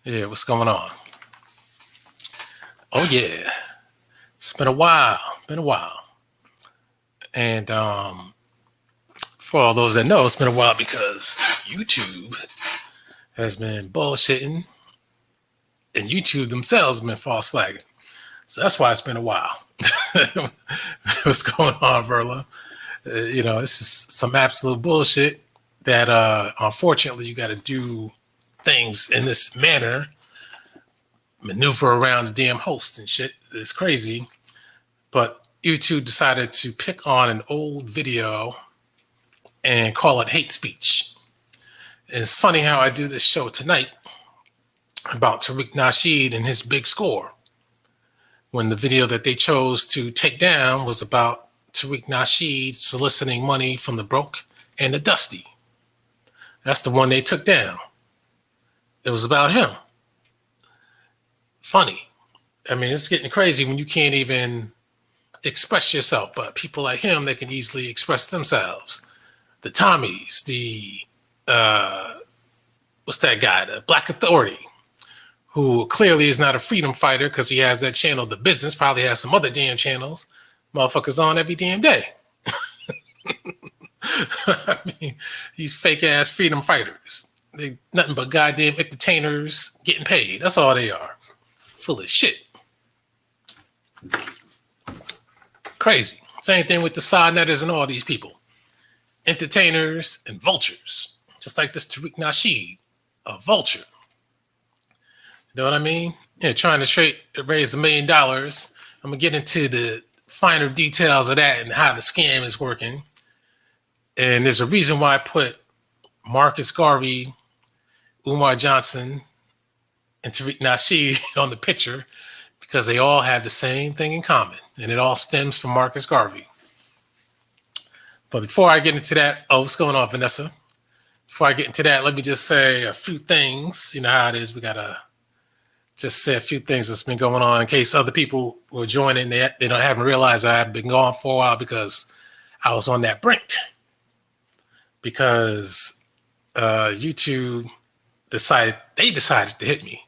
Yeah, what's going on? Oh yeah, it's been a while. And for all those that know, it's been a while because YouTube has been bullshitting, and YouTube themselves have been false flagging. So that's why it's been a while. What's going on, Verla? This is some absolute bullshit that unfortunately you got to do things in this manner, maneuver around the damn host and shit. It's crazy. But YouTube decided to pick on an old video and call it hate speech. And it's funny how I do this show tonight about Tariq Nasheed and his big score, when the video that they chose to take down was about Tariq Nasheed soliciting money from the broke and the dusty. That's the one they took down. It was about him. Funny. I mean, it's getting crazy when you can't even express yourself, but people like him, they can easily express themselves. The Tommies, the what's that guy, the Black Authority, who clearly is not a freedom fighter because he has that channel, The Business, probably has some other damn channels. Motherfuckers on every damn day. I mean, these fake ass freedom fighters. They nothing but goddamn entertainers getting paid. That's all they are. Full of shit. Crazy. Same thing with the side netters and all these people. Entertainers and vultures. Just like this Tariq Nasheed, a vulture. You know what I mean? Yeah, trying to raise $1 million. I'm going to get into the finer details of that and how the scam is working. And there's a reason why I put Marcus Garvey, Umar Johnson, and Tariq Nasheed on the picture, because they all have the same thing in common, and it all stems from Marcus Garvey. But before I get into that, what's going on, Vanessa? Before I get into that, let me just say a few things. You know how it is. We got to just say a few things that's been going on in case other people were joining. They haven't realized I've been gone for a while because I was on that brink. Because YouTube decided to hit me.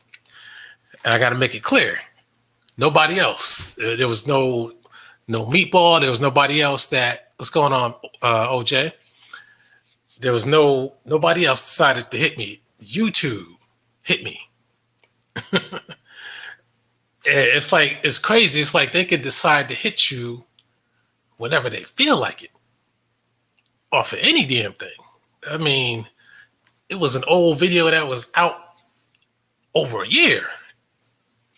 And I got to make it clear. Nobody else. There was no meatball. There was nobody else that was going on, OJ. There was nobody else decided to hit me. YouTube hit me. It's crazy. It's like they could decide to hit you whenever they feel like it. Off of any damn thing. I mean, it was an old video that was out over a year.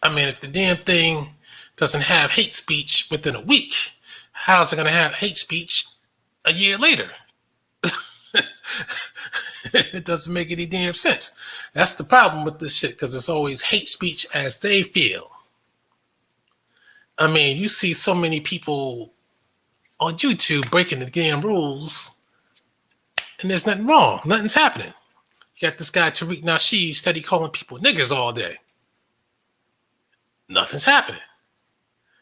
I mean, if the damn thing doesn't have hate speech within a week, how's it going to have hate speech a year later? It doesn't make any damn sense. That's the problem with this shit, because it's always hate speech as they feel. I mean, you see so many people on YouTube breaking the damn rules, and there's nothing wrong. Nothing's happening. You got this guy, Tariq Nasheed, steady calling people niggas all day. Nothing's happening.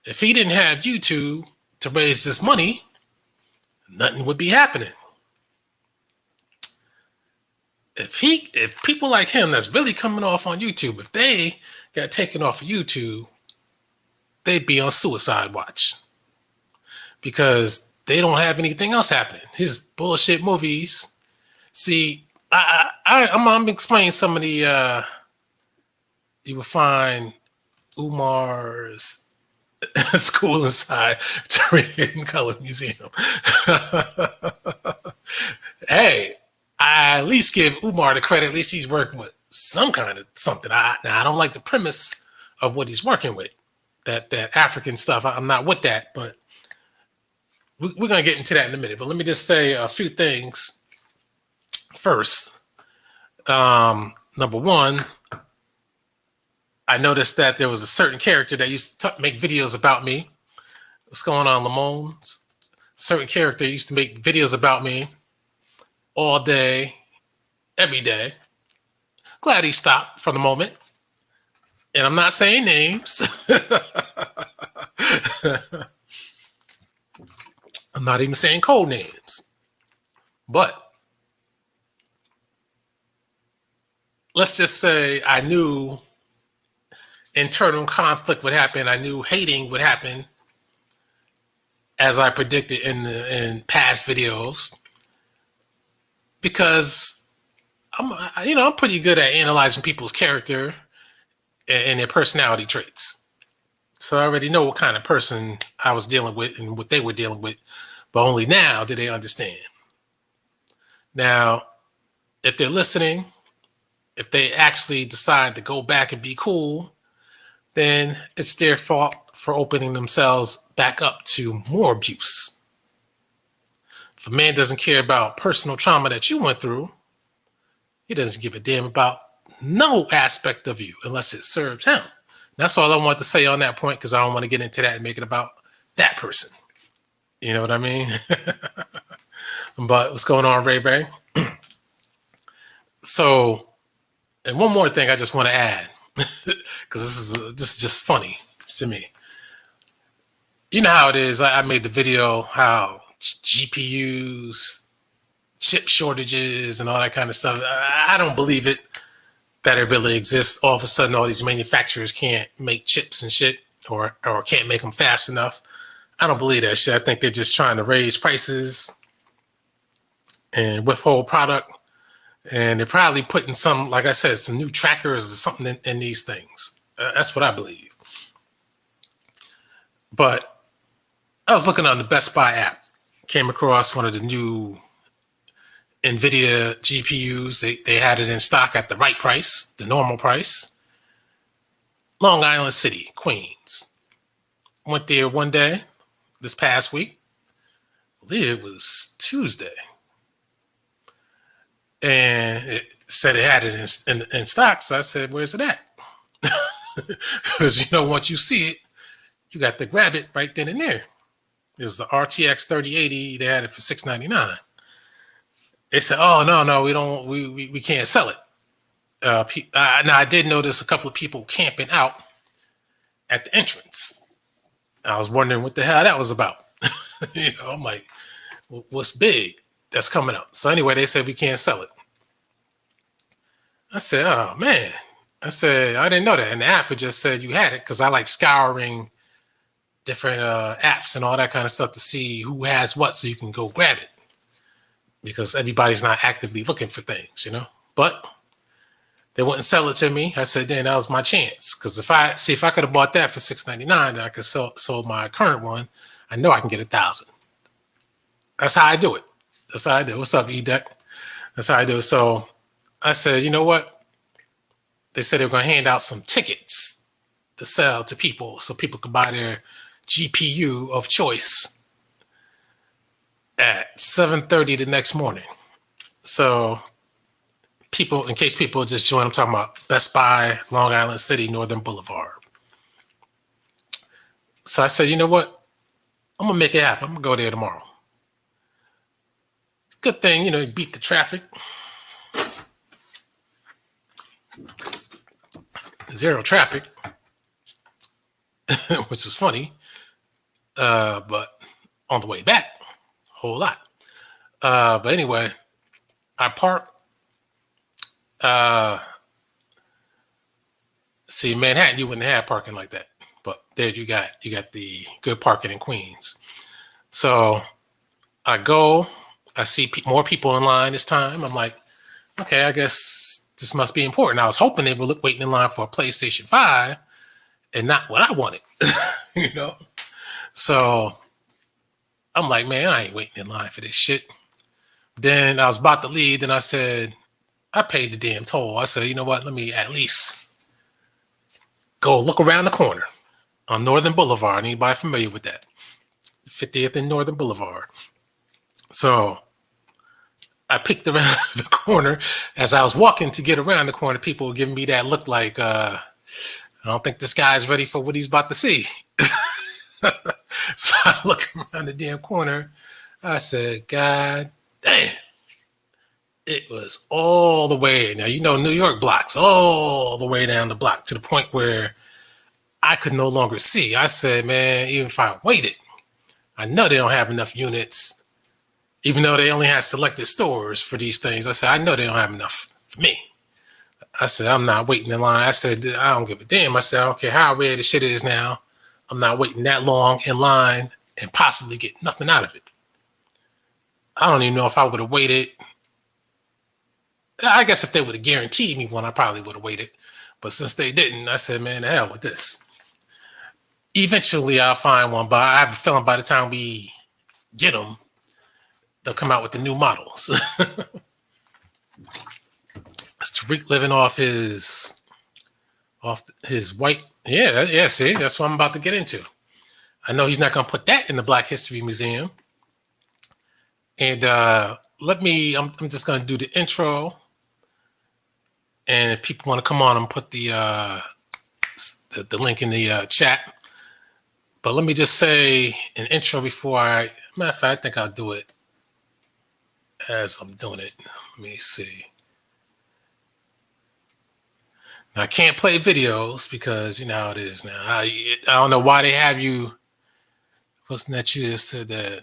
If he didn't have YouTube to raise this money, nothing would be happening. If people like him that's really coming off on YouTube, if they got taken off of YouTube, they'd be on suicide watch. Because they don't have anything else happening. His bullshit movies. See, I'm explaining some of the you will find Umar's school inside Hidden Color Museum. Hey, I at least give Umar the credit. At least he's working with some kind of something. Now, I don't like the premise of what he's working with. That African stuff. I'm not with that, but we're going to get into that in a minute. But let me just say a few things first. Number one, I noticed that there was a certain character that used to make videos about me. What's going on, Lamone's? Certain character used to make videos about me all day, every day. Glad he stopped for the moment. And I'm not saying names. I'm not even saying code names. But let's just say I knew internal conflict would happen. I knew hating would happen, as I predicted in past videos, because I'm pretty good at analyzing people's character and their personality traits. So I already know what kind of person I was dealing with and what they were dealing with, but only now do they understand. Now, if they're listening, if they actually decide to go back and be cool, then it's their fault for opening themselves back up to more abuse. If a man doesn't care about personal trauma that you went through, he doesn't give a damn about no aspect of you unless it serves him. That's all I want to say on that point, because I don't want to get into that and make it about that person. You know what I mean? But what's going on, Ray Ray? So, and one more thing I just want to add, because this is just funny to me. You know how it is. I made the video how GPUs, chip shortages, and all that kind of stuff. I don't believe it, that it really exists. All of a sudden, all these manufacturers can't make chips and shit, or can't make them fast enough. I don't believe that shit. I think they're just trying to raise prices and withhold product. And they're probably putting some, like I said, some new trackers or something in these things. That's what I believe. But I was looking on the Best Buy app, came across one of the new NVIDIA GPUs. They had it in stock at the right price, the normal price. Long Island City, Queens. Went there one day this past week. I believe it was Tuesday. And it said it had it in stock. So I said, where's it at? Because, once you see it, you got to grab it right then and there. It was the RTX 3080. They had it for $699. They said, oh, no, we can't sell it. Now, I did notice a couple of people camping out at the entrance. I was wondering what the hell that was about. I'm like, what's big that's coming up? So anyway, they said we can't sell it. I said, oh, man. I said, I didn't know that. And the app, it just said you had it, because I like scouring different apps and all that kind of stuff to see who has what so you can go grab it, because everybody's not actively looking for things, But they wouldn't sell it to me. I said, then that was my chance, because if I could have bought that for $699, then I could sold my current one. I know I can get 1,000. That's how I do it. That's how I do it. What's up, E-Deck? That's how I do it. So I said, you know what? They said they were going to hand out some tickets to sell to people so people could buy their GPU of choice at 7:30 the next morning. So people, in case people just join, I'm talking about Best Buy, Long Island City, Northern Boulevard. So I said, you know what? I'm going to make it happen. I'm going to go there tomorrow. Good thing, you beat the traffic. Zero traffic, which was funny. But on the way back, a whole lot. But anyway, I parked. See, Manhattan, you wouldn't have parking like that. But there you got the good parking in Queens. So I go. I see more people in line this time. I'm like, okay, I guess this must be important. I was hoping they were waiting in line for a PlayStation 5 and not what I wanted, So I'm like, man, I ain't waiting in line for this shit. Then I was about to leave, and I said, I paid the damn toll. I said, you know what? Let me at least go look around the corner on Northern Boulevard. Anybody familiar with that? 50th and Northern Boulevard. So I picked around the corner. As I was walking to get around the corner, people were giving me that look like, I don't think this guy's ready for what he's about to see. So I looked around the damn corner. I said, God damn. It was all the way. Now, New York blocks, all the way down the block to the point where I could no longer see. I said, man, even if I waited, I know they don't have enough units. Even though they only had selected stores for these things, I said, I know they don't have enough for me. I said, I'm not waiting in line. I said, I don't give a damn. I said, I don't care how rare the shit is now. I'm not waiting that long in line and possibly get nothing out of it. I don't even know if I would have waited. I guess if they would have guaranteed me one, I probably would have waited. But since they didn't, I said, man, the hell with this. Eventually, I'll find one, but I have a feeling by the time we get them, they'll come out with the new models. It's Tariq living off his white. Yeah. See, that's what I'm about to get into. I know he's not going to put that in the Black History Museum. And I'm just going to do the intro. And if people want to come on and put the link in the chat. But let me just say an intro before matter of fact, I think I'll do it as I'm doing it. Let me see. Now, I can't play videos because you know how it is now. I don't know why they have you. Wasn't that you that said that?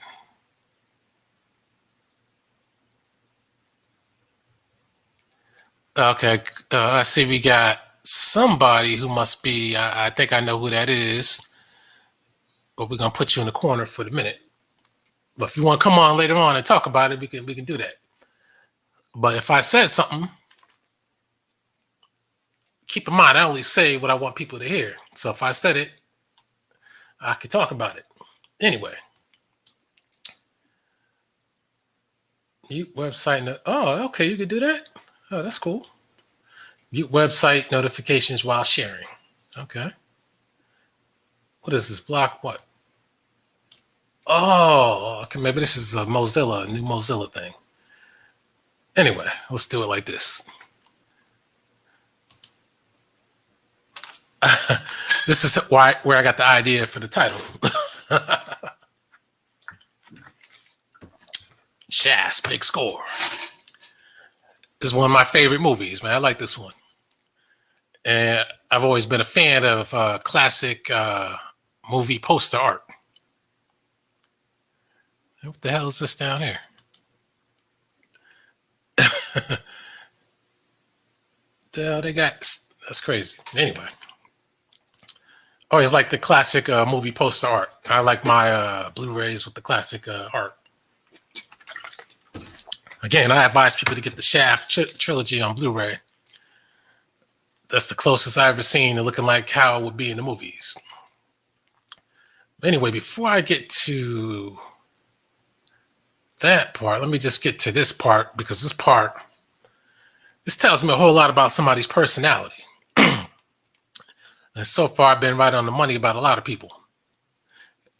Okay, I see we got somebody who must be, I think I know who that is, but we're going to put you in the corner for the minute. But if you want to come on later on and talk about it, we can do that. But if I said something, keep in mind, I only say what I want people to hear. So if I said it, I could talk about it. Anyway. Mute website. Oh, okay, you could do that. Oh, that's cool. Mute website notifications while sharing. Okay. What is this? Block what? Oh, okay. Maybe this is a new Mozilla thing. Anyway, let's do it like this. This is where I got the idea for the title. Shafts, Big Score. This is one of my favorite movies, man. I like this one. And I've always been a fan of classic movie poster art. What the hell is this down here? The hell they got? That's crazy. Anyway. Always like the classic movie poster art. I like my Blu-rays with the classic art. Again, I advise people to get the Shaft trilogy on Blu-ray. That's the closest I've ever seen to looking like how it would be in the movies. Anyway, before I get to that part, let me just get to this part, because this tells me a whole lot about somebody's personality. And so far, I've been right on the money about a lot of people.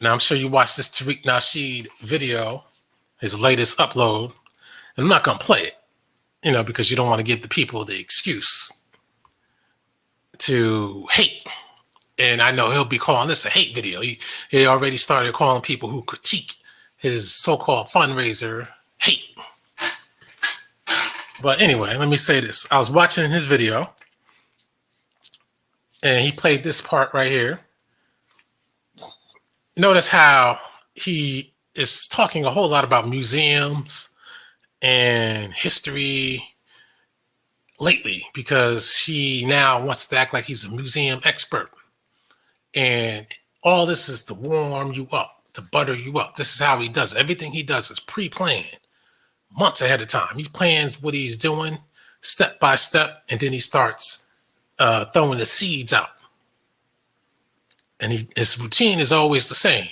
Now, I'm sure you watched this Tariq Nasheed video, his latest upload. And I'm not going to play it, because you don't want to give the people the excuse to hate. And I know he'll be calling this a hate video. He already started calling people who critique his so-called fundraiser hate. But anyway, let me say this. I was watching his video, and he played this part right here. Notice how he is talking a whole lot about museums and history lately, because he now wants to act like he's a museum expert. And all this is to warm you up, to butter you up. This is how he does it. Everything he does is pre-planned months ahead of time. He plans what he's doing step by step, and then he starts throwing the seeds out. And his routine is always the same.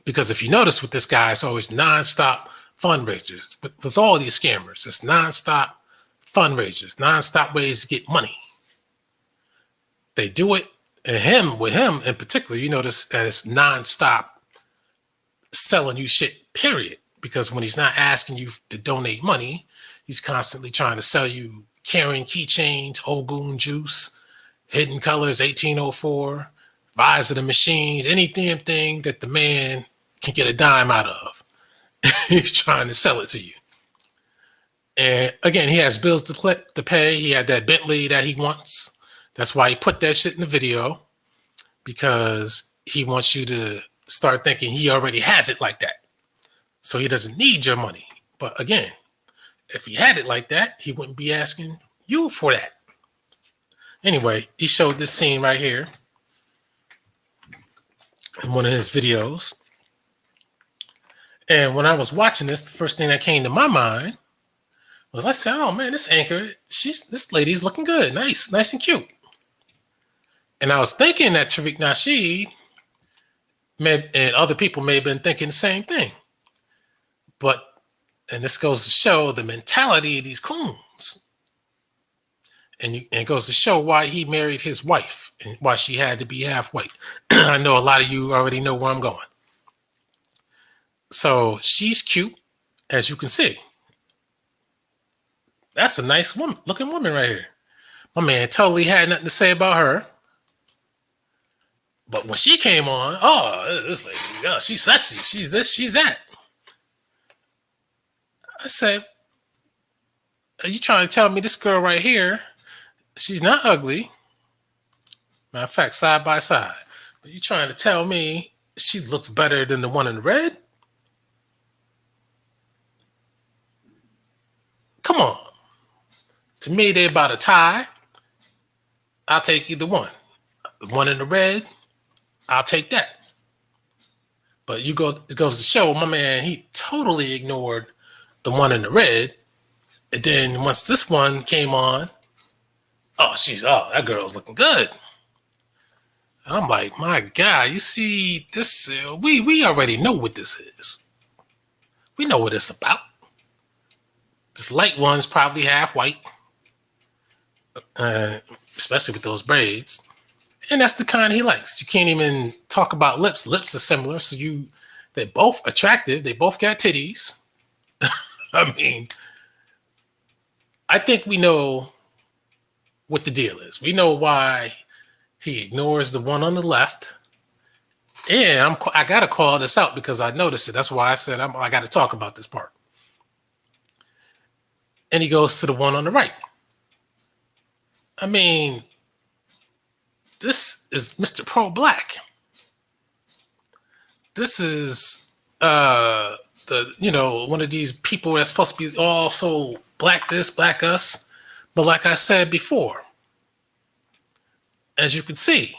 Because if you notice with this guy, it's always nonstop fundraisers. With all these scammers, it's nonstop fundraisers, nonstop ways to get money. They do it, and with him in particular, you notice that it's nonstop selling you shit, period. Because when he's not asking you to donate money, he's constantly trying to sell you carrying keychains, Ogun juice, hidden colors, 1804, Rise of the Machines, any damn thing that the man can get a dime out of. He's trying to sell it to you. And again, he has bills to pay. He had that Bentley that he wants. That's why he put that shit in the video, because he wants you to start thinking he already has it like that. So he doesn't need your money. But again, if he had it like that, he wouldn't be asking you for that. Anyway, he showed this scene right here in one of his videos. And when I was watching this, the first thing that came to my mind was I said, "Oh man, this anchor, this lady's looking good, nice and cute." And I was thinking that Tariq Nasheed and other people may have been thinking the same thing. But, and this goes to show the mentality of these coons. And it goes to show why he married his wife and why she had to be half white. I know a lot of you already know where I'm going. So she's cute, as you can see. That's a nice looking woman right here. My man totally had nothing to say about her. But when she came on, oh, this lady, oh, she's sexy. She's this, she's that. I said, are you trying to tell me this girl right here, she's not ugly? Matter of fact, side by side. But you trying to tell me she looks better than the one in red? Come on. To me, they're about a tie. I'll take either one. The one in the red, I'll take that. But it goes to show my man, he totally ignored the one in the red. And then once this one came on, oh, that girl's looking good. And I'm like, my God, you see this, we already know what this is. We know what it's about. This light one's probably half white, especially with those braids. And that's the kind he likes. You can't even talk about lips. Lips are similar. So they're both attractive. They both got titties. I mean, I think we know what the deal is. We know why he ignores the one on the left. And I got to call this out because I noticed it. That's why I said I got to talk about this part. And he goes to the one on the right. I mean, this is Mr. Pro-Black. This is one of these people that's supposed to be all so black this, black us. But like I said before, as you can see,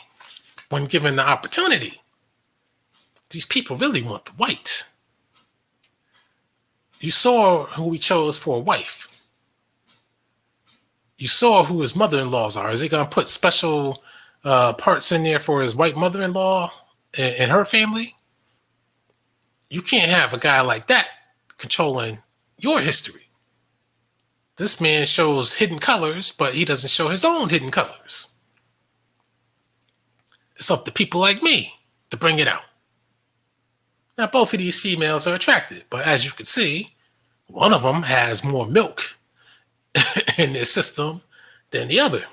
when given the opportunity, these people really want the white. You saw who he chose for a wife. You saw who his mother-in-laws are. Is he going to put special parts in there for his white mother-in-law and her family? You can't have a guy like that controlling your history. This man shows hidden colors, but he doesn't show his own hidden colors. It's up to people like me to bring it out. Now, both of these females are attractive, but as you can see, one of them has more milk in their system than the other.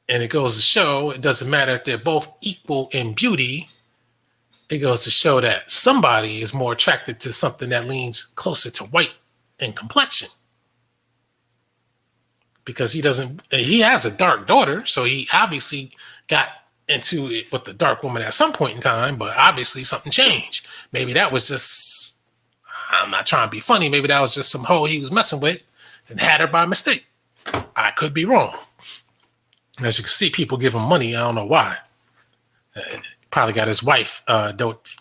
And it goes to show, it doesn't matter if they're both equal in beauty. It goes to show that somebody is more attracted to something that leans closer to white in complexion. Because he has a dark daughter, so he obviously got into it with the dark woman at some point in time, but obviously something changed. Maybe that was just, I'm not trying to be funny, maybe that was just some hoe he was messing with and had her by mistake. I could be wrong. As you can see, people give him money. I don't know why. Probably got his wife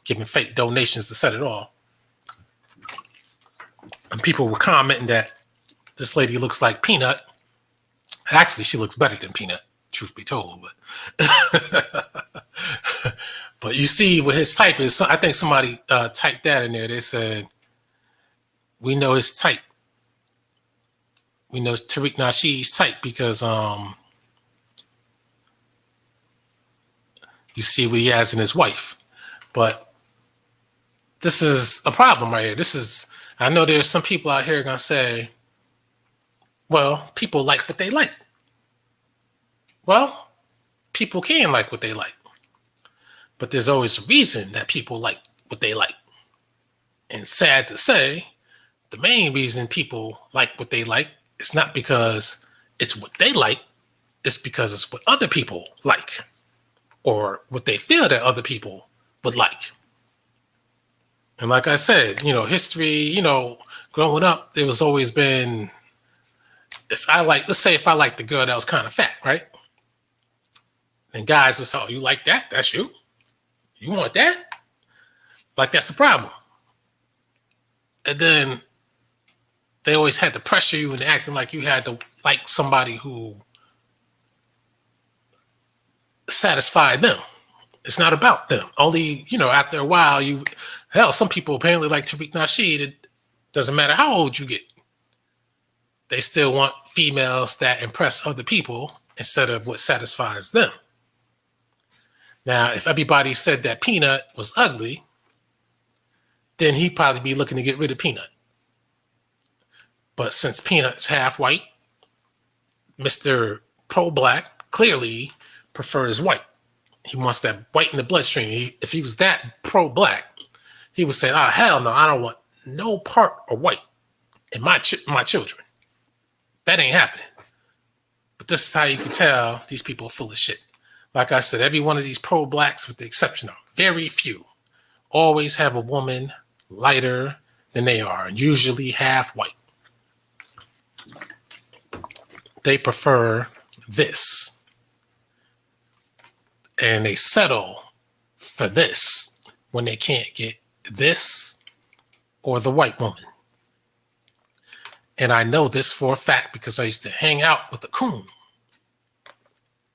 giving fake donations to set it off. And people were commenting that this lady looks like Peanut. Actually, she looks better than Peanut, truth be told. But you see what his type is. I think somebody typed that in there. They said, we know his type. We know Tariq Nasheed's type because you see what he has in his wife. But this is a problem right here. I know there's some people out here going to say, well, people like what they like. Well, people can like what they like. But there's always a reason that people like what they like. And sad to say, the main reason people like what they like is not because it's what they like, it's because it's what other people like or what they feel that other people would like. And like I said, history, growing up, there was always been let's say if I like the girl that was kind of fat, right? And guys would say, "Oh, you like that? That's you? You want that?" Like that's the problem. And then they always had to pressure you into acting like you had to like somebody who satisfied them. It's not about them. Only, after a while, some people apparently like Tariq Nasheed. It doesn't matter how old you get. They still want females that impress other people instead of what satisfies them. Now, if everybody said that Peanut was ugly, then he'd probably be looking to get rid of Peanut. But since Peanut's half white, Mr. Pro-Black clearly prefers white. He wants that white in the bloodstream. If he was that pro-Black, he would say, "Oh, hell no, I don't want no part of white in my children." That ain't happening. But this is how you can tell these people are full of shit. Like I said, every one of these pro-Blacks, with the exception of very few, always have a woman lighter than they are, and usually half white. They prefer this. And they settle for this when they can't get this or the white woman. And I know this for a fact because I used to hang out with a coon.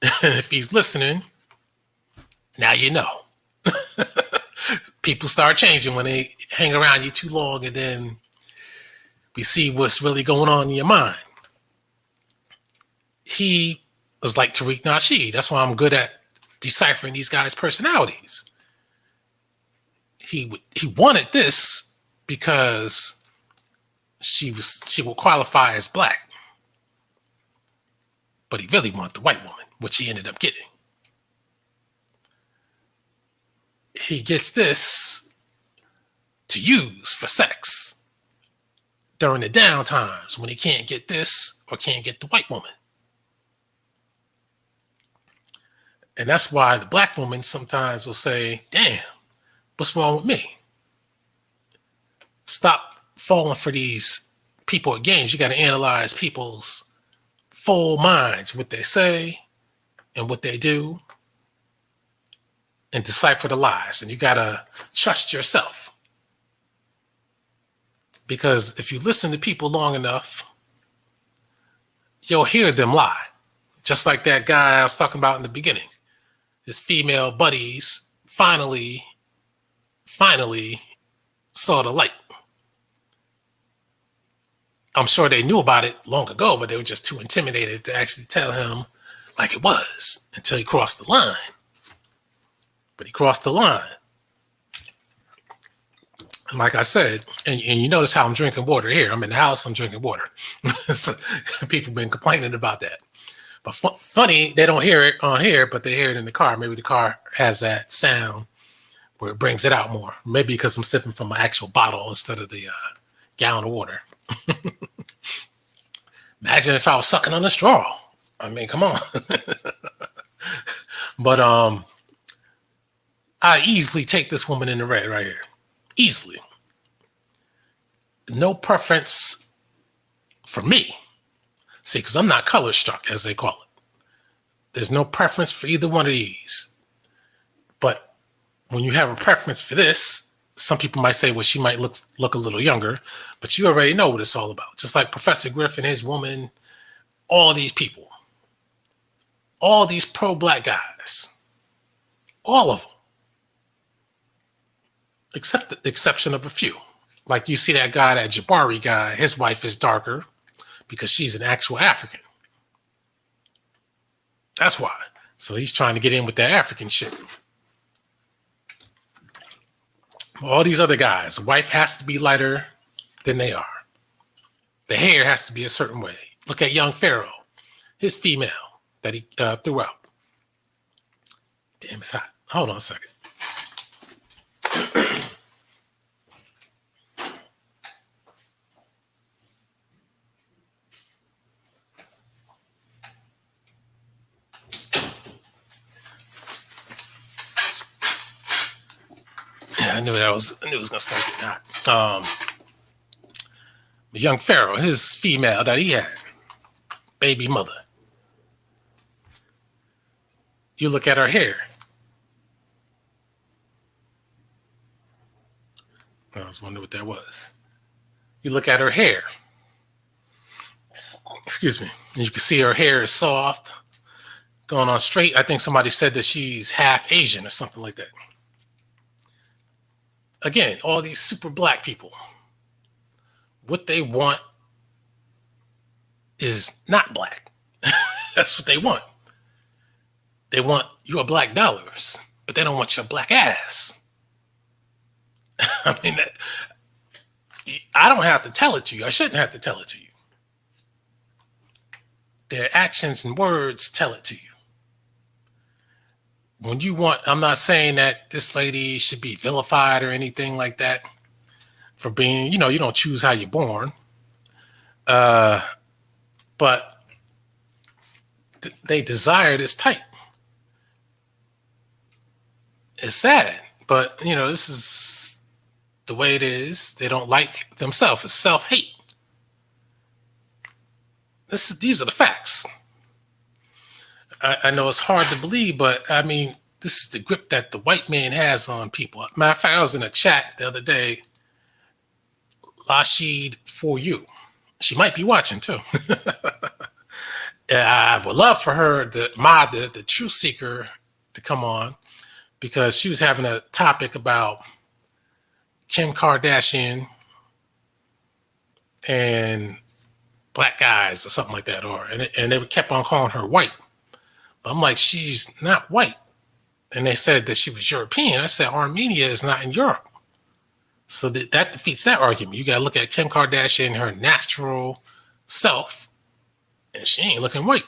And if he's listening, now you know. People start changing when they hang around you too long, and then we see what's really going on in your mind. He was like Tariq Nasheed. That's why I'm good at deciphering these guys' personalities. He wanted this because she will qualify as Black, but he really wanted the white woman, which he ended up getting. He gets this to use for sex during the down times when he can't get this or can't get the white woman. And that's why the Black woman sometimes will say, "Damn, what's wrong with me?" Stop falling for these people at games. You got to analyze people's full minds, what they say and what they do, and decipher the lies. And you got to trust yourself. Because if you listen to people long enough, you'll hear them lie. Just like that guy I was talking about in the beginning. His female buddies finally saw the light. I'm sure they knew about it long ago, but they were just too intimidated to actually tell him like it was until he crossed the line. But he crossed the line. And like I said, and you notice how I'm drinking water here. I'm in the house, I'm drinking water. So people have been complaining about that. But funny, they don't hear it on here, but they hear it in the car. Maybe the car has that sound where it brings it out more. Maybe because I'm sipping from my actual bottle instead of the gallon of water. Imagine if I was sucking on a straw. I mean, come on. But I easily take this woman in the red right here. Easily. No preference for me. See, because I'm not color struck, as they call it. There's no preference for either one of these. But when you have a preference for this, some people might say, well, she might look a little younger, but you already know what it's all about. Just like Professor Griffin, his woman, all these people, all these pro-Black guys, all of them, except the exception of a few. Like you see that guy, that Jabari guy, his wife is darker because she's an actual African. That's why. So he's trying to get in with that African shit. All these other guys, the wife has to be lighter than they are. The hair has to be a certain way. Look at young Pharaoh, his female that he threw out. Damn, it's hot. Hold on a second. Yeah, I knew it was gonna start getting hot. The young Pharaoh, his female that he had, baby mother. You look at her hair. I was wondering what that was. You look at her hair. Excuse me. And you can see her hair is soft, going on straight. I think somebody said that she's half Asian or something like that. Again, all these super black people, what they want is not black. That's what they want. They want your black dollars, but they don't want your black ass. I mean, I don't have to tell it to you. I shouldn't have to tell it to you. Their actions and words tell it to you. When you want, I'm not saying that this lady should be vilified or anything like that for being, you don't choose how you're born. But they desire this type. It's sad, but this is the way it is. They don't like themselves. It's self-hate. These are the facts. I know it's hard to believe, but I mean, this is the grip that the white man has on people. Matter of fact, I was in a chat the other day. Nasheed for you. She might be watching too. I would love for her, the truth seeker, to come on, because she was having a topic about Kim Kardashian and black guys or something like that, and they kept on calling her white. But I'm like, she's not white. And they said that she was European. I said, Armenia is not in Europe. So that defeats that argument. You got to look at Kim Kardashian, her natural self, and she ain't looking white.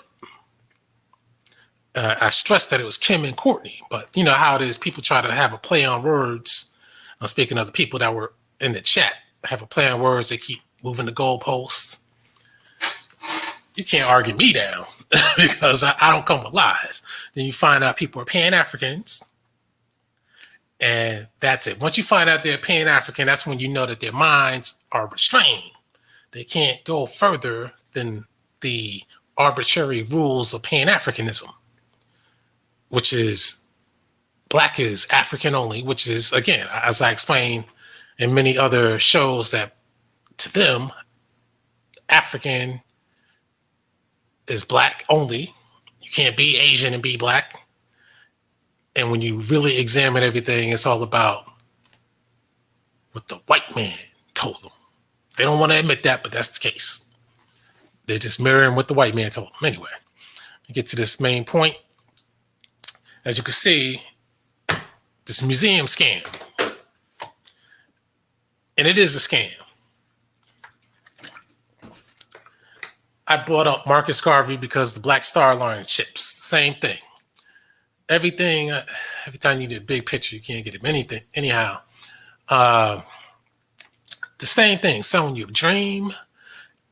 I stressed that it was Kim and Courtney, but you know how it is. People try to have a play on words. I'm speaking of the people that were in the chat, have a play on words. They keep moving the goalposts. You can't argue me down because I don't come with lies. Then you find out people are Pan-Africans, and that's it. Once you find out they're Pan-African, that's when you know that their minds are restrained. They can't go further than the arbitrary rules of Pan-Africanism, which is black is African only, which is, again, as I explained in many other shows, that to them, African is black only. You can't be Asian and be black. And when you really examine everything, it's all about what the white man told them. They don't want to admit that, but that's the case. They're just mirroring what the white man told them. Anyway, we get to this main point. As you can see, this museum scam. And it is a scam. I brought up Marcus Garvey because the Black Star Line chips, same thing. Everything, every time you need a big picture, you can't get it. Anything, anyhow. The same thing, selling you a dream.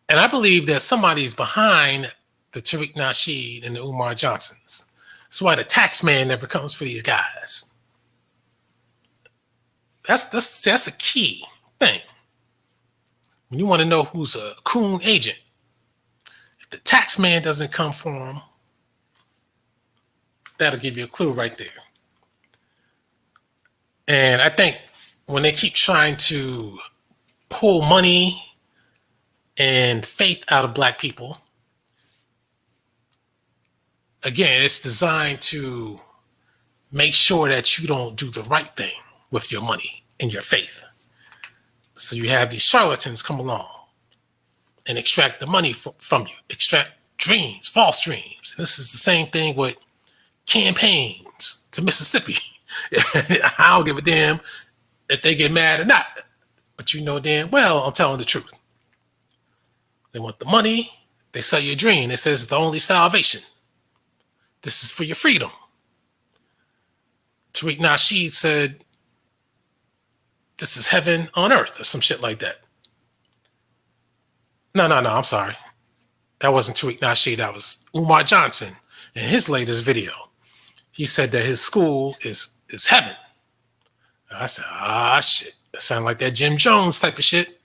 And I believe that somebody's behind the Tariq Nasheed and the Umar Johnsons. That's why the tax man never comes for these guys. That's a key thing. When you want to know who's a coon agent, if the tax man doesn't come for him, that'll give you a clue right there. And I think when they keep trying to pull money and faith out of black people, again, it's designed to make sure that you don't do the right thing with your money and your faith. So you have these charlatans come along and extract the money from you, extract dreams, false dreams. This is the same thing with campaigns to Mississippi. I don't give a damn if they get mad or not, but you know damn well I'm telling the truth. They want the money, they sell you a dream. It says it's the only salvation. This is for your freedom. Tariq Nasheed said, this is heaven on earth or some shit like that. No, I'm sorry. That wasn't Tariq Nasheed. That was Umar Johnson in his latest video. He said that his school is heaven. I said, shit. That sounds like that Jim Jones type of shit.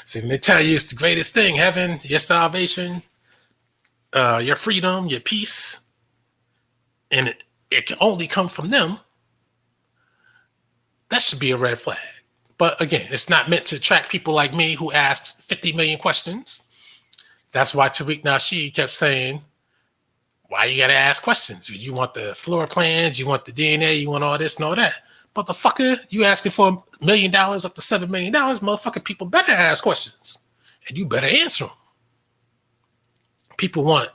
See, when they tell you it's the greatest thing, heaven, your salvation, your freedom, your peace, and it can only come from them, that should be a red flag. But again, it's not meant to attract people like me who asks 50 million questions. That's why Tariq Nasheed kept saying, why you gotta ask questions? You want the floor plans, you want the DNA, you want all this and all that. Motherfucker, you asking for $1 million up to $7 million, motherfucker, people better ask questions. And you better answer them. People want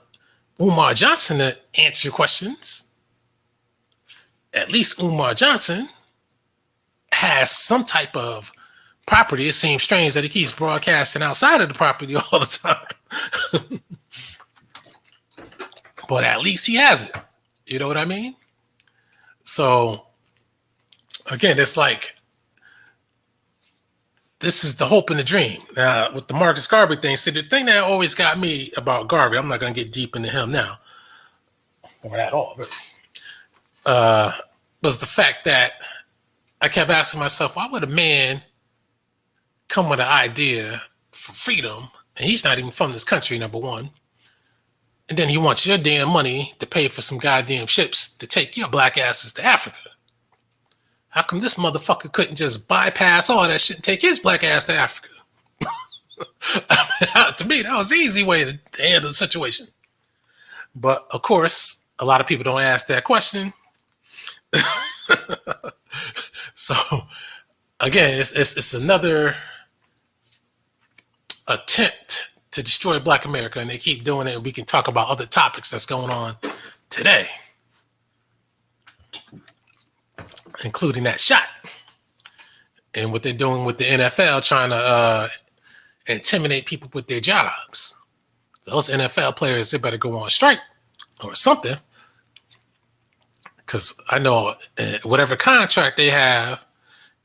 Umar Johnson to answer questions. At least Umar Johnson has some type of property. It seems strange that he keeps broadcasting outside of the property all the time. But at least he has it. You know what I mean? So, again, it's like, this is the hope and the dream. Now, with the Marcus Garvey thing, see, the thing that always got me about Garvey, I'm not going to get deep into him now, or at all, but, was the fact that I kept asking myself, why would a man come with an idea for freedom, and he's not even from this country, number one, and then he wants your damn money to pay for some goddamn ships to take your black asses to Africa? How come this motherfucker couldn't just bypass all that shit and take his black ass to Africa? I mean, to me, that was the easy way to handle the situation. But of course, a lot of people don't ask that question. So again, it's another attempt to destroy Black America, and they keep doing it. And we can talk about other topics that's going on today, including that shot and what they're doing with the NFL, trying to intimidate people with their jobs. Those NFL players, they better go on strike or something, because I know whatever contract they have,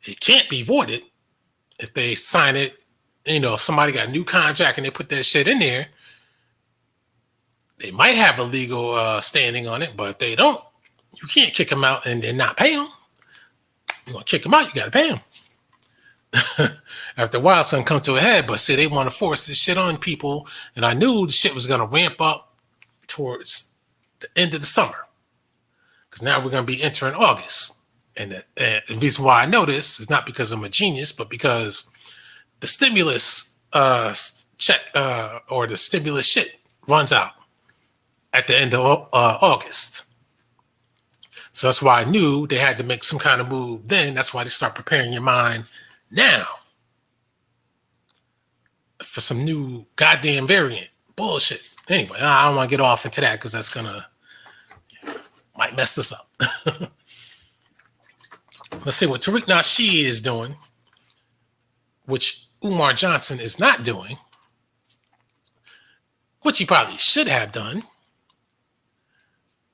it can't be voided if they sign it. You know, if somebody got a new contract and they put that shit in there, they might have a legal standing on it, but if they don't, you can't kick them out and then not pay them. You want to kick them out, you got to pay them. After a while, it's going to come to a head, but see, they want to force this shit on people, and I knew the shit was going to ramp up towards the end of the summer, because now we're going to be entering August. And the reason why I know this is not because I'm a genius, but because the stimulus check or the stimulus shit runs out at the end of August. So that's why I knew they had to make some kind of move then. That's why they start preparing your mind now for some new goddamn variant bullshit. Anyway, I don't want to get off into that because that's might mess this up. Let's see what Tariq Nasheed is doing, which Umar Johnson is not doing, which he probably should have done,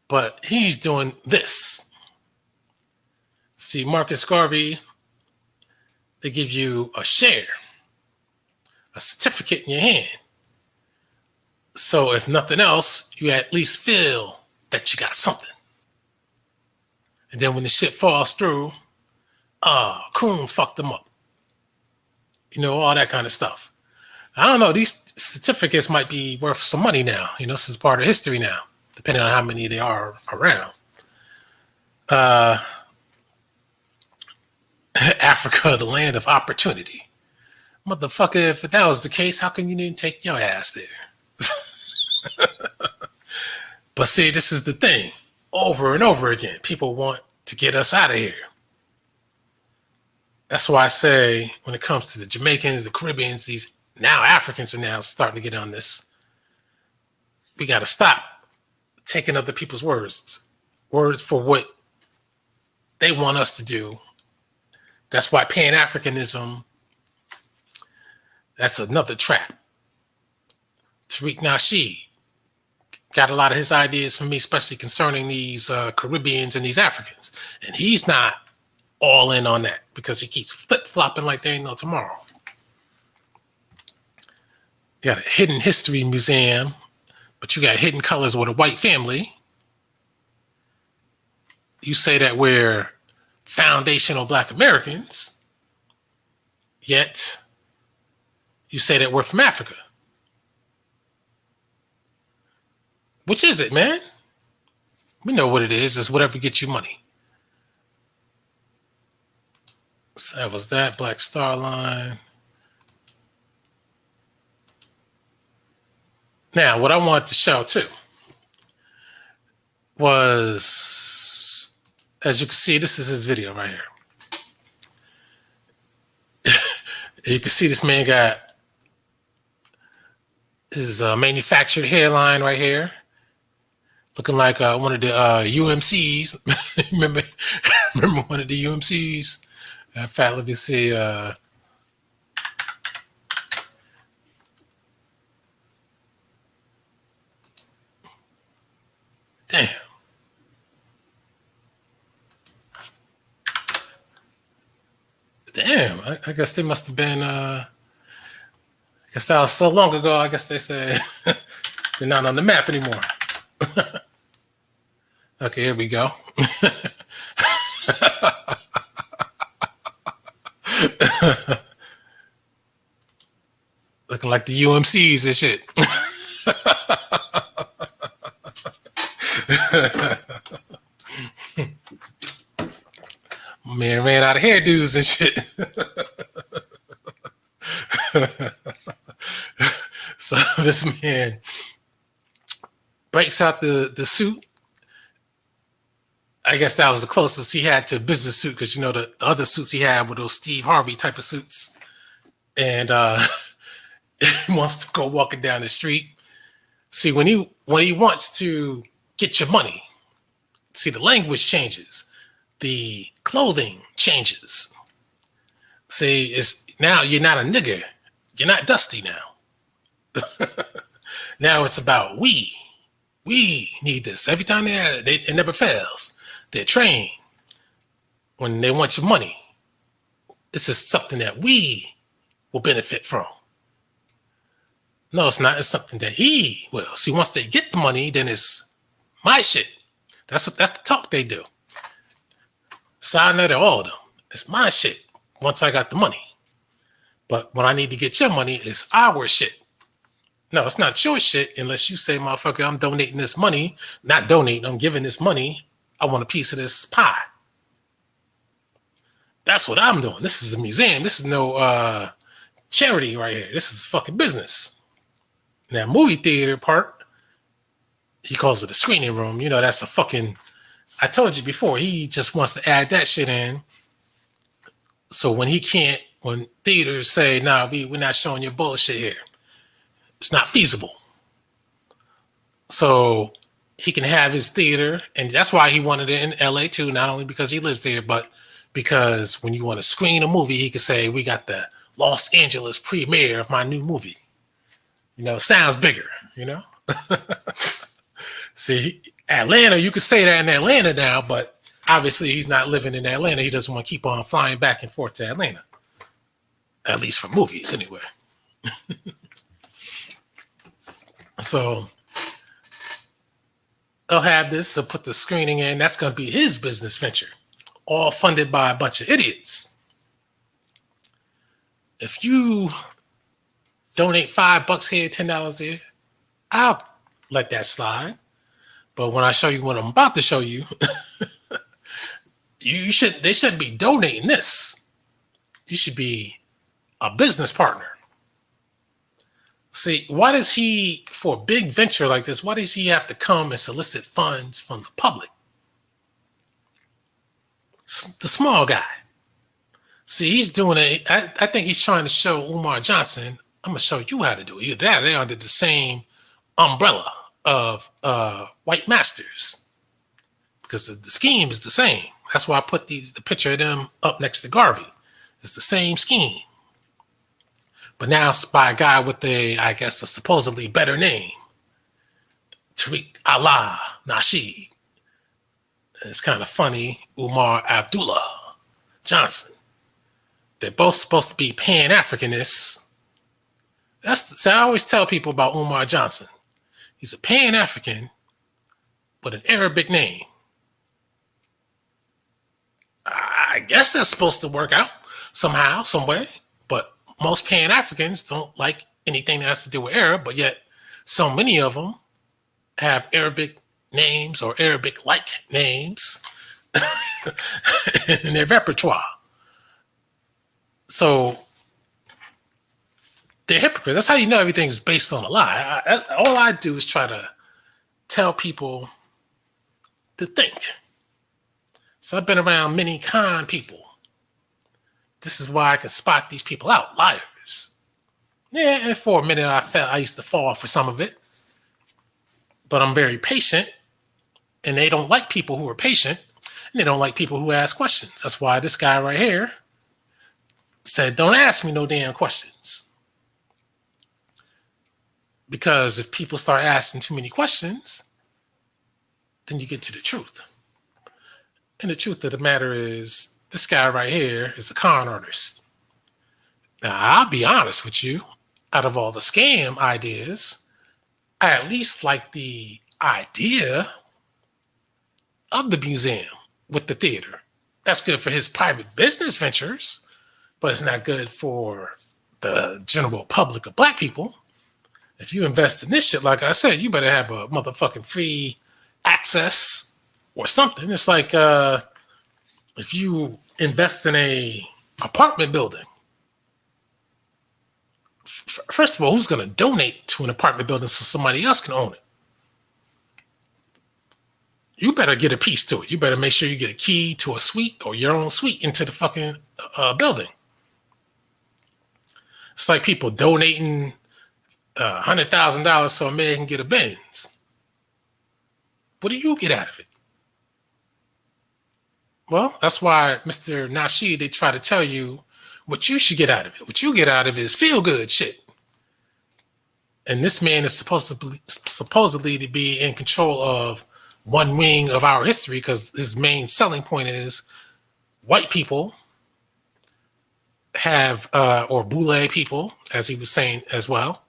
but he's doing this. See, Marcus Garvey, they give you a share, a certificate in your hand. So if nothing else, you at least feel that you got something. And then when the shit falls through, Coons fucked them up. You know, all that kind of stuff. I don't know. These certificates might be worth some money now. You know, this is part of history now, depending on how many they are around. Africa, the land of opportunity. Motherfucker, if that was the case, how come you didn't take your ass there? But see, this is the thing. Over and over again, people want to get us out of here. That's why I say when it comes to the Jamaicans, the Caribbeans, these now Africans are now starting to get on this. We got to stop taking other people's words for what they want us to do. That's why Pan-Africanism, that's another trap. Tariq Nasheed got a lot of his ideas from me, especially concerning these Caribbeans and these Africans. And he's not all in on that because he keeps flip-flopping like there ain't no tomorrow. You got a hidden history museum, but you got hidden colors with a white family. You say that we're foundational Black Americans, yet you say that we're from Africa. Which is it, man? We know what it is. It's whatever gets you money. So that was that. Black Star Line. Now, what I wanted to show too was, as you can see, this is his video right here. You can see this man got his manufactured hairline right here, looking like one of the UMCs. remember one of the UMCs? In fact, let me see. Damn. Damn. I guess they must have been. I guess that was so long ago. I guess they said they're not on the map anymore. Okay, here we go. Looking like the UMCs and shit. Man ran out of hairdos and shit. So this man breaks out the suit. I guess that was the closest he had to a business suit, because you know the other suits he had were those Steve Harvey type of suits. And he wants to go walking down the street. See, when he wants to get your money, see, the language changes, the clothing changes. See, it's now you're not a nigger, you're not Dusty now. Now it's about we need this. Every time it never fails. They're trained when they want your money. This is something that we will benefit from. No, it's not. It's something that he will. See, once they get the money, then it's my shit. That's the talk they do. Side note, all of them. It's my shit once I got the money. But when I need to get your money, it's our shit. No, it's not your shit unless you say, motherfucker, I'm donating this money. Not donating, I'm giving this money. I want a piece of this pie. That's what I'm doing. This is a museum. This is no charity right here. This is fucking business. Now, movie theater part, he calls it a screening room. You know, that's a fucking, I told you before, he just wants to add that shit in. So when theaters say, nah, we're not showing you bullshit here, it's not feasible. So he can have his theater, and that's why he wanted it in LA too, not only because he lives there, but because when you want to screen a movie, he could say, we got the Los Angeles premiere of my new movie. You know, it sounds bigger, you know? See, Atlanta, you could say that in Atlanta now, but obviously he's not living in Atlanta. He doesn't want to keep on flying back and forth to Atlanta. At least for movies, anyway. So they'll have this, they'll put the screening in. That's going to be his business venture, all funded by a bunch of idiots. If you donate $5 here, $10 there, I'll let that slide. But when I show you what I'm about to show you, they shouldn't be donating this. You should be a business partner. See, why does he, for a big venture like this, why does he have to come and solicit funds from the public? The small guy. See, he's doing it. I think he's trying to show Umar Johnson, I'm going to show you how to do it. Either that or they're under the same umbrella of white masters, because the scheme is the same. That's why I put the picture of them up next to Garvey. It's the same scheme. But now it's by a guy with I guess, a supposedly better name. Tariq Nasheed. It's kind of funny. Umar Abdullah Johnson. They're both supposed to be Pan-Africanists. So I always tell people about Umar Johnson. He's a Pan-African with an Arabic name. I guess that's supposed to work out somehow, some way. But most Pan-Africans don't like anything that has to do with Arab, but yet so many of them have Arabic names or Arabic-like names in their repertoire. So they're hypocrites. That's how you know everything's based on a lie. All I do is try to tell people to think. So I've been around many con people. This is why I can spot these people out, liars. Yeah, and for a minute I felt I used to fall for some of it. But I'm very patient, and they don't like people who are patient, and they don't like people who ask questions. That's why this guy right here said, don't ask me no damn questions. Because if people start asking too many questions, then you get to the truth. And the truth of the matter is, this guy right here is a con artist. Now, I'll be honest with you. Out of all the scam ideas, I at least like the idea of the museum with the theater. That's good for his private business ventures, but it's not good for the general public of black people. If you invest in this shit, like I said, you better have a motherfucking free access or something. It's like if you invest in a apartment building. First of all, who's going to donate to an apartment building so somebody else can own it? You better get a piece to it. You better make sure you get a key to a suite or your own suite into the fucking building. It's like people donating $100,000 so a man can get a Benz. What do you get out of it? Well, that's why Mr. Nasheed, they try to tell you what you should get out of it. What you get out of it is feel good shit. And this man is supposedly to be in control of one wing of our history, because his main selling point is white people have, or Boule people, as he was saying as well,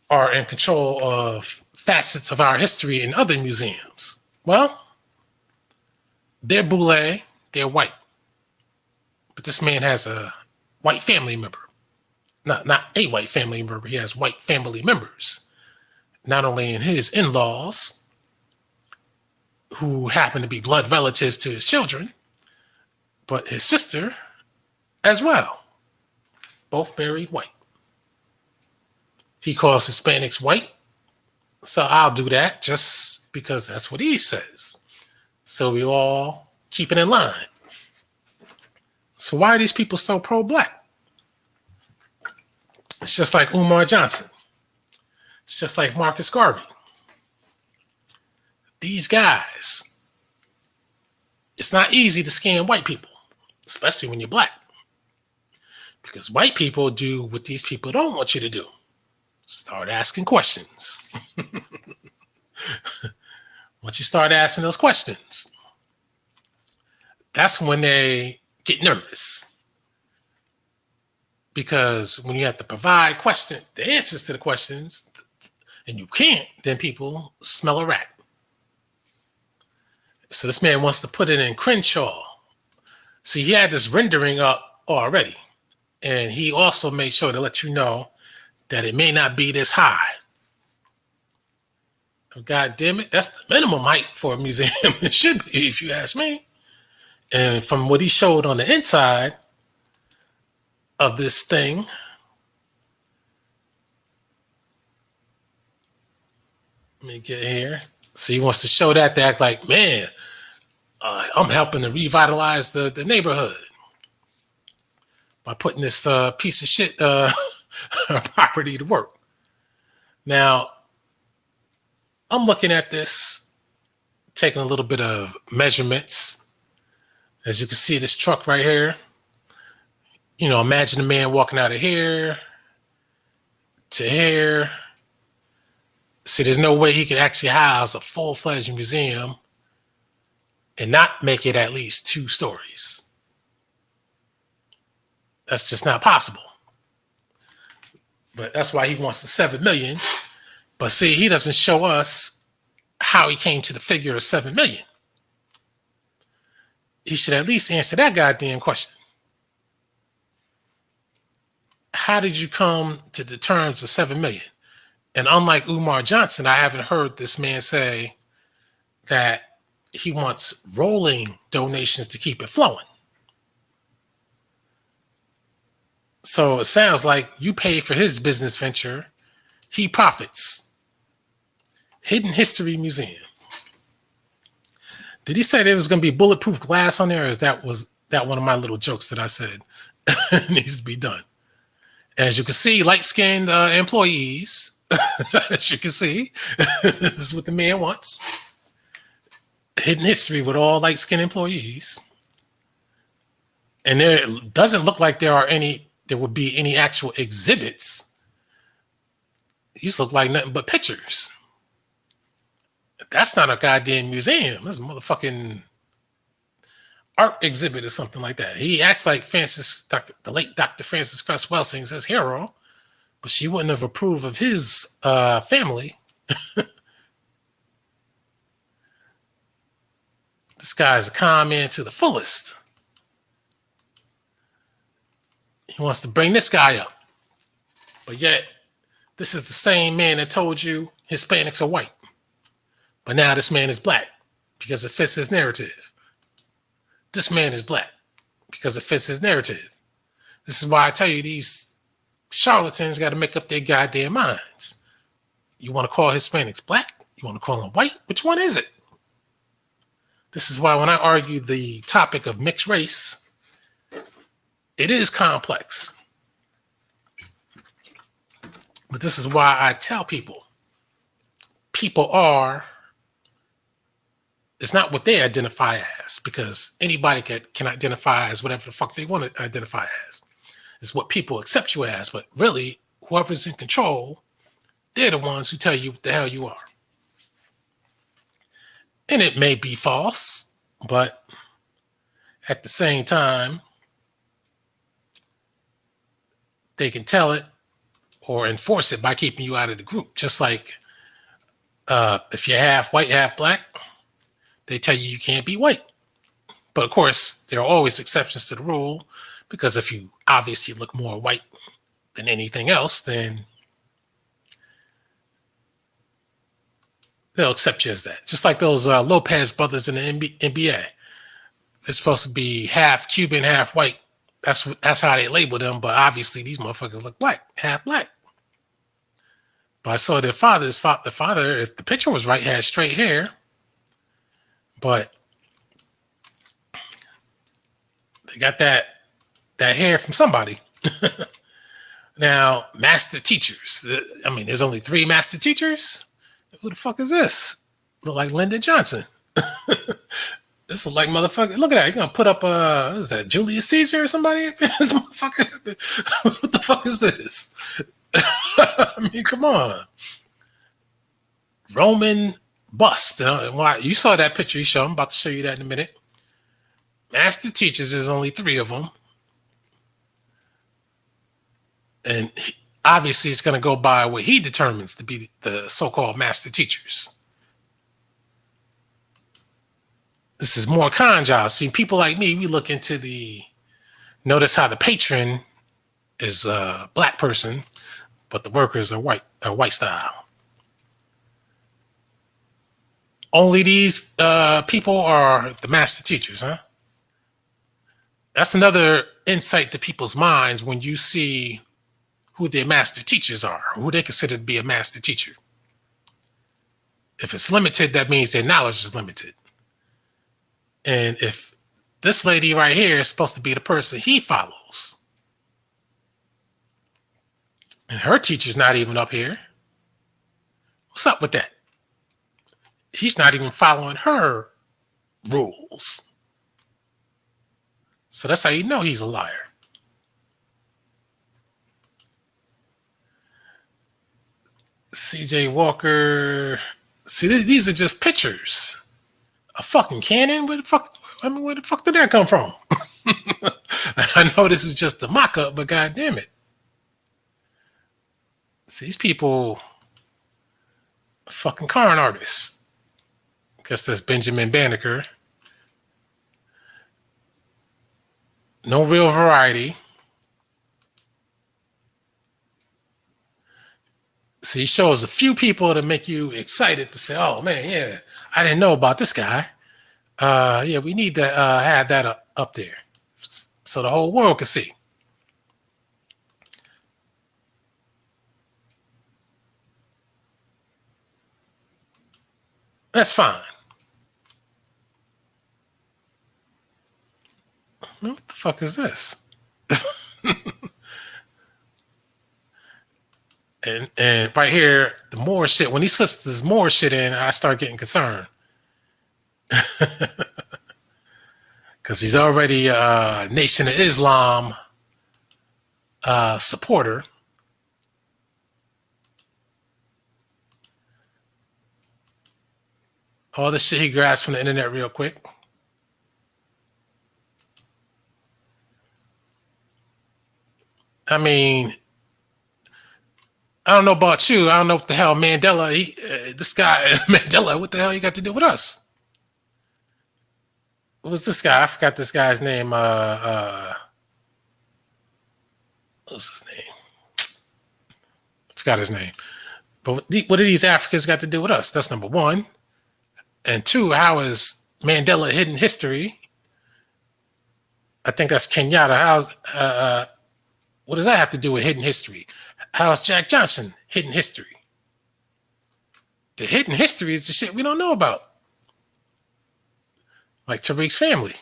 are in control of facets of our history in other museums. Well, they're Boule, they're white. But this man has a white family member. Not a white family member. He has white family members. Not only in his in-laws, who happen to be blood relatives to his children, but his sister as well. Both married white. He calls Hispanics white. So I'll do that just because that's what he says. So we all keep it in line. So why are these people so pro-black? It's just like Umar Johnson. It's just like Marcus Garvey. These guys, it's not easy to scam white people, especially when you're black. Because white people do what these people don't want you to do. Start asking questions. Once you start asking those questions, that's when they get nervous. Because when you have to provide the answers to the questions, and you can't, then people smell a rat. So this man wants to put it in Crenshaw. See, he had this rendering up already. And he also made sure to let you know that it may not be this high. God damn it, that's the minimum height for a museum. It should be, if you ask me. And from what he showed on the inside of this thing, let me get here. So he wants to show that to act like, man, I'm helping to revitalize the neighborhood by putting this piece of shit property to work. Now, I'm looking at this, taking a little bit of measurements. As you can see, this truck right here, you know, imagine a man walking out of here to here. See, there's no way he could actually house a full-fledged museum and not make it at least 2 stories. That's just not possible. But that's why he wants the 7 million. But see, he doesn't show us how he came to the figure of 7 million. He should at least answer that goddamn question. how did you come to the terms of 7 million? And unlike Umar Johnson, I haven't heard this man say that he wants rolling donations to keep it flowing. So it sounds like you pay for his business venture, he profits. Hidden History Museum. Did he say there was going to be bulletproof glass on there, or is that one of my little jokes that I said needs to be done? As you can see, light-skinned employees, as you can see, this is what the man wants. Hidden History with all light-skinned employees. And there doesn't look like there would be any actual exhibits. These look like nothing but pictures. That's not a goddamn museum. That's a motherfucking art exhibit or something like that. He acts like the late Dr. Francis Cress Welsing's his hero, but she wouldn't have approved of his family. This guy's a con man to the fullest. He wants to bring this guy up. But yet, this is the same man that told you Hispanics are white. But now this man is black because it fits his narrative. This man is black because it fits his narrative. This is why I tell you these charlatans got to make up their goddamn minds. You want to call Hispanics black? You want to call them white? Which one is it? This is why when I argue the topic of mixed race, it is complex. But this is why I tell people are, it's not what they identify as, because anybody can identify as whatever the fuck they want to identify as. It's what people accept you as, but really, whoever's in control, they're the ones who tell you what the hell you are. And it may be false, but at the same time, they can tell it or enforce it by keeping you out of the group. Just like if you're half white, half black, they tell you can't be white. But of course, there are always exceptions to the rule, because if you obviously look more white than anything else, then they'll accept you as that. Just like those Lopez brothers in the NBA. They're supposed to be half Cuban, half white. That's how they label them, but obviously these motherfuckers look black, half black. But I saw their father, the father, if the picture was right, had straight hair. But they got that hair from somebody. Now, master teachers. I mean, there's only 3 master teachers. Who the fuck is this? Look like Lyndon Johnson. This look like motherfucker. Look at that. You're gonna put up is that Julius Caesar or somebody? This motherfucker. What the fuck is this? I mean, come on. Roman bust. You saw that picture he showed. I'm about to show you that in a minute. Master teachers, there's only 3 of them. And obviously it's going to go by what he determines to be the so-called master teachers. This is more con jobs. See, people like me, we look into notice how the patron is a black person, but the workers are white style. Only these people are the master teachers, huh? That's another insight to people's minds when you see who their master teachers are, who they consider to be a master teacher. If it's limited, that means their knowledge is limited. And if this lady right here is supposed to be the person he follows, and her teacher's not even up here, what's up with that? He's not even following her rules. So that's how you know he's a liar. CJ Walker. See, these are just pictures. A fucking cannon? Where the fuck did that come from? I know this is just the mock-up, but god damn it. See, these people are fucking con artists. Guess that's Benjamin Banneker. No real variety. So he shows a few people to make you excited to say, "Oh man, yeah, I didn't know about this guy. Yeah, we need to have that up there so the whole world can see." That's fine. What the fuck is this? And right here, the more shit. When he slips this more shit in, I start getting concerned because he's already a Nation of Islam supporter. All the shit he grabs from the internet real quick. I mean, I don't know about you. I don't know what the hell Mandela. This guy Mandela. What the hell you got to do with us? What was this guy? I forgot this guy's name. What's his name? I forgot his name. But what do these Africans got to do with us? That's number one. And two, how is Mandela hidden history? I think that's Kenyatta. How's what does that have to do with hidden history? How's Jack Johnson hidden history? The hidden history is the shit we don't know about. Like Tariq's family.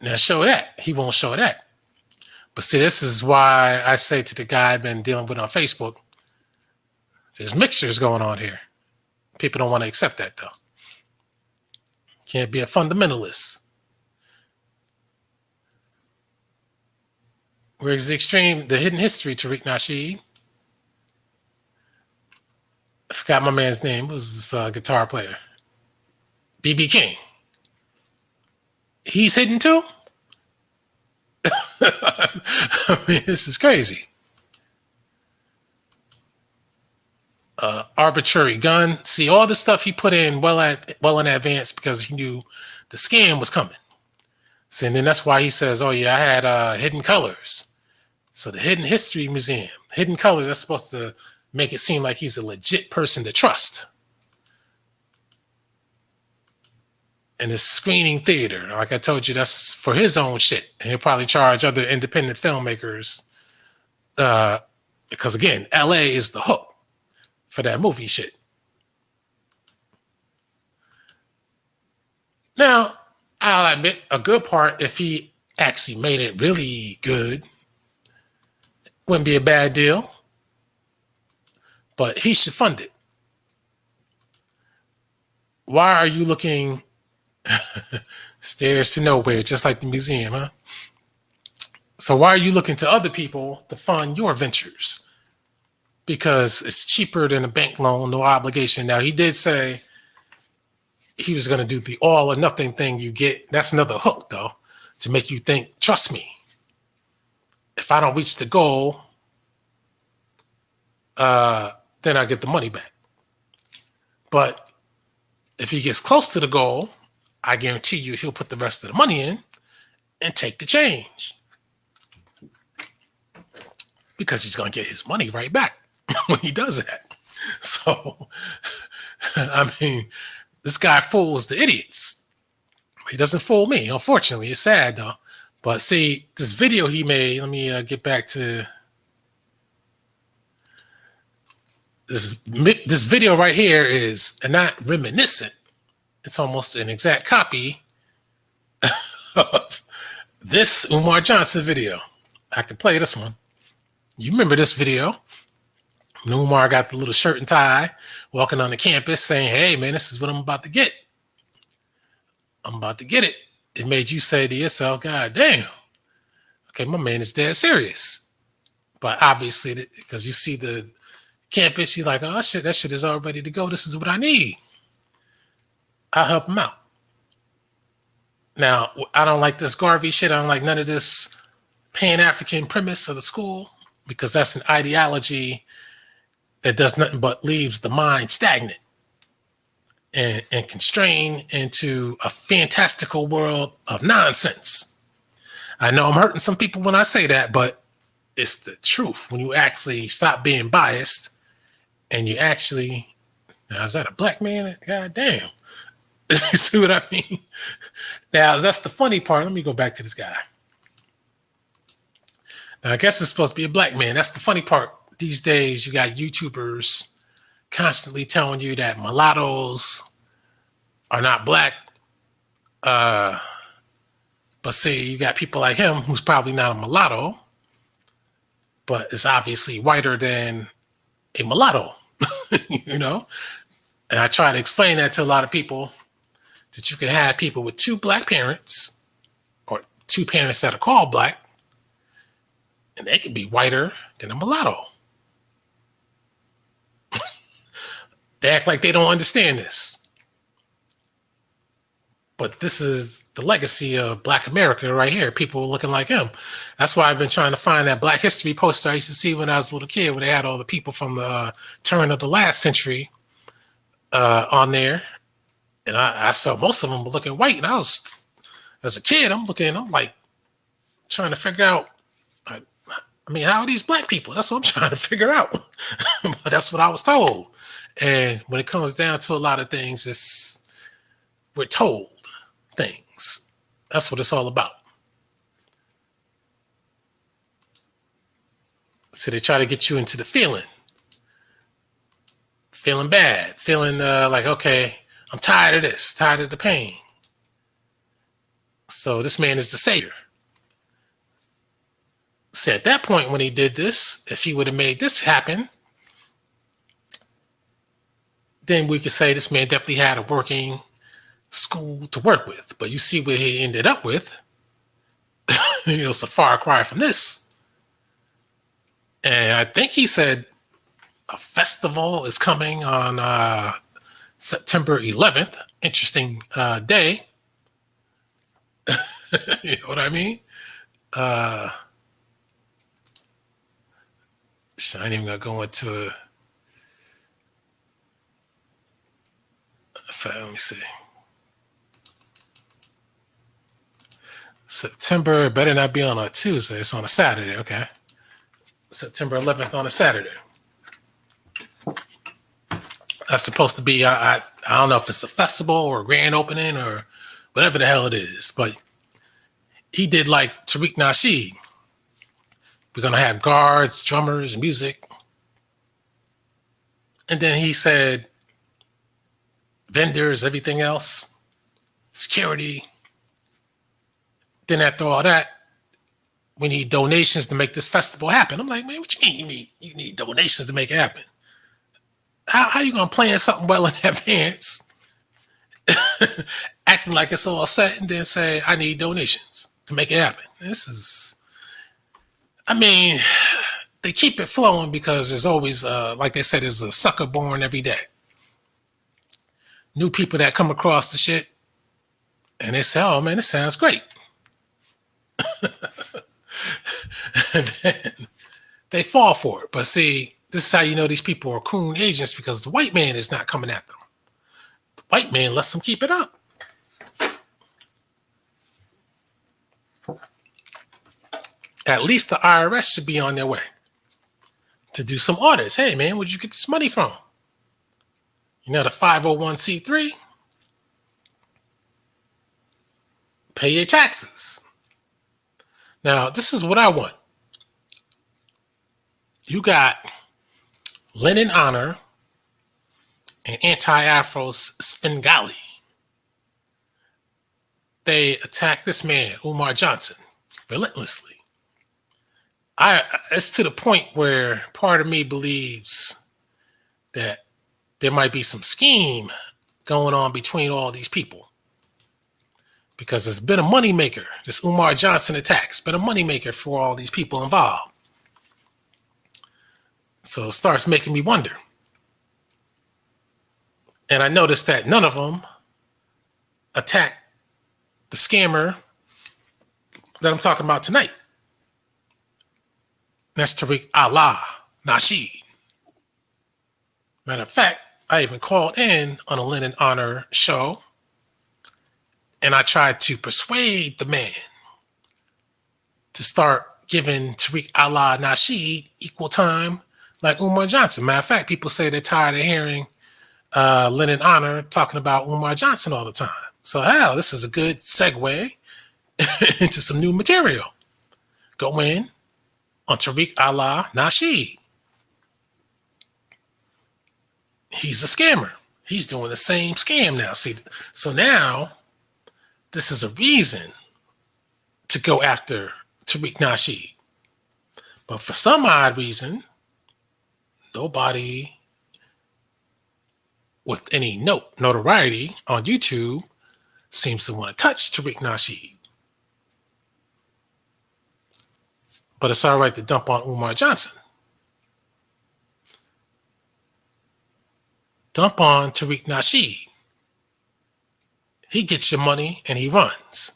Now show that. He won't show that. But see, this is why I say to the guy I've been dealing with on Facebook, there's mixtures going on here. People don't want to accept that though. Can't be a fundamentalist. Where's the extreme, the hidden history, Tariq Nasheed? I forgot my man's name. It was this guitar player. BB King. He's hidden too? I mean, this is crazy. Arbitrary gun. See, all the stuff he put in well in advance because he knew the scam was coming. See, and then that's why he says, "Oh yeah, I had hidden colors." So the Hidden History Museum, hidden colors. That's supposed to make it seem like he's a legit person to trust. And the screening theater, like I told you, that's for his own shit. And he'll probably charge other independent filmmakers because, again, LA is the hook for that movie shit. Now, I'll admit a good part, if he actually made it really good, wouldn't be a bad deal. But he should fund it. Why are you looking stairs to nowhere, just like the museum, huh? So why are you looking to other people to fund your ventures? Because it's cheaper than a bank loan, no obligation. Now, he did say he was going to do the all or nothing thing you get. That's another hook, though, to make you think, trust me. If I don't reach the goal, then I get the money back. But if he gets close to the goal, I guarantee you he'll put the rest of the money in and take the change. Because he's going to get his money right back when he does that. So, I mean, this guy fools the idiots. He doesn't fool me. Unfortunately, it's sad though. But see, this video he made, let me get back to this video right here is not reminiscent. It's almost an exact copy of this Umar Johnson video. I can play this one. You remember this video? When Umar got the little shirt and tie, walking on the campus saying, "Hey, man, this is what I'm about to get. I'm about to get it." It made you say to yourself, "God damn. Okay, my man is dead serious." But obviously, because you see the campus, you're like, "Oh, shit, that shit is all ready to go. This is what I need. I'll help him out." Now, I don't like this Garvey shit. I don't like none of this Pan-African premise of the school because that's an ideology that does nothing but leaves the mind stagnant and constrained into a fantastical world of nonsense. I know I'm hurting some people when I say that, but it's the truth. When you actually stop being biased and you actually, now is that a black man? God damn. You see what I mean? Now, that's the funny part. Let me go back to this guy. Now, I guess it's supposed to be a black man. That's the funny part. These days, you got YouTubers constantly telling you that mulattoes are not black. But see, you got people like him who's probably not a mulatto, but is obviously whiter than a mulatto, you know? And I try to explain that to a lot of people, that you can have people with two black parents or two parents that are called black, and they can be whiter than a mulatto. They act like they don't understand this. But this is the legacy of Black America right here. People looking like him. That's why I've been trying to find that Black History poster I used to see when I was a little kid, where they had all the people from the turn of the last century on there. And I saw most of them were looking white. And I was, as a kid, I'm like trying to figure out, I mean, how are these black people? That's what I'm trying to figure out. But that's what I was told. And when it comes down to a lot of things, we're told things. That's what it's all about. So they try to get you into the feeling bad, feeling like, okay, I'm tired of this, tired of the pain. So this man is the savior. So at that point, when he did this, if he would have made this happen, then we could say this man definitely had a working school to work with. But you see what he ended up with. It's a far cry from this. And I think he said a festival is coming on September 11th. Interesting day. You know what I mean? So I ain't even gonna go into let me see. September better not be on a Tuesday. It's on a Saturday. Okay. September 11th on a Saturday. That's supposed to be, I don't know if it's a festival or a grand opening or whatever the hell it is, but he did like Tariq Nasheed. We're going to have guards, drummers, music. And then he said vendors, everything else, security. Then after all that, we need donations to make this festival happen. I'm like, man, what you mean you need donations to make it happen? How you gonna plan something well in advance, acting like it's all set, and then say I need donations to make it happen? This is, I mean, they keep it flowing because there's always, like they said, there's a sucker born every day. New people that come across the shit, and they say, "Oh man, this sounds great." And then they fall for it. But see, this is how you know these people are coon agents, because the white man is not coming at them. The white man lets them keep it up. At least the IRS should be on their way to do some audits. Hey man, where'd you get this money from? You know, the 501c3, pay your taxes. Now, this is what I want. You got Lenin Honor and anti-Afro Svengali. They attacked this man, Umar Johnson, relentlessly. It's to the point where part of me believes that there might be some scheme going on between all these people, because it's been a moneymaker. This Umar Johnson attack's been a moneymaker for all these people involved. So it starts making me wonder. And I noticed that none of them attacked the scammer that I'm talking about tonight. That's Tariq Nasheed. Matter of fact, I even called in on a Lenin Honor show, and I tried to persuade the man to start giving Tariq Nasheed equal time like Umar Johnson. Matter of fact, people say they're tired of hearing Lennon Honor talking about Umar Johnson all the time. So hell, this is a good segue into some new material. Go in on Tariq Nasheed. He's a scammer. He's doing the same scam now. See, so now this is a reason to go after Tariq Nasheed. But for some odd reason, nobody with any notoriety on YouTube seems to want to touch Tariq Nasheed. But it's all right to dump on Umar Johnson. Dump on Tariq Nasheed. He gets your money and he runs.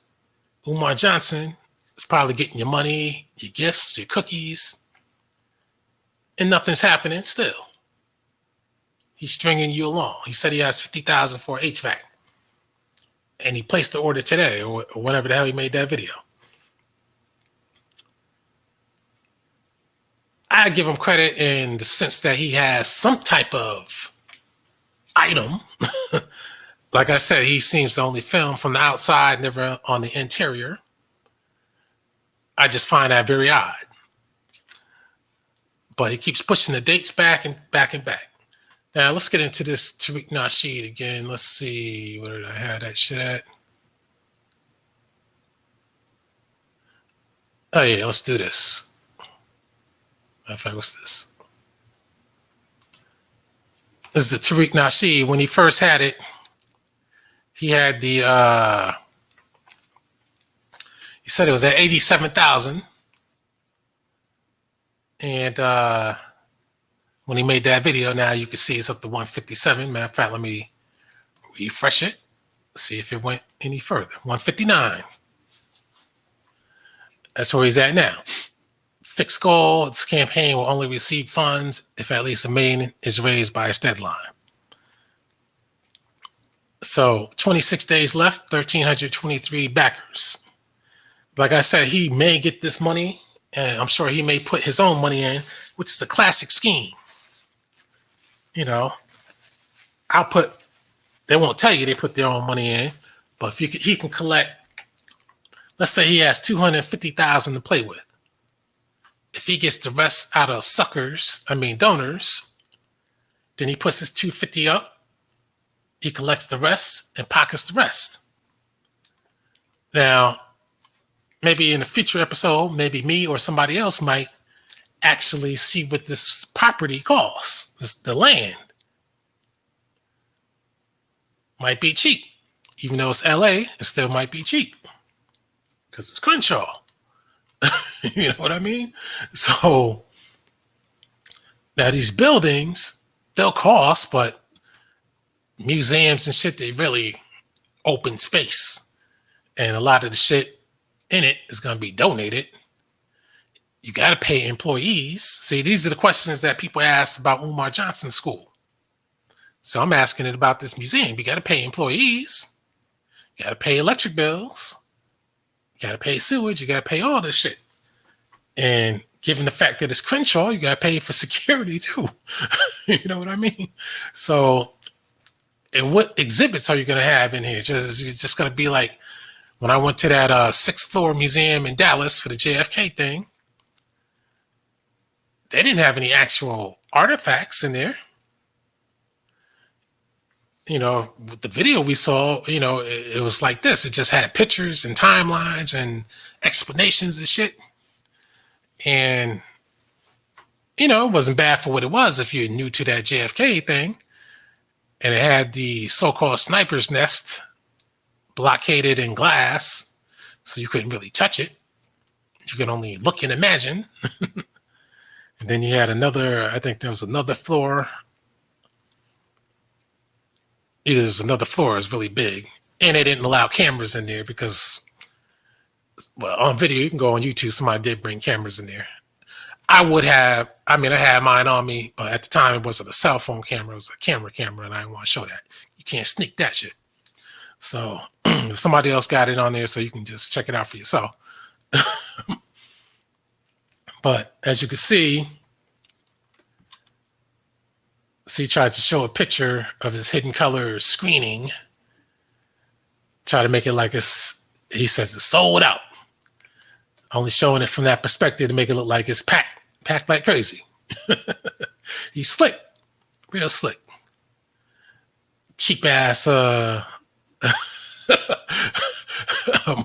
Umar Johnson is probably getting your money, your gifts, your cookies, and nothing's happening still. He's stringing you along. He said he has $50,000 for HVAC. And he placed the order today or whenever the hell he made that video. I give him credit in the sense that he has some type of item. Like I said, he seems to only film from the outside, never on the interior. I just find that very odd. But he keeps pushing the dates back and back and back. Now, let's get into this Tariq Nasheed again. Let's see. Where did I have that shit at? Oh, yeah. Let's do this. Matter of fact, what's this? This is the Tariq Nasheed. When he first had it, he had the, he said it was at 87,000. And when he made that video, now you can see it's up to 157. Matter of fact, let me refresh it. See if it went any further. 159. That's where he's at now. Fixed goal, this campaign will only receive funds if at least $1 million is raised by its deadline. So 26 days left, 1,323 backers. Like I said, he may get this money, and I'm sure he may put his own money in, which is a classic scheme. You know, they won't tell you they put their own money in, but if he can collect, let's say he has 250,000 to play with. If he gets the rest out of donors, then he puts his 250 up, he collects the rest and pockets the rest. Now, maybe in a future episode, maybe me or somebody else might actually see what this property costs. The land might be cheap. Even though it's LA, it still might be cheap because it's Crenshaw. You know what I mean? So now these buildings, they'll cost, but museums and shit, they really open space. And a lot of the shit in it is going to be donated. You got to pay employees. See, these are the questions that people ask about Umar Johnson School. So I'm asking it about this museum. You got to pay employees. You got to pay electric bills. You got to pay sewage. You got to pay all this shit. And given the fact that it's Crenshaw, you got to pay for security too. You know what I mean? So, and what exhibits are you going to have in here? It's just going to be like when I went to that 6th floor museum in Dallas for the JFK thing. They didn't have any actual artifacts in there. You know, with the video we saw, you know, it was like this. It just had pictures and timelines and explanations and shit. And, you know, it wasn't bad for what it was if you're new to that JFK thing. And it had the so-called sniper's nest blockaded in glass, so you couldn't really touch it. You could only look and imagine. And then you had I think there was another floor. Either there's another floor, it's really big. And they didn't allow cameras in there because, well, on video, you can go on YouTube. Somebody did bring cameras in there. I had mine on me, but at the time it wasn't a cell phone camera. It was a camera, and I didn't want to show that. You can't sneak that shit. So if somebody else got it on there, so you can just check it out for yourself. But as you can see, he tries to show a picture of his hidden color screening, try to make it like he says it's sold out. Only showing it from that perspective to make it look like it's packed like crazy. He's slick, real slick. Cheap ass a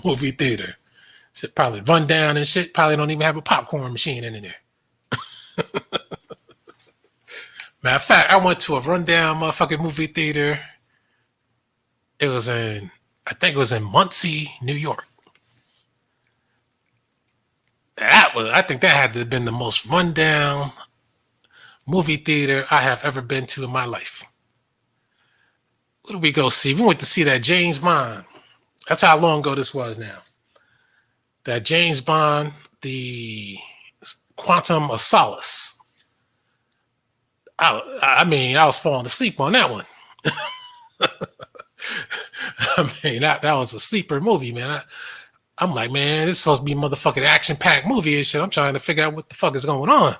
movie theater. Should probably run down and shit. Probably don't even have a popcorn machine in there. Matter of fact, I went to a rundown motherfucking movie theater. I think it was in Muncie, New York. I think that had to have been the most rundown movie theater I have ever been to in my life. What did we go see? We went to see that James Bond. That's how long ago this was now. That James Bond, the Quantum of Solace. I was falling asleep on that one. that was a sleeper movie, man. I'm like, man, this is supposed to be a motherfucking action-packed movie and shit. I'm trying to figure out what the fuck is going on.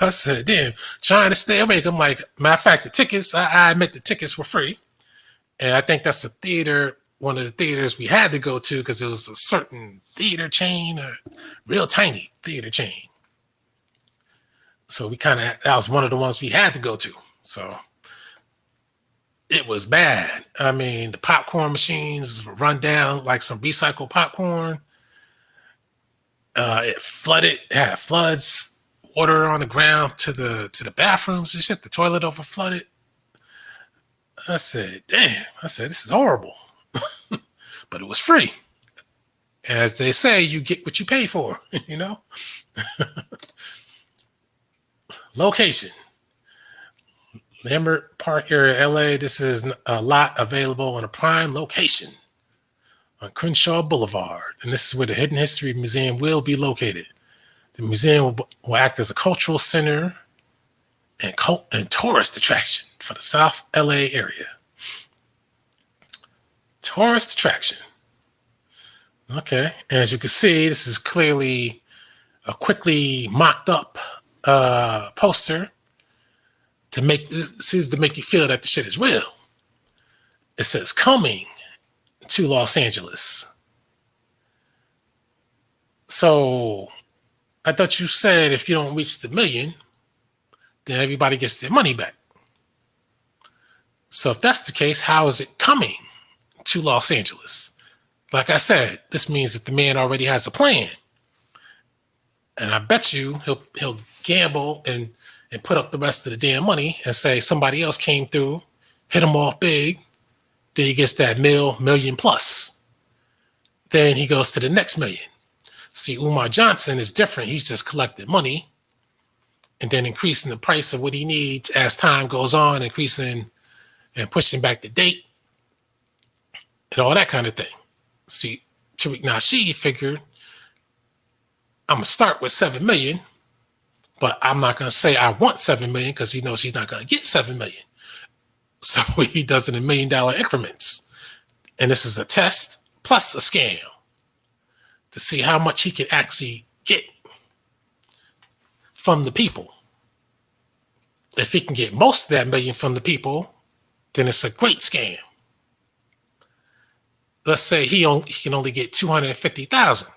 I said, damn, trying to stay awake. I'm like, matter of fact, the tickets, I admit the tickets were free. And I think that's one of the theaters we had to go to because it was a certain theater chain, a real tiny theater chain. So that was one of the ones we had to go to. So it was bad. I mean, the popcorn machines were run down like some recycled popcorn. It flooded, had floods, water on the ground to the bathrooms and shit. The toilet over flooded. I said, damn. I said, this is horrible. But it was free. As they say, you get what you pay for, you know? Location. Lambert Park area, LA. This is a lot available in a prime location on Crenshaw Boulevard. And this is where the Hidden History Museum will be located. The museum will act as a cultural center and tourist attraction for the South LA area. Tourist attraction. Okay. And as you can see, this is clearly a quickly mocked up poster to make you feel that the shit is real. It says coming to Los Angeles. So I thought you said if you don't reach the million, then everybody gets their money back. So if that's the case, how is it coming to Los Angeles? Like I said, this means that the man already has a plan. And I bet you he'll gamble and put up the rest of the damn money and say somebody else came through, hit him off big, then he gets that million plus. Then he goes to the next million. See, Umar Johnson is different. He's just collecting money and then increasing the price of what he needs as time goes on, increasing and pushing back the date and all that kind of thing. See, Tariq Nasheed figured, I'm going to start with 7 million, but I'm not going to say I want 7 million because he knows he's not going to get 7 million. So he does it in $1 million increments. And this is a test plus a scam to see how much he can actually get from the people. If he can get most of that million from the people, then it's a great scam. Let's say he can only get 250,000.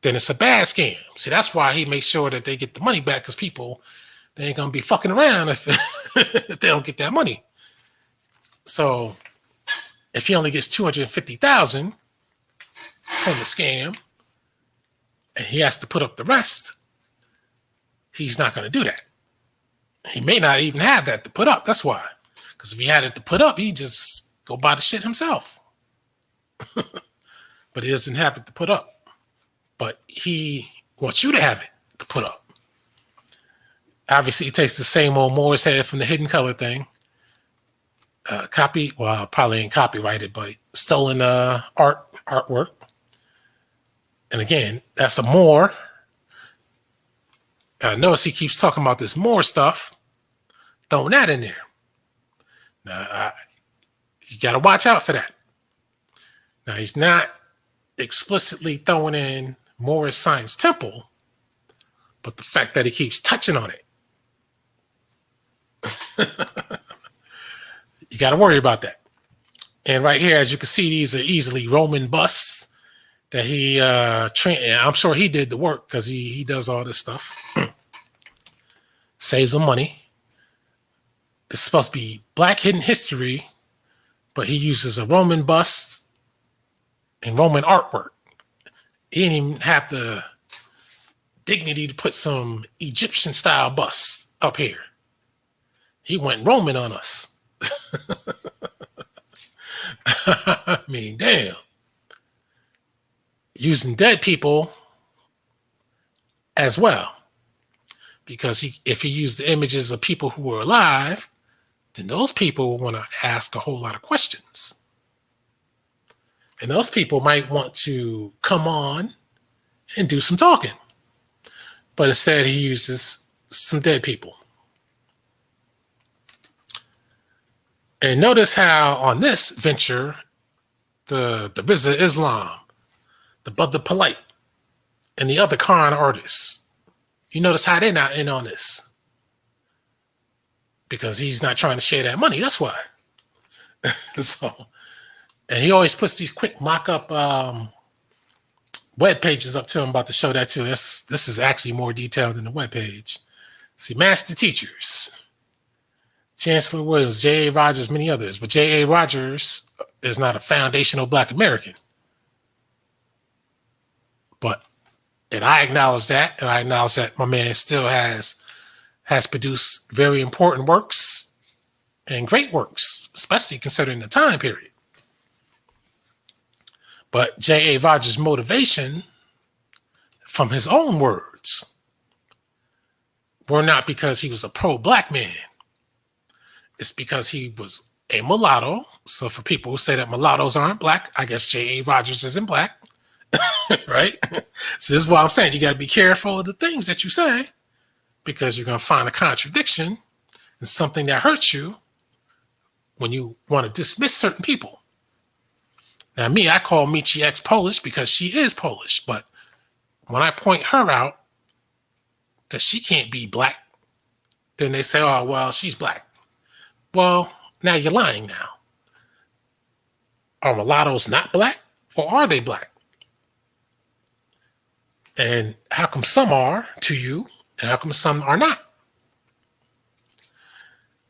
Then it's a bad scam. See, that's why he makes sure that they get the money back because people, they ain't going to be fucking around if, if they don't get that money. So if he only gets 250,000 from the scam and he has to put up the rest, he's not going to do that. He may not even have that to put up. That's why. Because if he had it to put up, he'd just go buy the shit himself. But he doesn't have it to put up. But he wants you to have it to put up. Obviously, he takes the same old Morris head from the hidden color thing. Probably ain't copyrighted, but stolen artwork. And again, that's a Moore. And I notice he keeps talking about this Moore stuff. Throwing that in there. Now, you got to watch out for that. Now, he's not explicitly throwing in Morris Science Temple, but the fact that he keeps touching on it, you got to worry about that. And right here, as you can see, these are easily Roman busts that he I'm sure he did the work because he does all this stuff. Saves him money. It's supposed to be Black hidden history, but he uses a Roman bust and Roman artwork. He didn't even have the dignity to put some Egyptian style busts up here. He went Roman on us. I mean, damn. Using dead people as well. Because if he used the images of people who were alive, then those people want to ask a whole lot of questions. And those people might want to come on and do some talking. But instead, he uses some dead people. And notice how on this venture, the Rizza Islam, the Bud the Polite, and the other con artists, you notice how they're not in on this. Because he's not trying to share that money. That's why. So, and he always puts these quick mock-up web pages up to him about to show that too. This is actually more detailed than the web page. See, master teachers, Chancellor Williams, J.A. Rogers, many others. But J.A. Rogers is not a foundational Black American. And I acknowledge that, and I acknowledge that my man still has produced very important works and great works, especially considering the time period. But J.A. Rogers' motivation, from his own words, were not because he was a pro-Black man. It's because he was a mulatto. So for people who say that mulattoes aren't Black, I guess J.A. Rogers isn't Black. Right? So this is what I'm saying. You got to be careful of the things that you say, because you're going to find a contradiction in something that hurts you when you want to dismiss certain people. Now, me, I call Michi X Polish because she is Polish. But when I point her out that she can't be Black, then they say, oh, well, she's Black. Well, now you're lying now. Are mulattoes not Black, or are they Black? And how come some are to you, and how come some are not?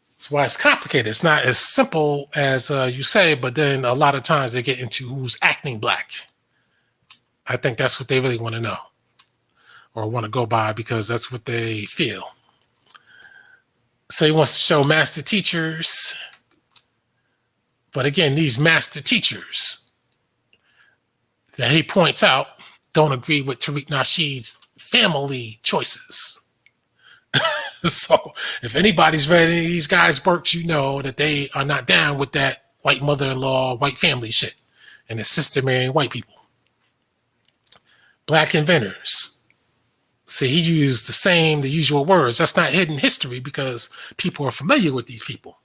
That's why it's complicated. It's not as simple as you say, but then a lot of times they get into who's acting Black. I think that's what they really want to know, or want to go by, because that's what they feel. So he wants to show master teachers. But again, these master teachers that he points out don't agree with Tariq Nasheed's family choices. So if anybody's read any of these guys' works, you know that they are not down with that white mother-in-law, white family shit, and his sister marrying white people. Black inventors. See, he used the usual words. That's not hidden history, because people are familiar with these people.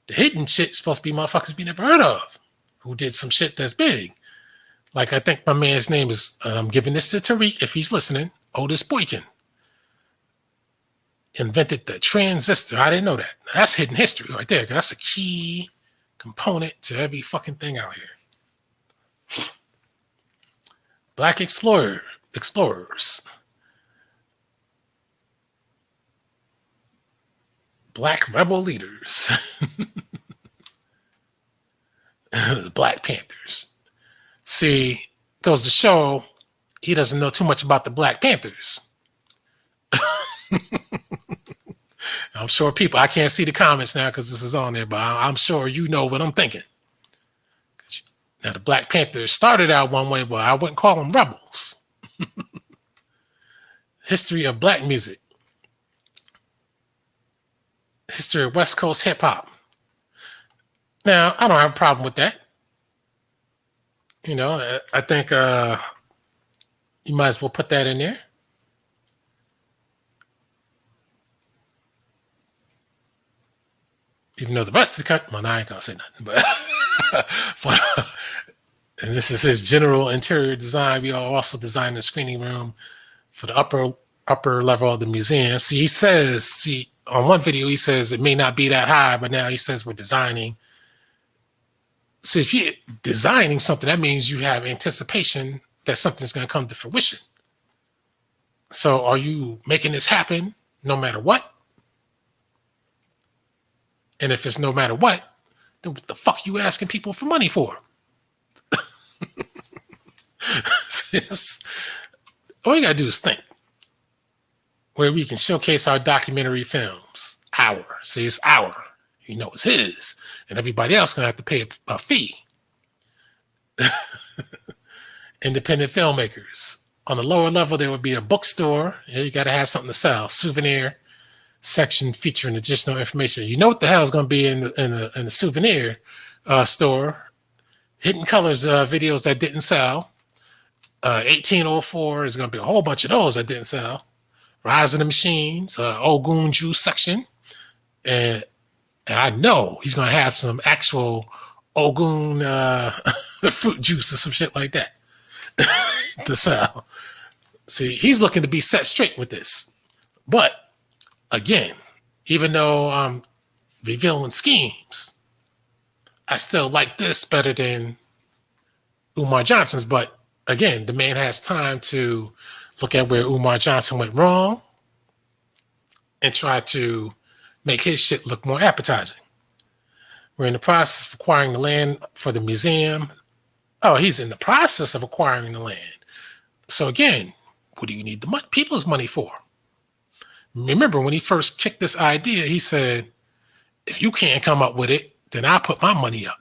The hidden shit's supposed to be motherfuckers we never heard of, who did some shit that's big. Like, I think my man's name is, I'm giving this to Tariq if he's listening, Otis Boykin. Invented the transistor. I didn't know that. That's hidden history right there, because that's a key component to every fucking thing out here. Black explorers. Black rebel leaders. The Black Panthers. See, goes to show he doesn't know too much about the Black Panthers. I'm sure people, I can't see the comments now because this is on there, but I'm sure you know what I'm thinking. Now, the Black Panthers started out one way, but I wouldn't call them rebels. History of Black music. History of West Coast hip hop. Now, I don't have a problem with that. You know, I think you might as well put that in there. Even though the rest of the country, well, I ain't gonna say nothing, but And this is his general interior design. We are also designing a screening room for the upper level of the museum. See, he says, on one video, he says it may not be that high, but now he says we're designing. So if you're designing something, that means you have anticipation that something's going to come to fruition. So are you making this happen no matter what? And if it's no matter what, then what the fuck are you asking people for money for? All you gotta do is think. Where we can showcase our documentary films. See, it's our. You know it's his. And everybody else gonna have to pay a fee. Independent filmmakers. On the lower level, there would be a bookstore. Yeah, you gotta have something to sell. Souvenir section featuring additional information. You know what the hell is gonna be in the souvenir store. Hidden Colors videos that didn't sell. 1804 is going to be a whole bunch of those that didn't sell. Rise of the Machines, Ogun juice section. And I know he's going to have some actual Ogun fruit juice or some shit like that to sell. See, he's looking to be set straight with this. But again, even though I'm revealing schemes, I still like this better than Umar Johnson's. But again, the man has time to look at where Umar Johnson went wrong and try to make his shit look more appetizing. We're in the process of acquiring the land for the museum. Oh, he's in the process of acquiring the land. So again, what do you need the people's money for? Remember, when he first kicked this idea, he said, if you can't come up with it, then I put my money up.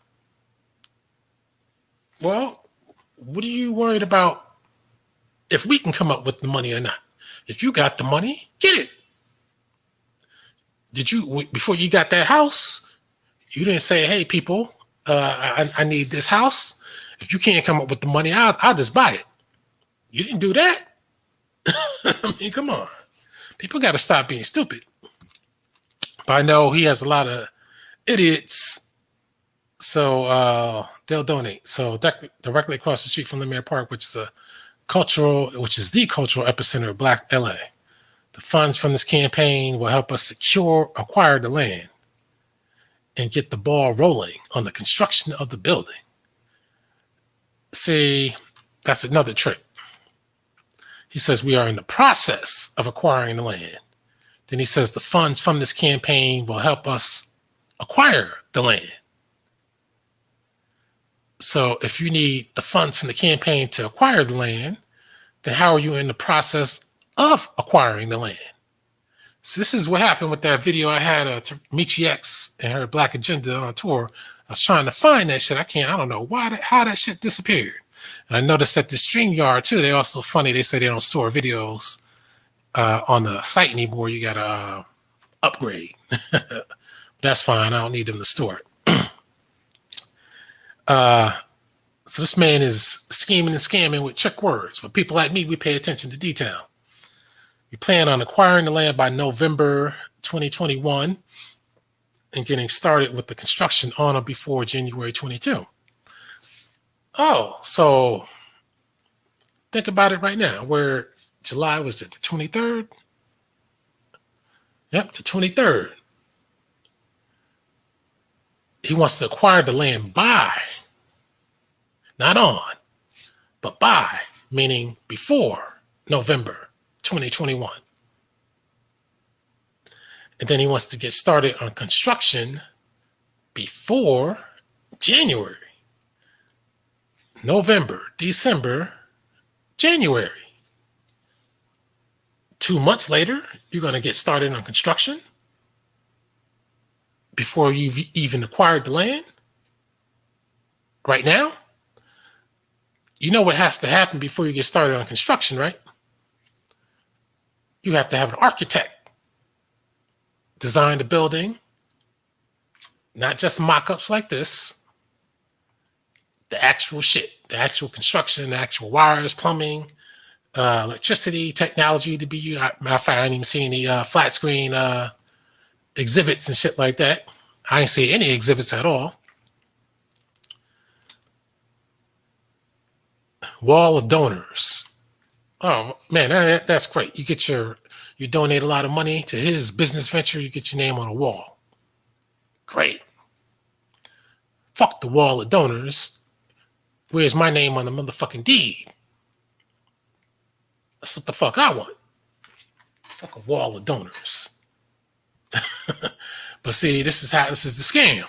Well, what are you worried about if we can come up with the money or not? If you got the money, get it. Did you, before you got that house, you didn't say, hey, people, I need this house. If you can't come up with the money, I'll just buy it. You didn't do that. I mean, come on. People got to stop being stupid. But I know he has a lot of idiots, so they'll donate. So directly across the street from Lemire Park, which is the cultural epicenter of Black LA. The funds from this campaign will help us acquire the land and get the ball rolling on the construction of the building. See, that's another trick. He says we are in the process of acquiring the land. Then he says the funds from this campaign will help us acquire the land. So if you need the funds from the campaign to acquire the land, then how are you in the process of acquiring the land? So this is what happened with that video I had Michi X and her Black Agenda on tour. I was trying to find that shit. I don't know how that shit disappeared. And I noticed that the StreamYard too, they're also funny. They say they don't store videos on the site anymore. You gotta upgrade. That's fine. I don't need them to store it. So this man is scheming and scamming with trick words. But people like me, we pay attention to detail. We plan on acquiring the land by November 2021 and getting started with the construction on or before January 22. Oh, so think about it right now. Where July was it, the 23rd? Yep, the 23rd. He wants to acquire the land by, not on, but by, meaning before November 2021. And then he wants to get started on construction before January. November, December, January. 2 months later, you're going to get started on construction before you've even acquired the land. Right now, you know what has to happen before you get started on construction, right? You have to have an architect design the building, not just mock-ups like this. The actual shit, the actual construction, the actual wires, plumbing, electricity, technology to be used. Matter of fact, I didn't even see any flat screen exhibits and shit like that. I didn't see any exhibits at all. Wall of donors. Oh man, that's great. You donate a lot of money to his business venture, you get your name on a wall. Great. Fuck the wall of donors. Where's my name on the motherfucking deed? That's what the fuck I want. Fuck a wall of donors. But see, this is the scam.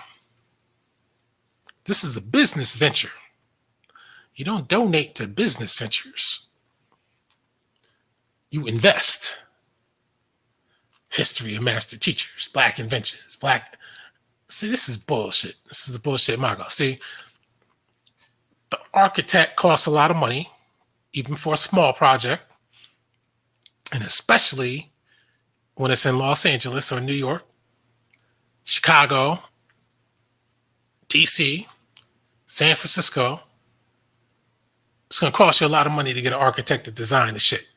This is a business venture. You don't donate to business ventures. You invest. History of master teachers, black inventions, See, this is bullshit. This is the bullshit Mago. See, the architect costs a lot of money, even for a small project, and especially when it's in Los Angeles or New York, Chicago, DC, San Francisco. It's going to cost you a lot of money to get an architect to design the shit.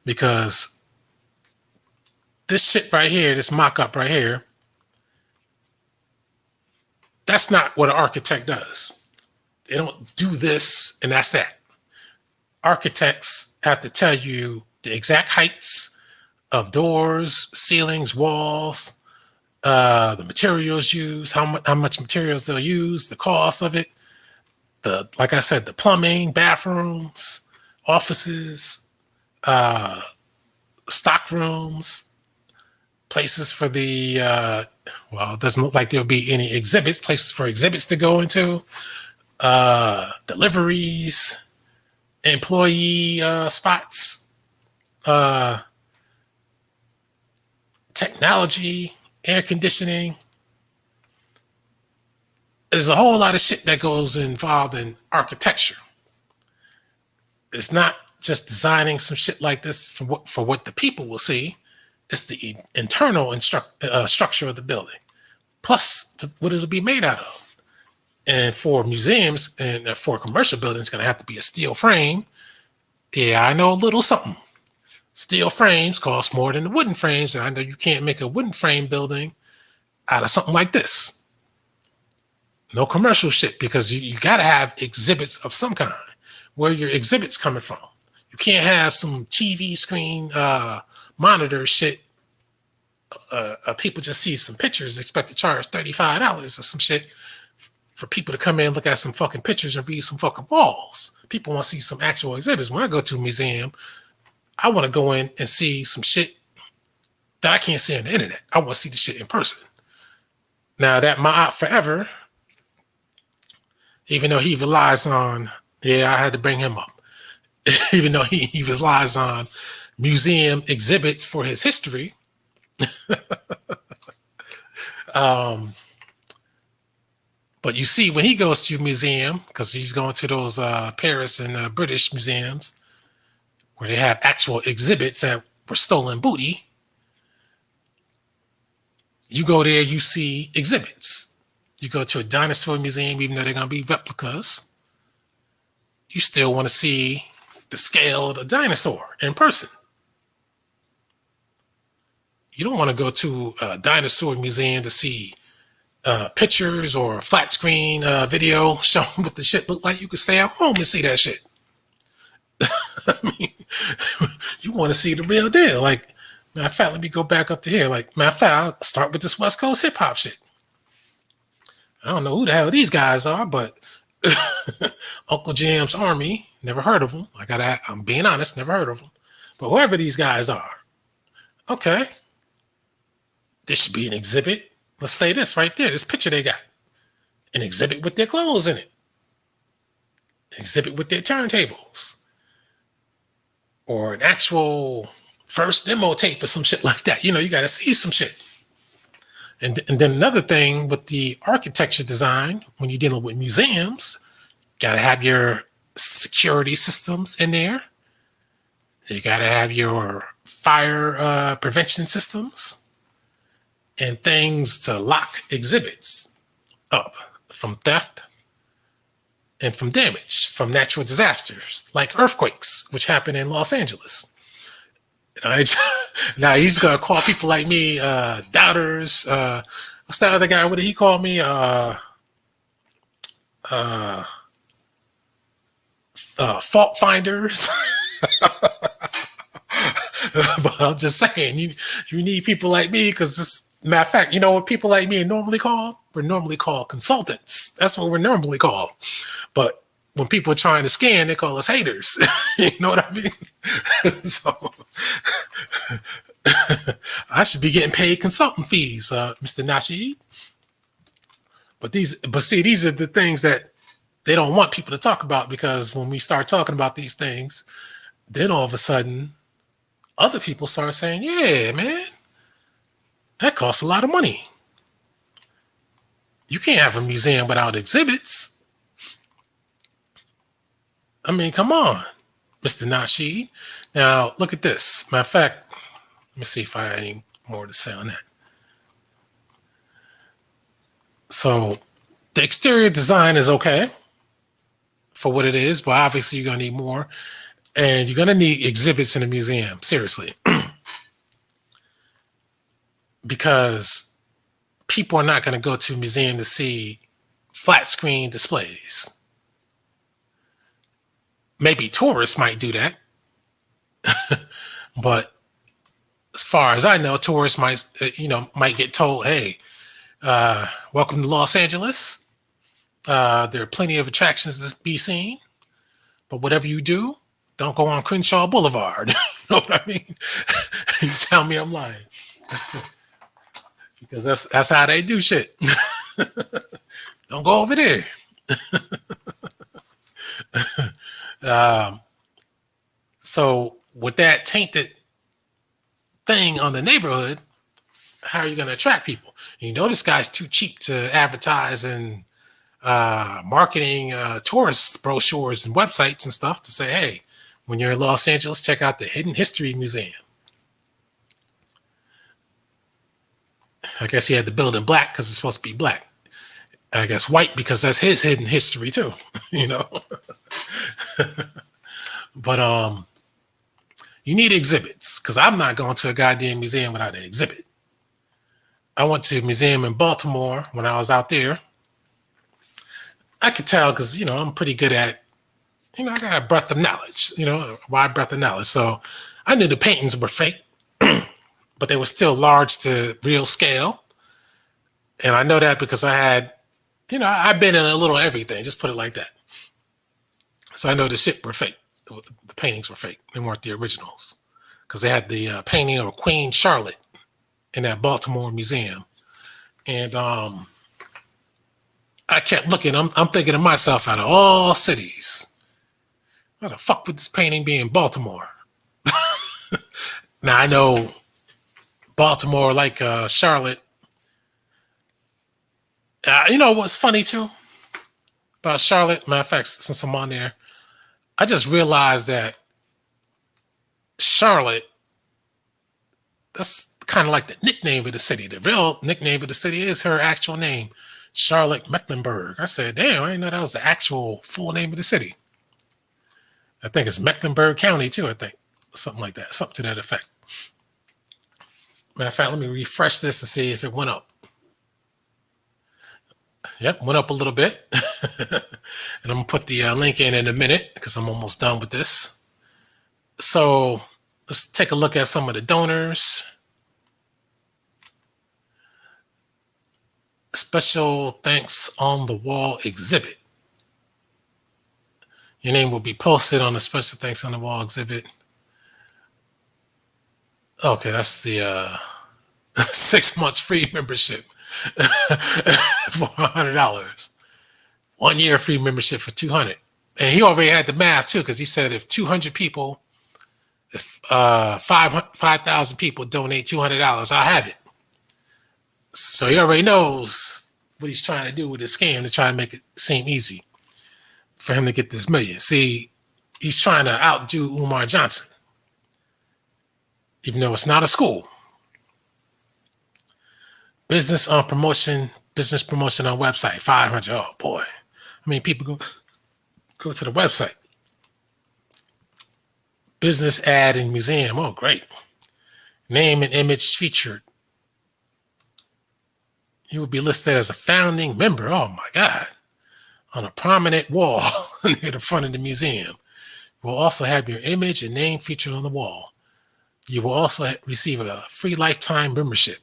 Because this shit right here, this mock-up right here, that's not what an architect does. They don't do this and that's that. Architects have to tell you the exact heights of doors, ceilings, walls, the materials used, how much materials they'll use, the cost of it, like I said, the plumbing, bathrooms, offices, stock rooms, places for the it doesn't look like there'll be any exhibits, places for exhibits to go into, deliveries, employee spots, technology, air conditioning. There's a whole lot of shit that goes involved in architecture. It's not just designing some shit like this for what the people will see. It's the internal structure of the building, plus what it'll be made out of. And for museums and for commercial buildings, it's going to have to be a steel frame. Yeah, I know a little something. Steel frames cost more than the wooden frames, and I know you can't make a wooden frame building out of something like this. No commercial shit, because you got to have exhibits of some kind. Where your exhibits coming from? You can't have some TV screen monitor shit. People just see some pictures, expect to charge $35 or some shit for people to come in, look at some fucking pictures and read some fucking walls. People want to see some actual exhibits. When I go to a museum, I want to go in and see some shit that I can't see on the internet. I want to see the shit in person. Now that my op forever, even though he relies on, I had to bring him up. Even though he relies on museum exhibits for his history. But you see, when he goes to a museum, because he's going to those Paris and British museums, where they have actual exhibits that were stolen booty, you go there, you see exhibits. You go to a dinosaur museum, even though they're going to be replicas, you still want to see the scale of the dinosaur in person. You don't want to go to a dinosaur museum to see pictures or flat screen video showing what the shit look like. You could stay at home and see that shit. I mean, you want to see the real deal. Like, matter of fact, let me go back up to here. Like, matter of fact, I'll start with this West Coast hip hop shit. I don't know who the hell these guys are, but Uncle Jam's Army, never heard of them. I'm being honest, never heard of them. But whoever these guys are, okay, this should be an exhibit. Let's say this right there, this picture they got. An exhibit with their clothes in it. An exhibit with their turntables. Or an actual first demo tape or some shit like that. You know, you got to see some shit. And then another thing with the architecture design, when you're dealing with museums, got to have your security systems in there. You got to have your fire prevention systems and things to lock exhibits up from theft and from damage, from natural disasters like earthquakes, which happen in Los Angeles. Now he's gonna call people like me doubters. What's that other guy? What did he call me? fault finders. But I'm just saying, you need people like me because this matter of fact, you know what people like me are normally called? We're normally called consultants. That's what we're normally called. But when people are trying to scam, they call us haters. You know what I mean? So I should be getting paid consultant fees, Mr. Nasheed. But these are the things that they don't want people to talk about, because when we start talking about these things, then all of a sudden other people start saying, yeah, man, that costs a lot of money. You can't have a museum without exhibits. I mean, come on, Mr. Nasheed. Now, look at this. Matter of fact, let me see if I have any more to say on that. So the exterior design is okay for what it is, but obviously you're going to need more. And you're going to need exhibits in a museum, seriously. Because people are not going to go to a museum to see flat screen displays. Maybe tourists might do that. But as far as I know, tourists might get told, hey, welcome to Los Angeles. There are plenty of attractions to be seen. But whatever you do, don't go on Crenshaw Boulevard. You know what I mean? You tell me I'm lying. Because that's how they do shit. Don't go over there. So with that tainted thing on the neighborhood, how are you going to attract people? You know this guy's too cheap to advertise and marketing tourist brochures and websites and stuff to say, hey, when you're in Los Angeles, check out the Hidden History Museum. I guess he had the building black because it's supposed to be black. I guess white because that's his hidden history too, you know. But you need exhibits, because I'm not going to a goddamn museum without an exhibit. I went to a museum in Baltimore when I was out there. I could tell because, I'm pretty good at, I got a breadth of knowledge, a wide breadth of knowledge. So I knew the paintings were fake, but they were still large to real scale. And I know that because I had, I've been in a little everything, just put it like that. So I know the shit were fake. The paintings were fake. They weren't the originals, because they had the painting of Queen Charlotte in that Baltimore museum. And I kept looking. I'm thinking to myself, out of all cities, how the fuck would this painting be in Baltimore? Now I know Baltimore, like Charlotte. You know what's funny too about Charlotte? Matter of fact, since I'm on there, I just realized that Charlotte, that's kind of like the nickname of the city. The real nickname of the city is her actual name, Charlotte Mecklenburg. I said, damn, I didn't know that was the actual full name of the city. I think it's Mecklenburg County too, I think. Something like that, something to that effect. Matter of fact, let me refresh this to see if it went up. Yep, went up a little bit. And I'm going to put the link in a minute because I'm almost done with this. So let's take a look at some of the donors. Special thanks on the wall exhibit. Your name will be posted on the special thanks on the wall exhibit. Okay, that's the 6 months free membership for $100. 1 year free membership for $200. And he already had the math too, because he said if 200 people, if 5,000 people donate $200, I'll have it. So he already knows what he's trying to do with his scam to try to make it seem easy for him to get this million. See, he's trying to outdo Umar Johnson, even though it's not a school. Business promotion on website, 500. Oh boy. I mean, people go to the website. Business ad in museum. Oh, great. Name and image featured. You will be listed as a founding member. Oh my God. On a prominent wall near the front of the museum. will also have your image and name featured on the wall. You will also receive a free lifetime membership.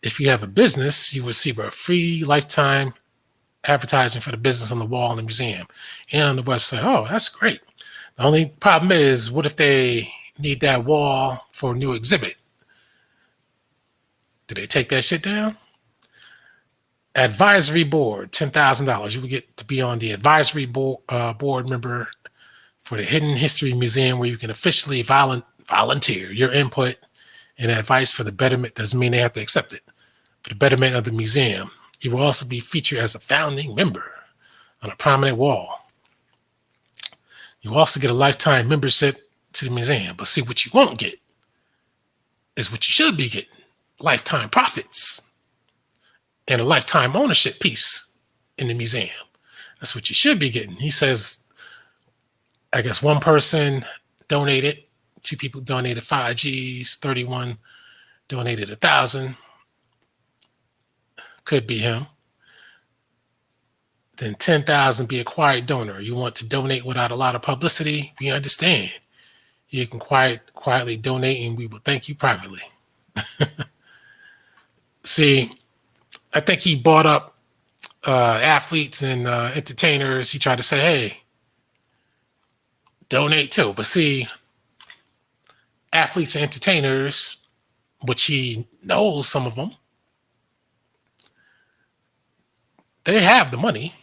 If you have a business, you will receive a free lifetime advertising for the business on the wall in the museum and on the website. Oh, that's great. The only problem is, what if they need that wall for a new exhibit? Do they take that shit down? Advisory board, $10,000. You will get to be on the advisory board member for the Hidden History Museum, where you can officially volunteer your input and advice for the betterment. Doesn't mean they have to accept it. For the betterment of the museum. You will also be featured as a founding member on a prominent wall. You will also get a lifetime membership to the museum. But see, what you won't get is what you should be getting. Lifetime profits and a lifetime ownership piece in the museum. That's what you should be getting. He says, I guess one person donated, 2 people donated 5 G's, 31 donated 1,000. Could be him. Then 10,000 be a quiet donor. You want to donate without a lot of publicity? We understand. You can quietly donate and we will thank you privately. See, I think he bought up athletes and entertainers. He tried to say, hey, donate too. But see, athletes and entertainers, which he knows some of them, they have the money,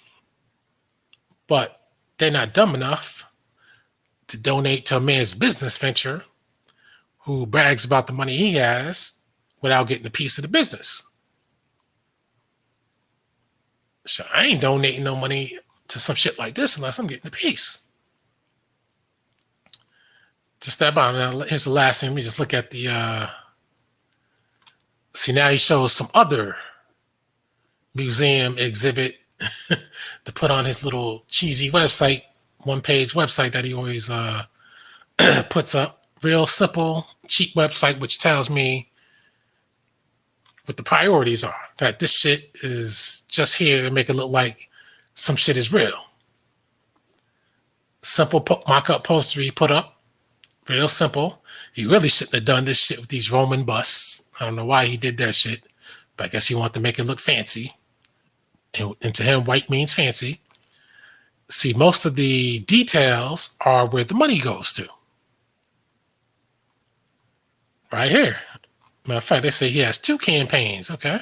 but they're not dumb enough to donate to a man's business venture who brags about the money he has without getting a piece of the business. So I ain't donating no money to some shit like this unless I'm getting a piece. Just that bottom. Now, here's the last thing. Let me just look at the... See, now he shows some other museum exhibit to put on his little cheesy website, one-page website that he always puts up. Real simple, cheap website, which tells me what the priorities are. That this shit is just here to make it look like some shit is real. Simple mock-up poster he put up. Real simple. He really shouldn't have done this shit with these Roman busts. I don't know why he did that shit, but I guess he wanted to make it look fancy. And to him, white means fancy. See, most of the details are where the money goes to. Right here. Matter of fact, they say he has 2 campaigns. Okay.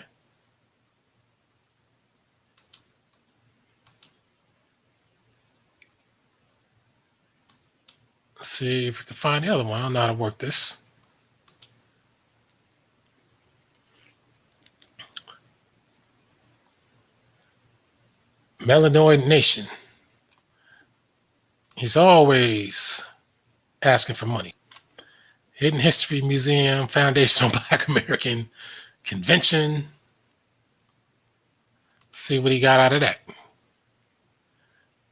Let's see if we can find the other one. I don't know how to work this. Melanoid Nation. He's always asking for money. Hidden History Museum, Foundational Black American Convention. Let's see what he got out of that.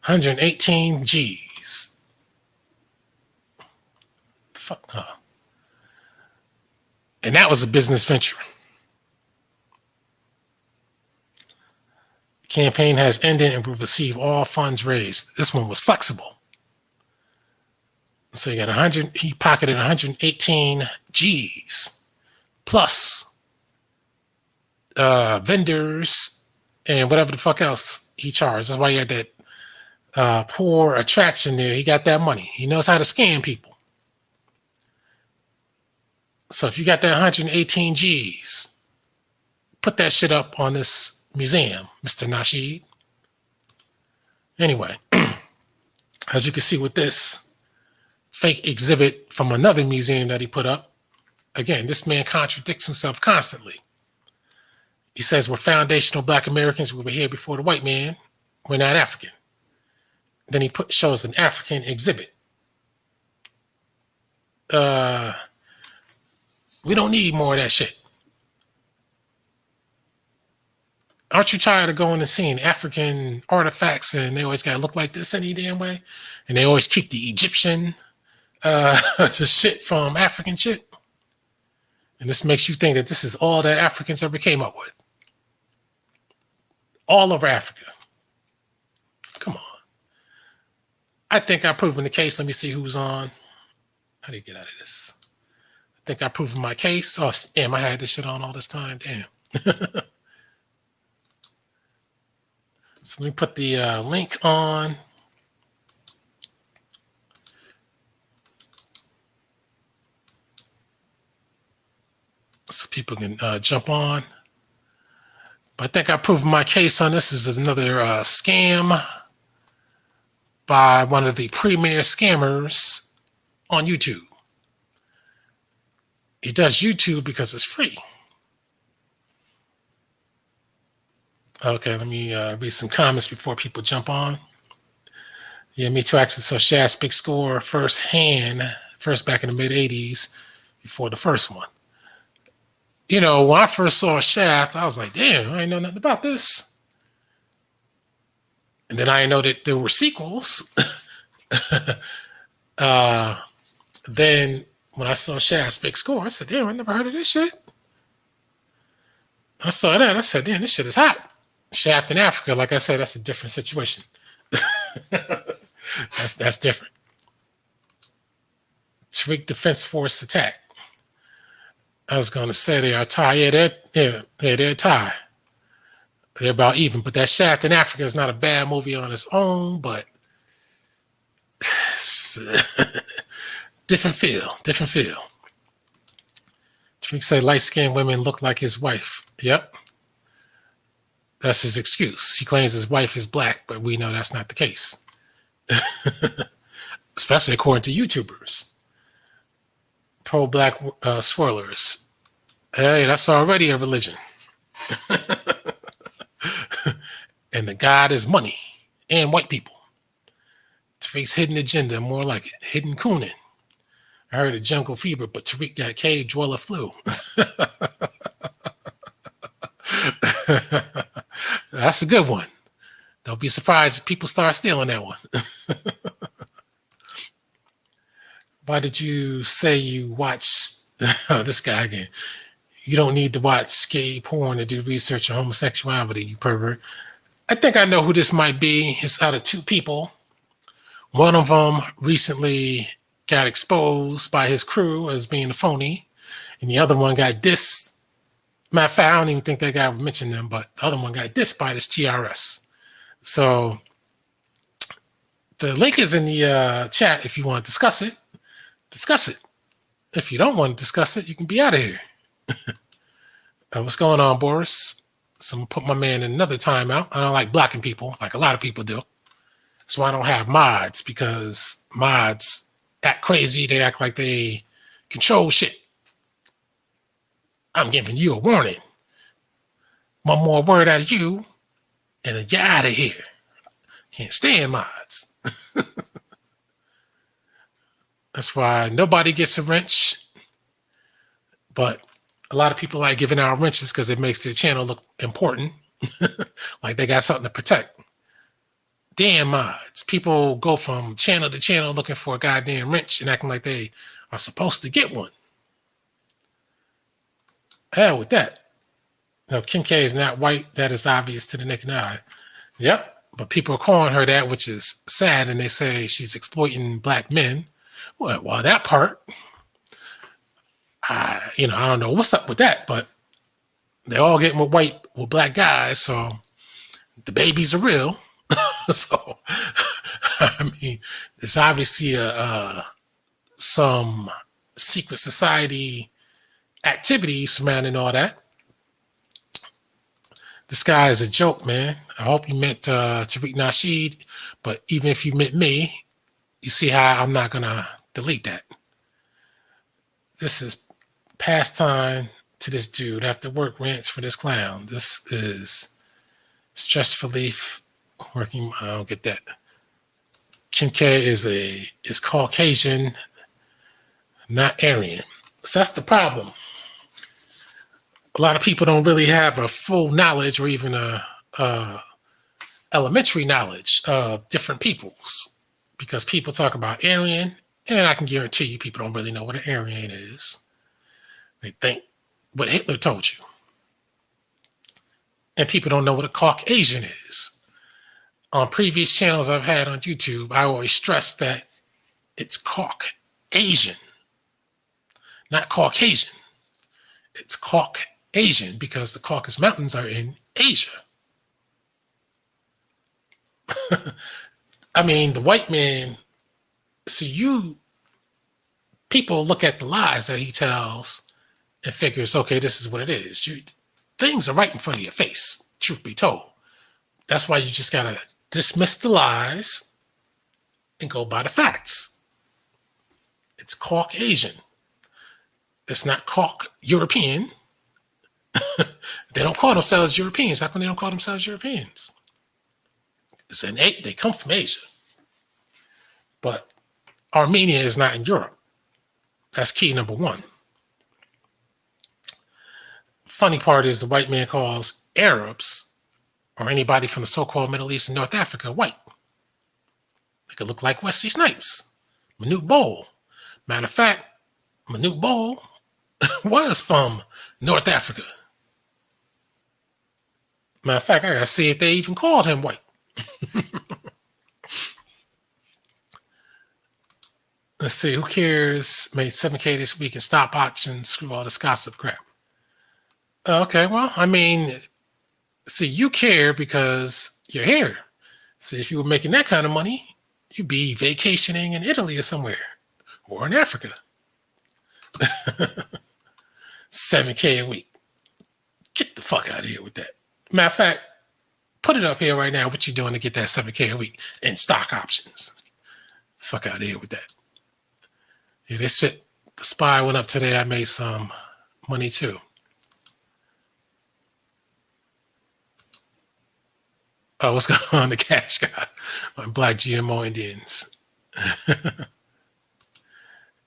118 G's. Fuck. Huh. And that was a business venture. Campaign has ended and will receive all funds raised. This one was flexible. So you got 100, he pocketed 118 G's plus vendors and whatever the fuck else he charged. That's why he had that poor attraction there. He got that money. He knows how to scam people. So if you got that 118 G's, put that shit up on this museum, Mr. Nasheed. Anyway, as you can see with this fake exhibit from another museum that he put up, again, this man contradicts himself constantly. He says we're foundational Black Americans. We were here before the white man. We're not African. Then he shows an African exhibit. We don't need more of that shit. Aren't you tired of going and seeing African artifacts and they always got to look like this any damn way? And they always keep the Egyptian shit from African shit. And this makes you think that this is all that Africans ever came up with. All over Africa. Come on. I think I've proven the case. Let me see who's on. How do you get out of this? I think I've proven my case. Oh, damn, I had this shit on all this time. Damn. So let me put the link on. So people can jump on. But I think I've proven my case on this. This is another scam by one of the premier scammers on YouTube. He does YouTube because it's free. Okay, let me read some comments before people jump on. Yeah, me too. Actually, so Shad's big score first back in the mid 80s before the first one. You know, when I first saw Shaft, I was like, damn, I ain't know nothing about this. And then I know that there were sequels. Then when I saw Shaft's big score, I said, damn, I never heard of this shit. I saw that. I said, damn, this shit is hot. Shaft in Africa, like I said, that's a different situation. That's different. Tariq Defense Force attack. I was going to say they are tied. Yeah, they're tied. They're about even. But that Shaft in Africa is not a bad movie on its own, but different feel. Tariq say light-skinned women look like his wife. Yep. That's his excuse. He claims his wife is black, but we know that's not the case. Especially according to YouTubers. Pro-black swirlers. Hey, that's already a religion. And the god is money and white people. Tariq's hidden agenda, more like it. Hidden cooning. I heard of jungle fever, but Tariq got cave dweller flu. That's a good one. Don't be surprised if people start stealing that one. Why did you say you watch this guy again? You don't need to watch gay porn to do research on homosexuality, you pervert. I think I know who this might be. It's out of two people. One of them recently got exposed by his crew as being a phony, and the other one got dissed. Matter of fact, I don't even think that guy mentioned them, but the other one got dissed by this TRS. So the link is in the chat if you want to discuss it. Discuss it. If you don't want to discuss it, you can be out of here. What's going on, Boris? So I'm going to put my man in another timeout. I don't like blocking people like a lot of people do. That's why I don't have mods, because mods act crazy. They act like they control shit. I'm giving you a warning. One more word out of you, and then you're out of here. Can't stand mods. That's why nobody gets a wrench. But a lot of people like giving out wrenches because it makes their channel look important. Like they got something to protect. Damn mods. People go from channel to channel looking for a goddamn wrench and acting like they are supposed to get one. Hell with that. No, Kim K is not white. That is obvious to the naked eye. Yep. But people are calling her that, which is sad, and they say she's exploiting black men. Well, that part, I don't know what's up with that, but they're all getting with black guys, so the babies are real. So, I mean, there's obviously some secret society activity surrounding all that. This guy is a joke, man. I hope you meant Tariq Nasheed, but even if you meant me, you see how I'm not going to delete that. This is pastime to this dude. After work rants for this clown. This is stress relief. Working, I don't get that. Kim K is Caucasian, not Aryan. So that's the problem. A lot of people don't really have a full knowledge or even a elementary knowledge of different peoples, because people talk about Aryan, and I can guarantee you people don't really know what an Aryan is. They think what Hitler told you. And people don't know what a Caucasian is. On previous channels I've had on YouTube, I always stress that it's Caucasian, not Caucasian. It's Caucasian because the Caucasus Mountains are in Asia. I mean, the white man, so people look at the lies that he tells and figures, okay, this is what it is. Things are right in front of your face, truth be told. That's why you just gotta dismiss the lies and go by the facts. It's Caucasian. It's not European. They don't call themselves Europeans. How come they don't call themselves Europeans? They come from Asia. But Armenia is not in Europe. That's key number one. Funny part is the white man calls Arabs or anybody from the so-called Middle East and North Africa white. They could look like Wesley Snipes, Manute Bol. Matter of fact, Manute Bol was from North Africa. Matter of fact, I gotta see if they even called him white. Let's see, who cares? Made 7K this week in stop options. Screw all this gossip crap. Okay, well, I mean, see, you care because you're here. See, if you were making that kind of money, you'd be vacationing in Italy or somewhere, or in Africa. 7K a week. Get the fuck out of here with that. Matter of fact, put it up here right now. What you doing to get that 7K a week in stock options? Fuck out of here with that. Yeah, this fit. The SPY went up today. I made some money too. Oh, what's going on? The cash guy on Black GMO Indians.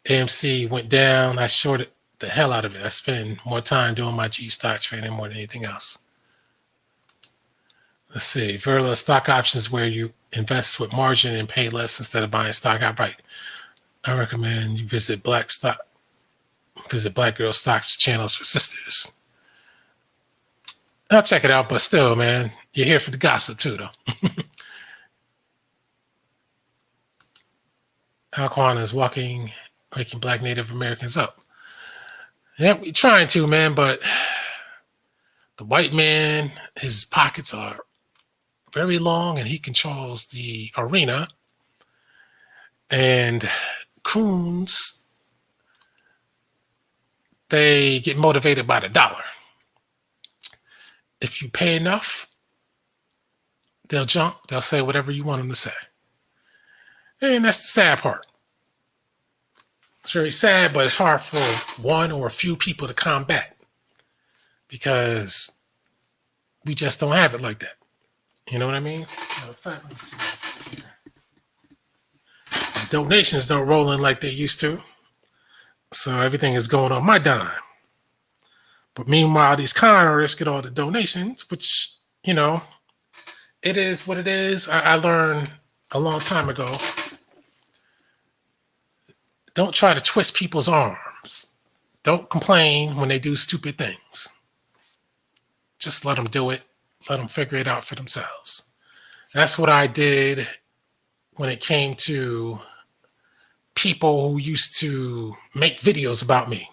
AMC went down. I shorted the hell out of it. I spend more time doing my G stock trading more than anything else. Let's see. Verla stock options where you invest with margin and pay less instead of buying stock outright. I recommend you visit Black Girl Stocks channels for sisters. I'll check it out, but still, man, you're here for the gossip too, though. Alquanr is waking Black Native Americans up. Yeah, we're trying to, man, but the white man, his pockets are very long and he controls the arena. And coons, they get motivated by the dollar. If you pay enough, they'll jump. They'll say whatever you want them to say. And that's the sad part. It's very sad, but it's hard for one or a few people to combat because we just don't have it like that. You know what I mean? Donations don't roll in like they used to. So everything is going on my dime. But meanwhile, these con artists get all the donations, which, you know, it is what it is. I learned a long time ago. Don't try to twist people's arms. Don't complain when they do stupid things. Just let them do it. Let them figure it out for themselves. That's what I did when it came to people who used to make videos about me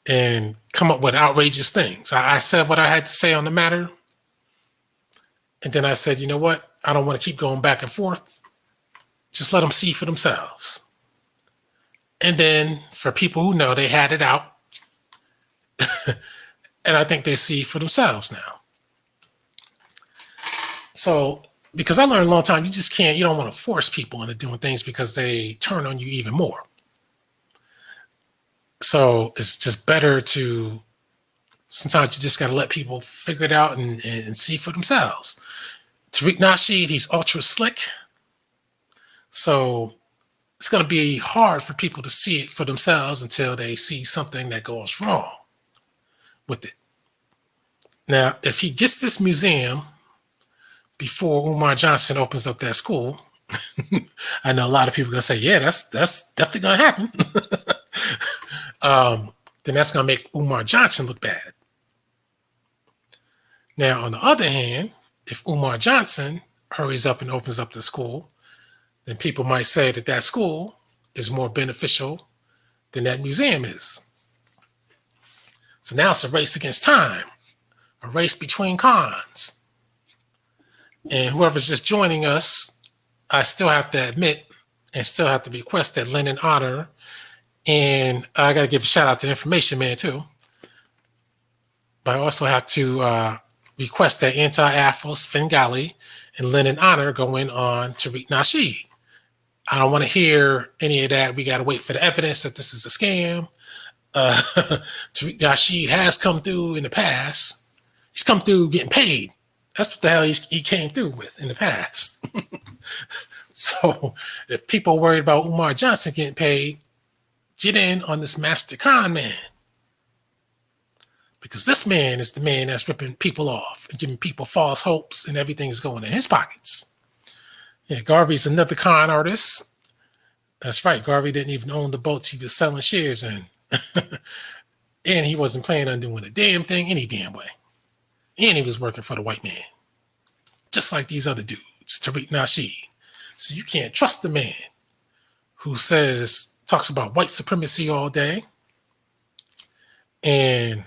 and come up with outrageous things. I said what I had to say on the matter. And then I said, you know what? I don't want to keep going back and forth. Just let them see for themselves. And then for people who know, they had it out. And I think they see for themselves now. So, because I learned a long time, you don't want to force people into doing things because they turn on you even more. So it's just better to, sometimes you just got to let people figure it out and see for themselves. Tariq Nasheed, he's ultra slick. So it's going to be hard for people to see it for themselves until they see something that goes wrong with it. Now, if he gets this museum before Umar Johnson opens up that school, I know a lot of people are going to say, yeah, that's definitely going to happen. Then that's going to make Umar Johnson look bad. Now, on the other hand, if Umar Johnson hurries up and opens up the school, then people might say that that school is more beneficial than that museum is. So now it's a race against time, a race between cons. And whoever's just joining us, I still have to admit and still have to request that Lennon honor. And I got to give a shout out to Information Man too. But I also have to request that anti-Afros, Fingali, and Lennon honor go in on Tariq Nasheed. I don't want to hear any of that. We got to wait for the evidence that this is a scam. Tariq Nasheed has come through in the past. He's come through getting paid. That's what the hell he came through with in the past. So if people are worried about Umar Johnson getting paid, get in on this master con man. Because this man is the man that's ripping people off and giving people false hopes, and everything's going in his pockets. Yeah, Garvey's another con artist. That's right. Garvey didn't even own the boats he was selling shares in. And he wasn't planning on doing a damn thing any damn way. And he was working for the white man. Just like these other dudes, Tariq Nasheed. So you can't trust the man who talks about white supremacy all day. And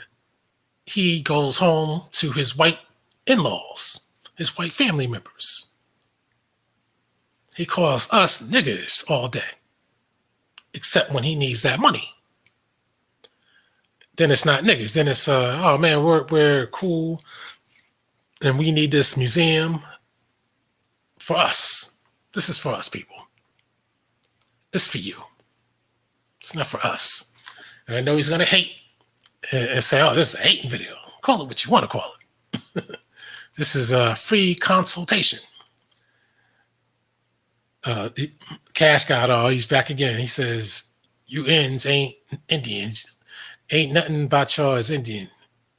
he goes home to his white in-laws, his white family members. He calls us niggers all day, except when he needs that money. Then it's not niggers. Then it's, oh man, we're cool, and we need this museum for us. This is for us, people. It's for you. It's not for us. And I know he's going to hate and say, oh, this is a hating video. Call it what you want to call it. This is a free consultation. Cash got he's back again. He says, you ends ain't Indians. Ain't nothing about y'all as Indian.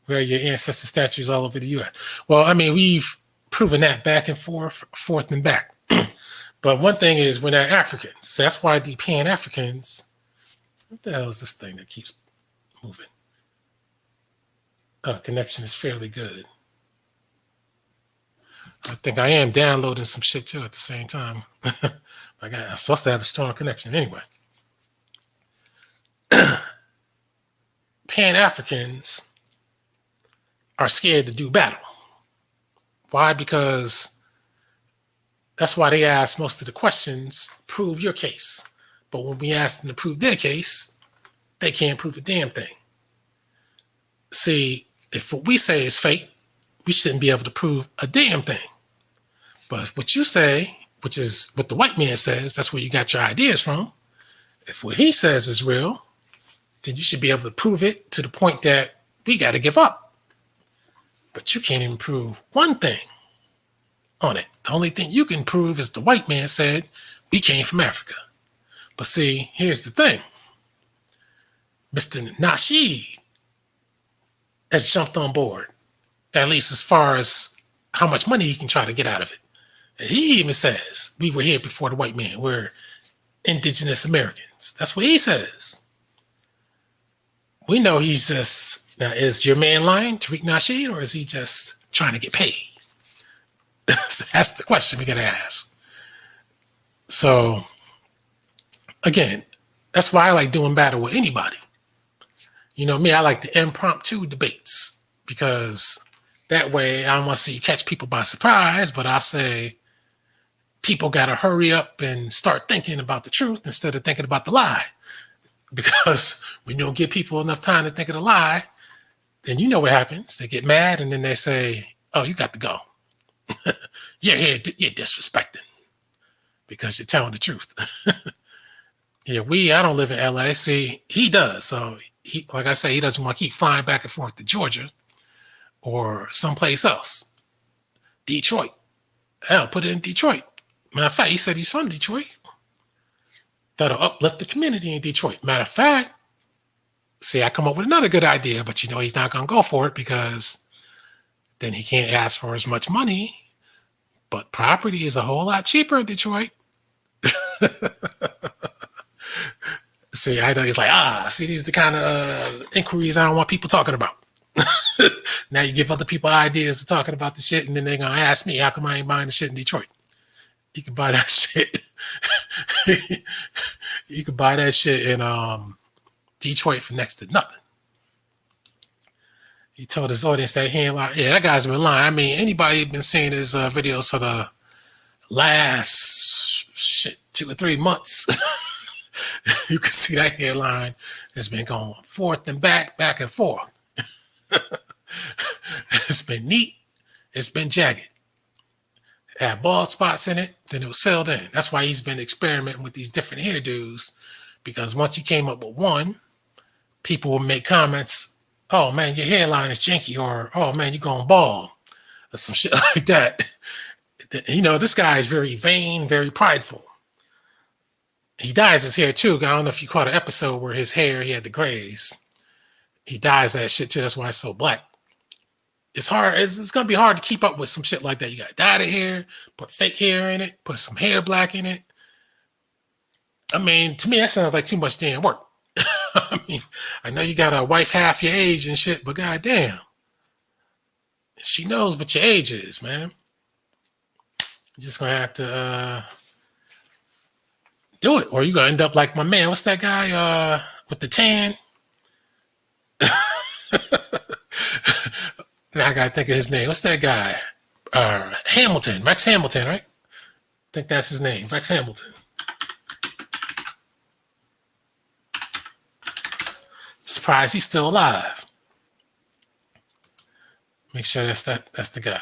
Where are your ancestor statues all over the U.S.? Well, I mean, we've proven that back and forth and back. But one thing is we're not Africans. That's why the Pan-Africans, what the hell is this thing that keeps moving? Connection is fairly good. I think I am downloading some shit too at the same time. I'm supposed to have a strong connection anyway. Pan-Africans are scared to do battle. Why? Because that's why they ask most of the questions, prove your case. But when we ask them to prove their case, they can't prove a damn thing. See, if what we say is fake, we shouldn't be able to prove a damn thing. But what you say, which is what the white man says, that's where you got your ideas from. If what he says is real, then you should be able to prove it to the point that we got to give up. But you can't even prove one thing on it. The only thing you can prove is the white man said we came from Africa. But see, here's the thing. Mr. Nasheed has jumped on board, at least as far as how much money he can try to get out of it. And he even says, we were here before the white man. We're indigenous Americans. That's what he says. We know he's just, now is your man lying, Tariq Nasheed, or is he just trying to get paid? So that's the question we got to ask. So, again, that's why I like doing battle with anybody. You know me, I like the impromptu debates because that way I don't want to see you catch people by surprise, but I say people got to hurry up and start thinking about the truth instead of thinking about the lie. Because when you don't give people enough time to think of the lie, then you know what happens. They get mad and then they say, oh, you got to go. You're disrespecting because you're telling the truth. Yeah, I don't live in LA. See, he does. So he, like I say, he doesn't want to keep flying back and forth to Georgia or someplace else. Detroit. Hell, put it in Detroit. Matter of fact, he said he's from Detroit. That'll uplift the community in Detroit. Matter of fact, see, I come up with another good idea, but you know he's not going to go for it because then he can't ask for as much money. But property is a whole lot cheaper in Detroit. See, I know he's like, see, these are the kind of inquiries I don't want people talking about. Now you give other people ideas of talking about the shit, and then they're gonna ask me, how come I ain't buying the shit in Detroit? You can buy that shit. You can buy that shit in Detroit for next to nothing. He told his audience that he ain't lying. Yeah, that guy's been lying. I mean, anybody been seeing his videos for the last 2 or 3 months, you can see that hairline has been going forth and back and forth. It's been neat. It's been jagged. It had bald spots in it, then it was filled in. That's why he's been experimenting with these different hairdos, because once he came up with one, people will make comments, oh man, your hairline is janky, or oh man, you're going bald, or some shit like that. You know, this guy is very vain, very prideful. He dyes his hair too. I don't know if you caught an episode where his hair, he had the grays. He dyes that shit too. That's why it's so black. It's hard. It's going to be hard to keep up with some shit like that. You got to dye the hair, put fake hair in it, put some hair black in it. I mean, to me, that sounds like too much damn work. I mean, I know you got a wife half your age and shit, but goddamn, she knows what your age is, man. You're just going to have to do it, or you're going to end up like my man. What's that guy with the tan? Now I gotta think of his name. What's that guy? Hamilton. Rex Hamilton, right? I think that's his name. Rex Hamilton. Surprised he's still alive. Make sure that's the guy.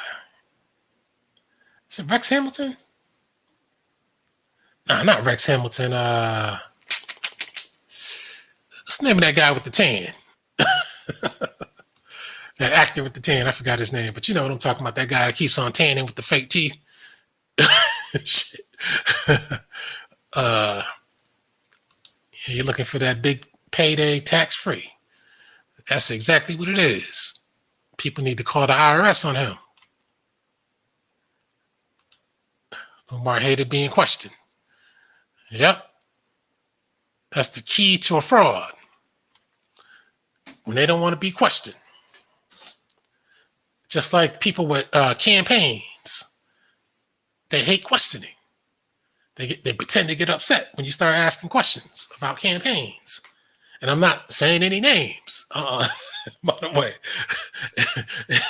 Is it Rex Hamilton? No, not Rex Hamilton. What's the name of that guy with the tan? That actor with the tan, I forgot his name, but you know what I'm talking about. That guy that keeps on tanning with the fake teeth. Shit. You're looking for that big payday tax-free. That's exactly what it is. People need to call the IRS on him. Umar hated being questioned. Yep. That's the key to a fraud. When they don't want to be questioned. Just like people with campaigns, they hate questioning. They pretend to get upset when you start asking questions about campaigns. And I'm not saying any names, by the way.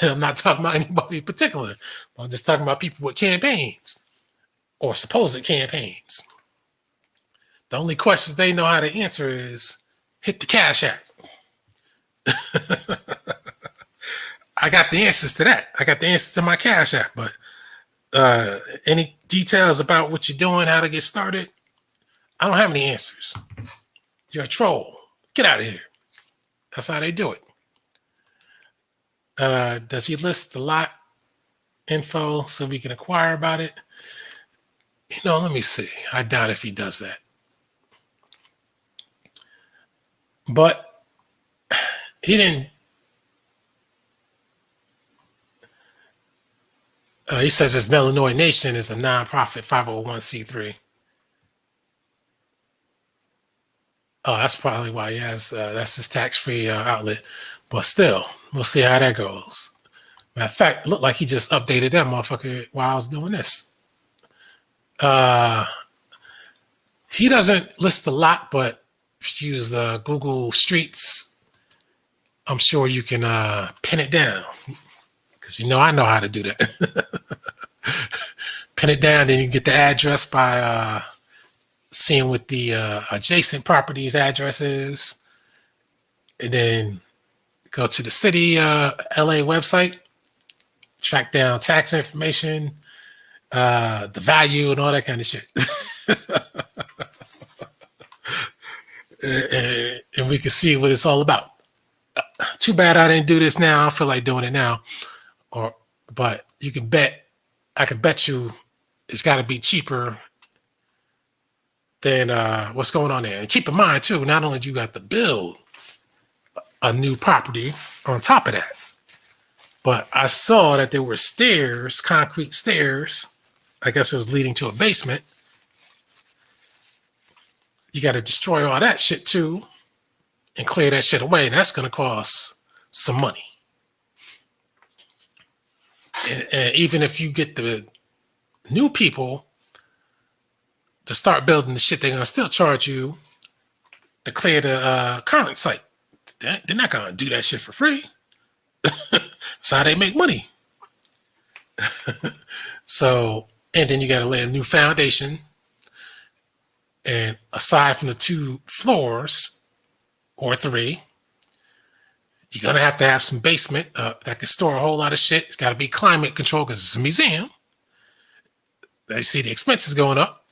I'm not talking about anybody in particular. I'm just talking about people with campaigns or supposed campaigns. The only questions they know how to answer is hit the Cash App. I got the answers to that. I got the answers to my Cash App, but any details about what you're doing, how to get started, I don't have any answers. You're a troll. Get out of here. That's how they do it. Does he list the lot info so we can inquire about it? You know, let me see. I doubt if he does that. But he didn't. He says his Melanoid Nation is a nonprofit 501c3. Oh, that's probably why he has, that's his tax-free outlet. But still, we'll see how that goes. Matter of fact, it looked like he just updated that motherfucker while I was doing this. He doesn't list a lot, but if you use the Google Streets, I'm sure you can pin it down. Because you know I know how to do that. Pin it down, then you get the address by seeing what the adjacent properties address is. And then go to the city LA website, track down tax information, the value and all that kind of shit. And we can see what it's all about. Too bad I didn't do this now. I don't feel like doing it now. But you can bet, I can bet you it's got to be cheaper than what's going on there. And keep in mind too, not only do you got to build a new property on top of that, but I saw that there were stairs, concrete stairs. I guess it was leading to a basement. You got to destroy all that shit too and clear that shit away. And that's going to cost some money. And even if you get the new people to start building the shit, they're gonna still charge you to clear the current site. They're not gonna do that shit for free. That's how they make money. So, and then you got to lay a new foundation. And aside from the 2 floors or 3, you're gonna have to have some basement that can store a whole lot of shit. It's got to be climate controlled because it's a museum. They see the expenses going up,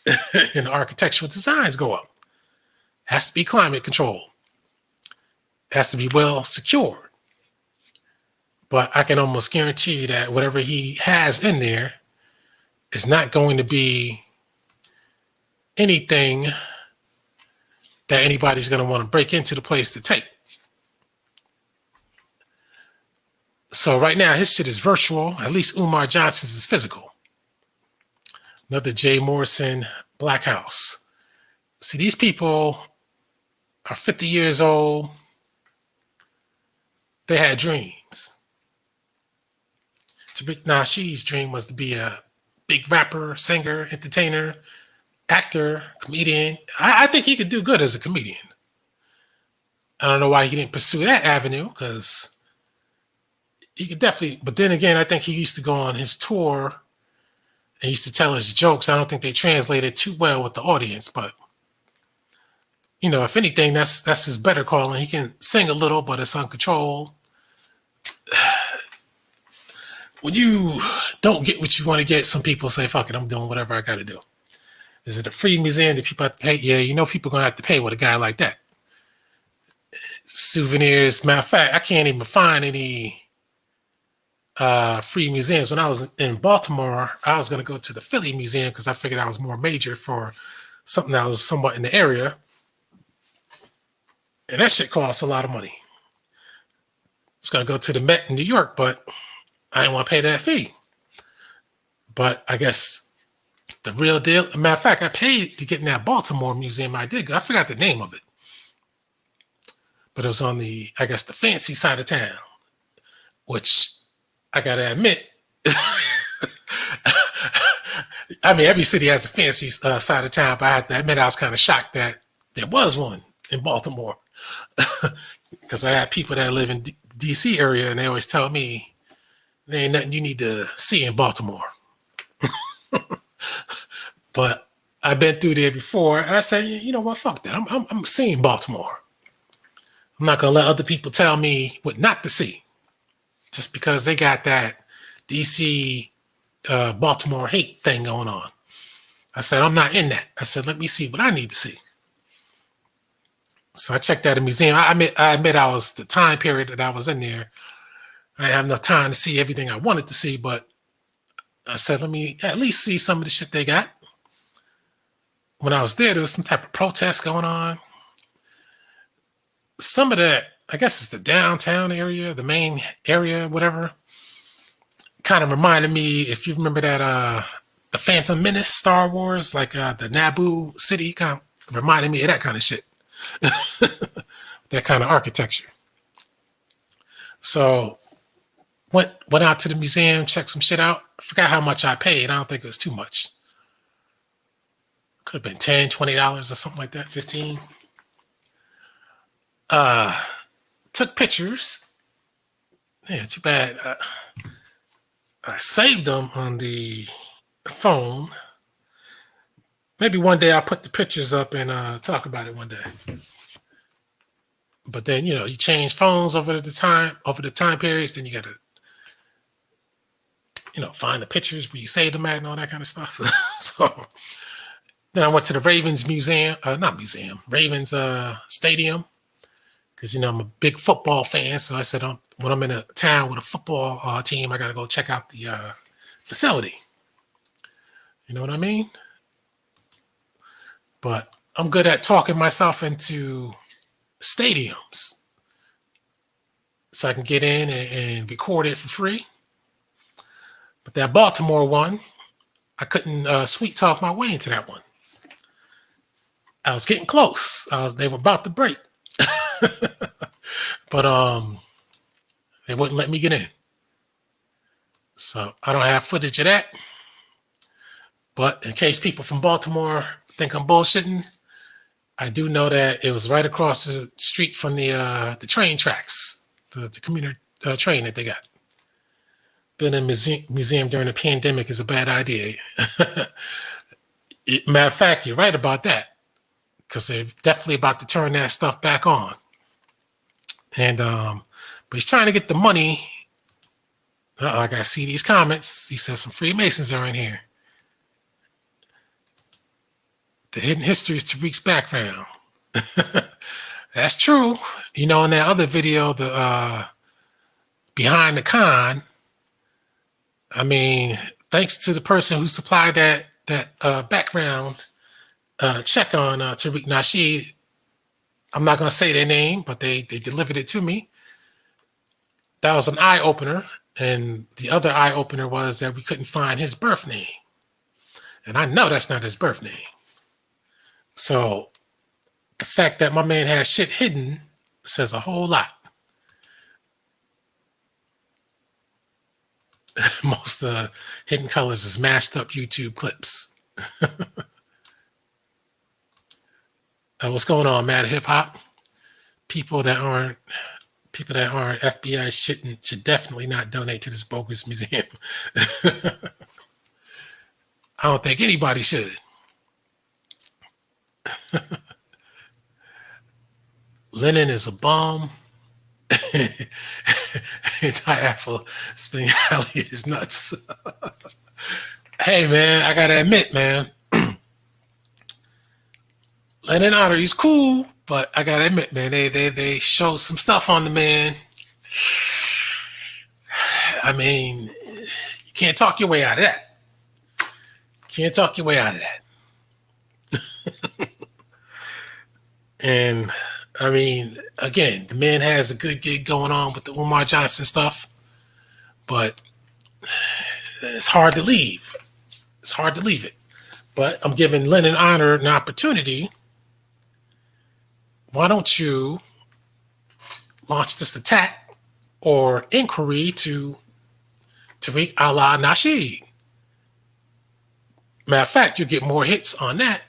and the architectural designs go up. Has to be climate controlled. Has to be well secured. But I can almost guarantee you that whatever he has in there is not going to be anything that anybody's going to want to break into the place to take. So right now, his shit is virtual. At least Umar Johnson's is physical. Another Jay Morrison Black House. See, these people are 50 years old. They had dreams. Tariq Nasheed's dream was to be a big rapper, singer, entertainer, actor, comedian. I think he could do good as a comedian. I don't know why he didn't pursue that avenue, because he could definitely, but then again, I think he used to go on his tour and used to tell his jokes. I don't think they translated too well with the audience, but you know, if anything, that's his better calling. He can sing a little, but it's uncontrolled. When you don't get what you want to get, some people say, fuck it, I'm doing whatever I got to do. Is it a free museum that people have to pay? Yeah, you know people going to have to pay with a guy like that. Souvenirs. Matter of fact, I can't even find any free museums. When I was in Baltimore, I was going to go to the Philly Museum because I figured I was more major for something that was somewhat in the area. And that shit costs a lot of money. It's going to go to the Met in New York, but I didn't want to pay that fee. But I guess the real deal, matter of fact, I paid to get in that Baltimore museum. I did. I forgot the name of it. But it was on the, I guess, the fancy side of town, which I got to admit, I mean, every city has a fancy side of town, but I have to admit I was kind of shocked that there was one in Baltimore. Because I had people that live in D.C. area, and they always tell me there ain't nothing you need to see in Baltimore. But I've been through there before. I said, you know what, fuck that. I'm seeing Baltimore. I'm not going to let other people tell me what not to see. Just because they got that D.C. Baltimore hate thing going on. I said, I'm not in that. I said, let me see what I need to see. So I checked out a museum. I admit I was the time period that I was in there. I didn't have enough time to see everything I wanted to see, but I said, let me at least see some of the shit they got. When I was there was some type of protest going on. Some of that, I guess it's the downtown area, the main area, whatever. Kind of reminded me, if you remember that, the Phantom Menace, Star Wars, like the Naboo city, kind of reminded me of that kind of shit. That kind of architecture. So went out to the museum, checked some shit out. I forgot how much I paid. I don't think it was too much. Could have been $10, $20 or something like that, 15. Took pictures. Yeah, too bad. I saved them on the phone. Maybe one day I'll put the pictures up and talk about it one day. But then, you know, you change phones over the time periods, then you got to, you know, find the pictures where you saved them at and all that kind of stuff. So then I went to the Ravens museum, Ravens stadium, because, you know, I'm a big football fan. So I said, when I'm in a town with a football team, I got to go check out the facility. You know what I mean? But I'm good at talking myself into stadiums so I can get in and record it for free. But that Baltimore one, I couldn't sweet talk my way into that one. I was getting close. They were about to break. But they wouldn't let me get in. So I don't have footage of that. But in case people from Baltimore think I'm bullshitting, I do know that it was right across the street from the train tracks, the commuter train that they got. Building a museum during the pandemic is a bad idea. Matter of fact, you're right about that, because they're definitely about to turn that stuff back on. And but he's trying to get the money. I gotta see these comments. He says some Freemasons are in here. The hidden history is Tariq's background. That's true. You know, in that other video, the behind the con, I mean, thanks to the person who supplied that background check on Tariq Nasheed. I'm not going to say their name, but they delivered it to me. That was an eye-opener. And the other eye-opener was that we couldn't find his birth name. And I know that's not his birth name. So the fact that my man has shit hidden says a whole lot. Most of the hidden colors is mashed up YouTube clips. What's going on, Mad Hip Hop? People that aren't FBI should definitely not donate to this bogus museum. I don't think anybody should. Lenin is a bum. Anti-Afro Spinelli is nuts. Hey, man, I gotta admit, man, Lenin Honor, he's cool, but I gotta admit, man, they showed some stuff on the man. I mean, you can't talk your way out of that. Can't talk your way out of that. And I mean, again, the man has a good gig going on with the Umar Johnson stuff, but it's hard to leave. It's hard to leave it. But I'm giving Lenin Honor an opportunity. Why don't you launch this attack or inquiry to Tariq Nasheed? Matter of fact, you get more hits on that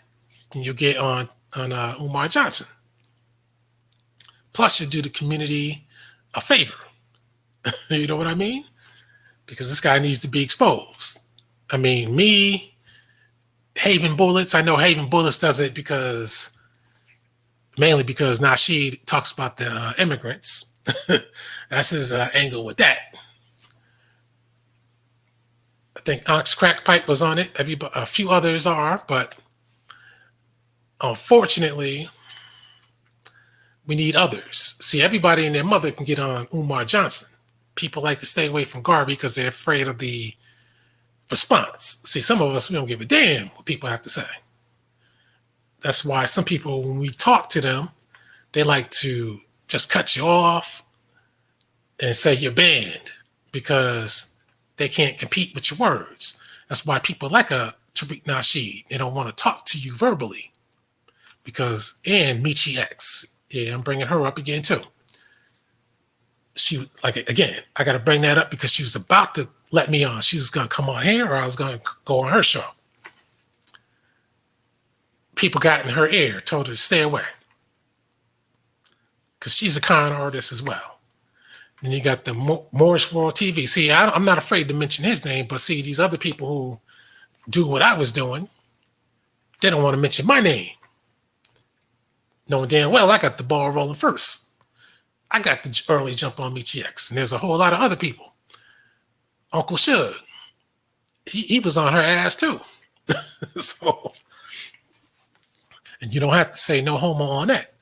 than you get on Umar Johnson. Plus, you do the community a favor. You know what I mean? Because this guy needs to be exposed. I mean, me, Haven Bullets, I know Haven Bullets does it mainly because Nasheed talks about the immigrants. That's his angle with that. I think Ox Crack Pipe was on it. A few others are, but unfortunately, we need others. See, everybody and their mother can get on Umar Johnson. People like to stay away from Garvey because they're afraid of the response. See, some of us, we don't give a damn what people have to say. That's why some people, when we talk to them, they like to just cut you off and say you're banned because they can't compete with your words. That's why people like a Tariq Nasheed, they don't want to talk to you verbally. And Michi X, yeah, I'm bringing her up again too. She, again, I got to bring that up because she was about to let me on. She was going to come on here or I was going to go on her show. People got in her ear, told her to stay away. Because she's a con artist as well. And you got the Moorish World TV. See, I'm not afraid to mention his name, but see, these other people who do what I was doing, they don't want to mention my name. Knowing damn well I got the ball rolling first. I got the early jump on Michi X, and there's a whole lot of other people. Uncle Shug, he was on her ass too. So, and you don't have to say no homo on that.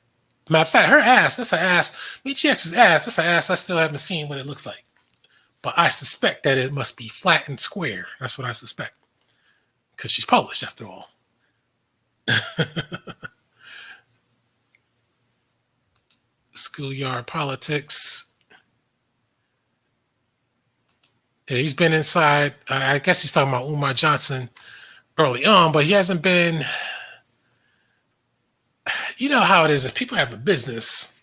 Matter of fact, her ass, that's her ass. Michi X's ass, that's her ass. I still haven't seen what it looks like. But I suspect that it must be flat and square. That's what I suspect. Because she's Polish after all. Schoolyard politics. Yeah, he's been inside. I guess he's talking about Umar Johnson early on, but he hasn't been. You know how it is. If people have a business,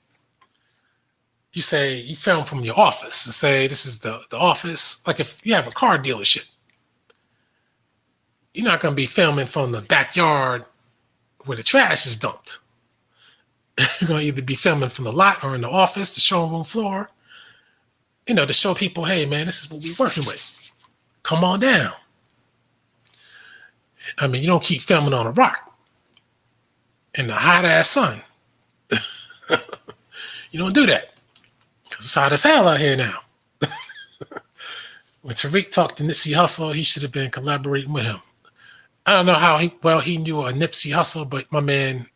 you say you film from your office and say this is the office. Like if you have a car dealership, you're not going to be filming from the backyard where the trash is dumped. You're going to either be filming from the lot or in the office, the showroom floor, to show people, hey, man, this is what we're working with. Come on down. I mean, you don't keep filming on a rock in the hot-ass sun. You don't do that. Because it's hot as hell out here now. When Tariq talked to Nipsey Hussle, he should have been collaborating with him. I don't know how well he knew a Nipsey Hussle, but my man,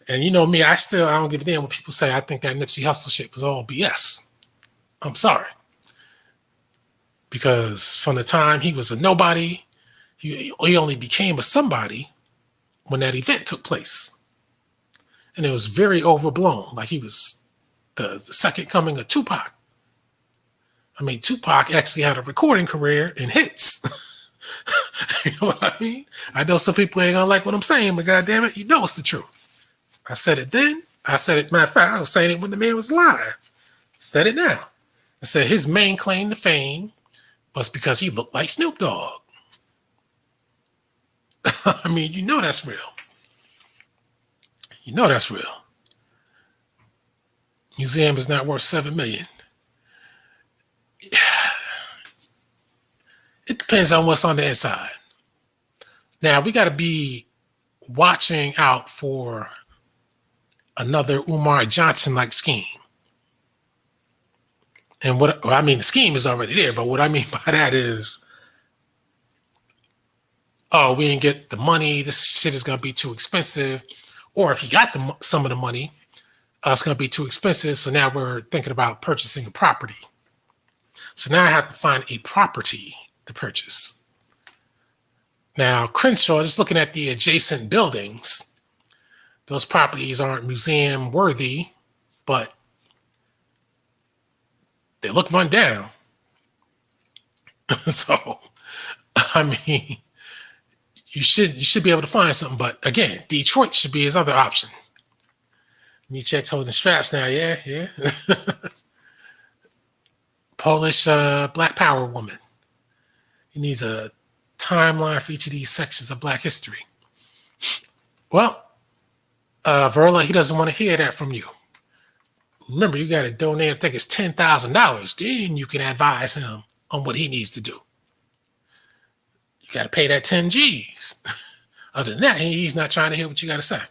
and you know me, I don't give a damn what people say. I think that Nipsey Hussle shit was all BS. I'm sorry. Because from the time he was a nobody, he only became a somebody when that event took place. And it was very overblown, like he was the second coming of Tupac. I mean, Tupac actually had a recording career and hits. You know what I mean? I know some people ain't gonna like what I'm saying, but goddamn it, you know it's the truth. I said it then. I said it, matter of fact, I was saying it when the man was alive. Said it now. I said his main claim to fame was because he looked like Snoop Dogg. I mean, you know that's real. You know that's real. Museum is not worth $7 million. It depends on what's on the inside. Now, we got to be watching out for another Umar Johnson-like scheme. And the scheme is already there, but what I mean by that is, oh, we didn't get the money, this shit is going to be too expensive. Or if you got some of the money, it's going to be too expensive, so now we're thinking about purchasing a property. So now I have to find a property to purchase. Now, Crenshaw, just looking at the adjacent buildings, those properties aren't museum worthy, but they look run down. So, I mean, you should be able to find something. But again, Detroit should be his other option. Me checks holding straps now. Yeah. Polish Black Power woman. He needs a timeline for each of these sections of Black history. Well, Verla, he doesn't want to hear that from you. Remember, you got to donate, I think it's $10,000. Then you can advise him on what he needs to do. You got to pay that 10 G's. Other than that, he's not trying to hear what you got to say.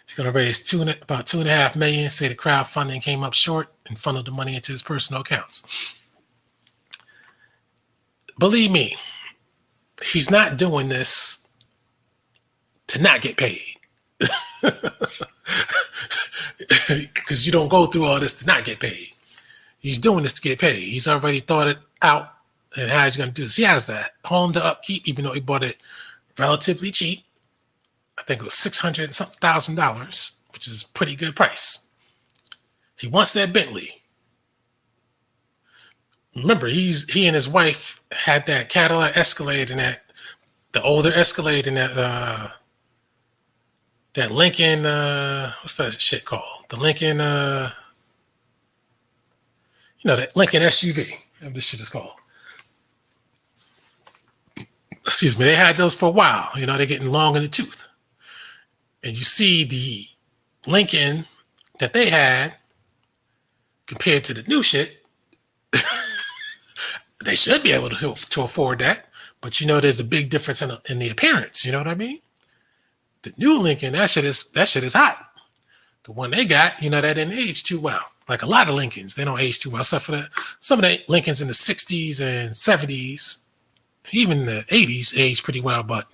He's going to raise about $2.5 million, say the crowdfunding came up short, and funnel the money into his personal accounts. Believe me, he's not doing this to not get paid. Because you don't go through all this to not get paid. He's doing this to get paid. He's already thought it out and how he's going to do this. He has that home to upkeep, even though he bought it relatively cheap. I think it was $600,000, which is a pretty good price. He wants that Bentley. Remember, he and his wife had that Cadillac Escalade and the older Escalade and that Lincoln, what's that shit called? The Lincoln, that Lincoln SUV, whatever this shit is called. Excuse me, they had those for a while. They're getting long in the tooth. And you see the Lincoln that they had compared to the new shit. They should be able to afford that. But there's a big difference in the appearance. You know what I mean? The new Lincoln, that shit is hot. The one they got, that didn't age too well. Like a lot of Lincolns, they don't age too well, except for some of the Lincolns in the 60s and 70s, even the 80s aged pretty well, but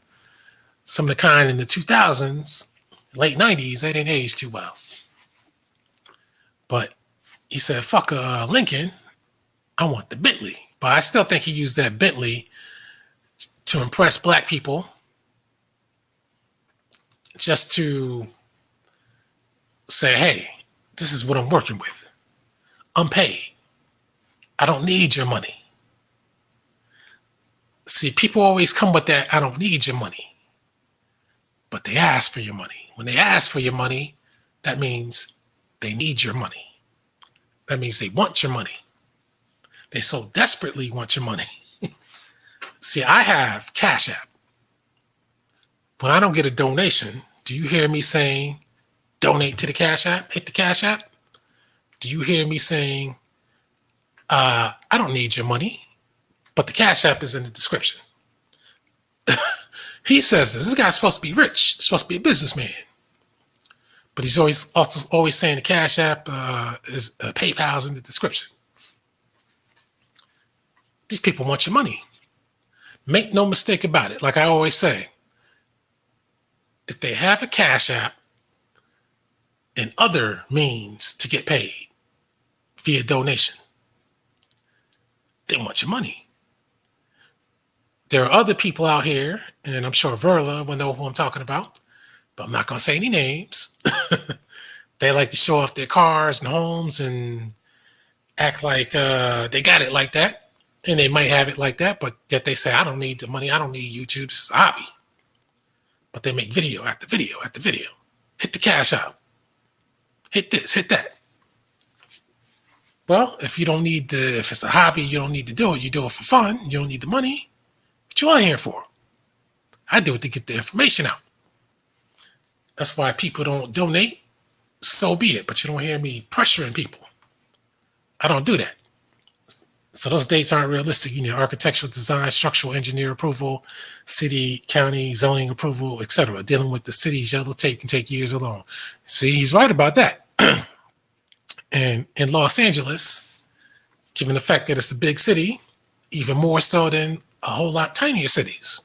some of the kind in the 2000s, late 90s, they didn't age too well. But he said, fuck a Lincoln, I want the Bentley. But I still think he used that Bentley to impress Black people, just to say, hey, this is what I'm working with. I'm paid. I don't need your money. See, people always come with that, I don't need your money. But they ask for your money. When they ask for your money, that means they need your money. That means they want your money. They so desperately want your money. See, I have Cash App. When I don't get a donation, do you hear me saying, donate to the Cash App, hit the Cash App? Do you hear me saying, I don't need your money, but the Cash App is in the description? He says this guy's supposed to be rich, supposed to be a businessman. But he's always saying the Cash App is PayPal's in the description. These people want your money. Make no mistake about it. Like I always say, if they have a Cash App and other means to get paid via donation, they want your money. There are other people out here, and I'm sure Verla will know who I'm talking about, but I'm not going to say any names. They like to show off their cars and homes and act like they got it like that. And they might have it like that, but yet they say, I don't need the money. I don't need YouTube. This is a hobby. But they make video after video after video. Hit the Cash App. Hit this, hit that. Well, if it's a hobby, you don't need to do it. You do it for fun. You don't need the money. What you on here for? I do it to get the information out. That's why people don't donate. So be it. But you don't hear me pressuring people. I don't do that. So those dates aren't realistic. You need architectural design, structural engineer approval, city, county, zoning approval, etc. Dealing with the city's yellow tape can take years alone. See, he's right about that. And in Los Angeles, given the fact that it's a big city, even more so than a whole lot tinier cities.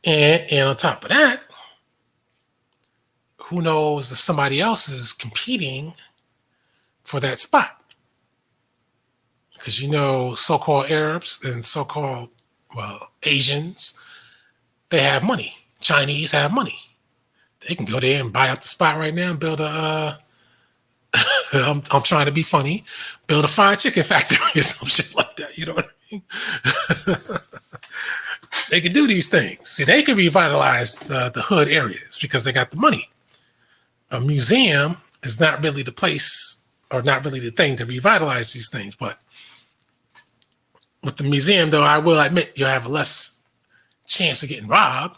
And on top of that, who knows if somebody else is competing for that spot? Because so-called Arabs and so-called, Asians, they have money. Chinese have money. They can go there and buy up the spot right now and build I'm trying to be funny, build a fried chicken factory or some shit like that. You know what I mean? They can do these things. See, they can revitalize the hood areas because they got the money. A museum is not really the place or not really the thing to revitalize these things, but with the museum, though, I will admit you'll have a less chance of getting robbed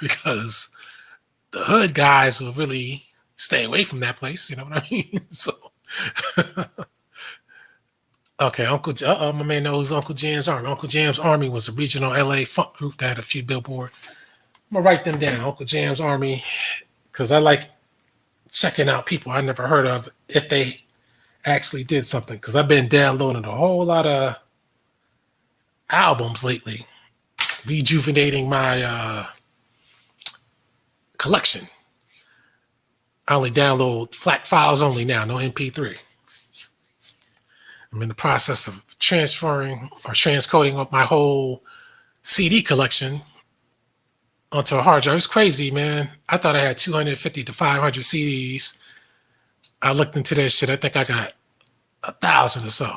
because the hood guys will really stay away from that place. You know what I mean? So, okay, my man knows Uncle Jam's Army. Uncle Jam's Army was a regional LA funk group that had a few billboards. I'm going to write them down, Uncle Jam's Army, because I like checking out people I never heard of if they actually did something, because I've been downloading a whole lot of albums lately, rejuvenating my collection. I only download FLAC files only now, no MP3. I'm in the process of transferring or transcoding up my whole CD collection onto a hard drive. It's crazy, man. I thought I had 250 to 500 CDs. I looked into that shit. I think I got 1,000 or so.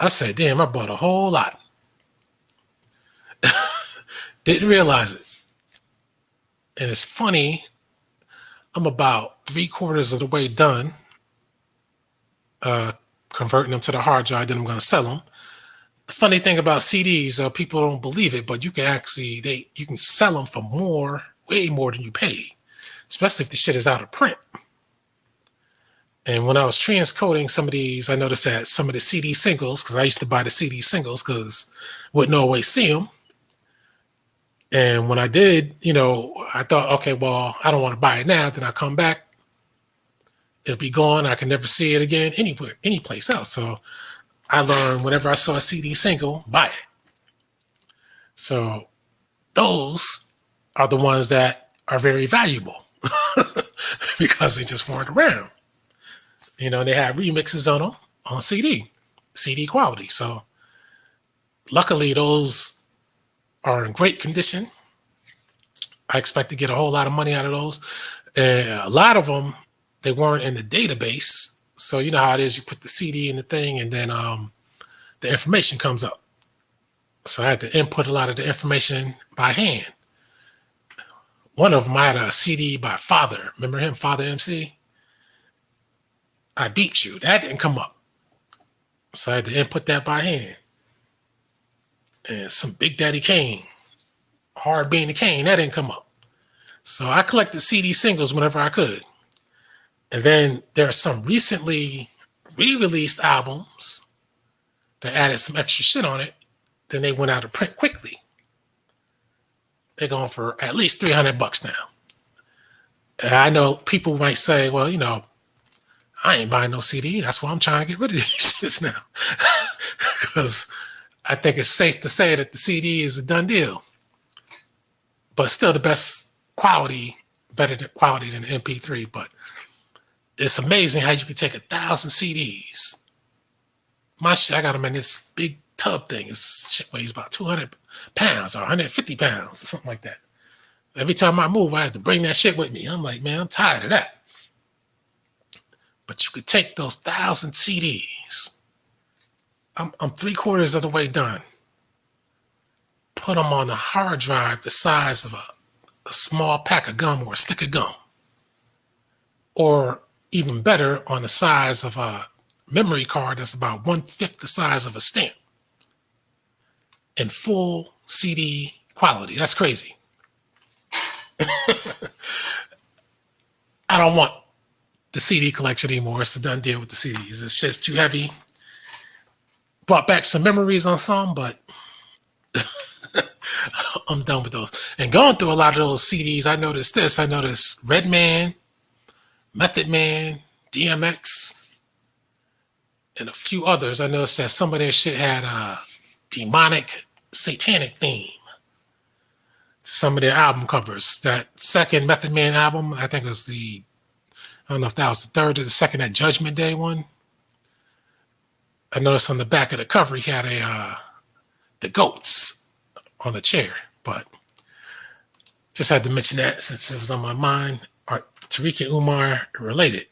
I said, damn, I bought a whole lot. Didn't realize it. And it's funny, I'm about 3/4 of the way done converting them to the hard drive. Then I'm going to sell them. The funny thing about CDs, people don't believe it, but you can actually, you can sell them for way more than you paid, especially if the shit is out of print. And when I was transcoding some of these, I noticed that some of the CD singles, because I used to buy the CD singles because wouldn't always see them. And when I did, I thought, okay, well, I don't want to buy it now. Then I come back, it'll be gone. I can never see it again anywhere, any place else. So I learned whenever I saw a CD single, buy it. So those are the ones that are very valuable because they just weren't around. They had remixes on them on CD quality. So luckily those are in great condition. I expect to get a whole lot of money out of those. And a lot of them, they weren't in the database. So you know how it is, you put the CD in the thing and then the information comes up. So I had to input a lot of the information by hand. One of them, I had a CD by Father. Remember him, Father MC? I beat you. That didn't come up. So I had to input that by hand. And some Big Daddy Kane, Hard Being the Kane, that didn't come up. So I collected CD singles whenever I could. And then there are some recently re-released albums that added some extra shit on it. Then they went out of print quickly. They're going for at least $300 now. And I know people might say, well, you know, I ain't buying no CD. That's why I'm trying to get rid of these shits now. Because I think it's safe to say that the CD is a done deal. But still the best quality, better than quality than the MP3. But it's amazing how you can take 1,000 CDs. My shit, I got them in this big tub thing. This shit weighs about 200 pounds or 150 pounds or something like that. Every time I move, I have to bring that shit with me. I'm like, man, I'm tired of that. But you could take those 1,000 CDs. I'm 3/4 of the way done. Put them on a hard drive the size of a small pack of gum or a stick of gum. Or even better, on the size of a memory card that's about 1/5 the size of a stamp. In full CD quality. That's crazy. I don't want the CD collection anymore. It's a done deal with the CDs. It's just too heavy. Brought back some memories on some, but I'm done with those. And going through a lot of those CDs, I noticed this. I noticed Redman, Method Man, DMX, and a few others. I noticed that some of their shit had a demonic, satanic theme to some of their album covers. That second Method Man album, I think it was I don't know if that was the third or the second, that Judgment Day one. I noticed on the back of the cover he had the goats on the chair, but just had to mention that since it was on my mind. Are Tariq and Umar related?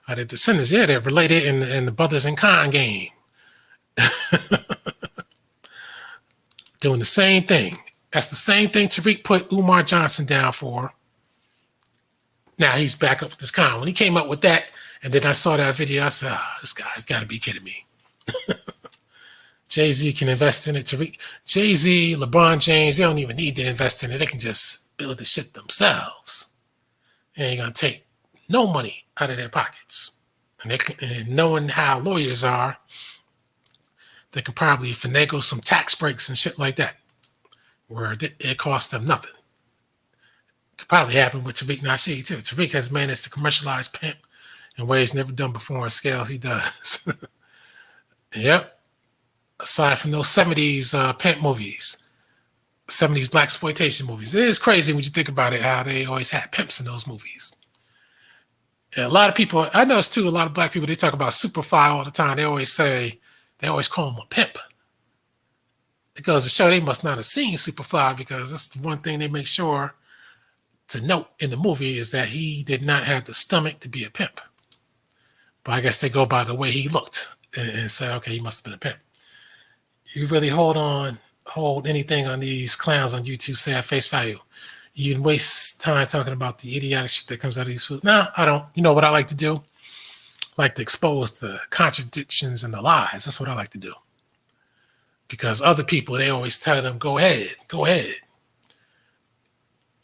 Are they descendants? Yeah, they're related in the Brothers in Khan game. Doing the same thing. That's the same thing Tariq put Umar Johnson down for. Now he's back up with this Khan. When he came up with that, and then I saw that video, I said, this guy's got to be kidding me. Jay-Z can invest in it. Jay-Z, LeBron James, they don't even need to invest in it. They can just build the shit themselves. They ain't going to take no money out of their pockets. And knowing how lawyers are, they can probably finagle some tax breaks and shit like that, where it costs them nothing. Could probably happen with Tariq Nasheed too. Tariq has managed to commercialize pimp in ways never done before on scales he does. Yep. Aside from those 70s pimp movies, 70s black exploitation movies, it is crazy when you think about it, how they always had pimps in those movies. And a lot of people, I noticed too, a lot of black people, they talk about Superfly all the time. They always call him a pimp. It goes to show they must not have seen Superfly, because that's the one thing they make sure to note in the movie is that he did not have the stomach to be a pimp. But I guess they go by the way he looked and say, okay, he must have been a pimp. You really hold anything on these clowns on YouTube, say at face value. You can waste time talking about the idiotic shit that comes out of these foods. No, I don't. You know what I like to do? I like to expose the contradictions and the lies. That's what I like to do. Because other people, they always tell them, go ahead, go ahead.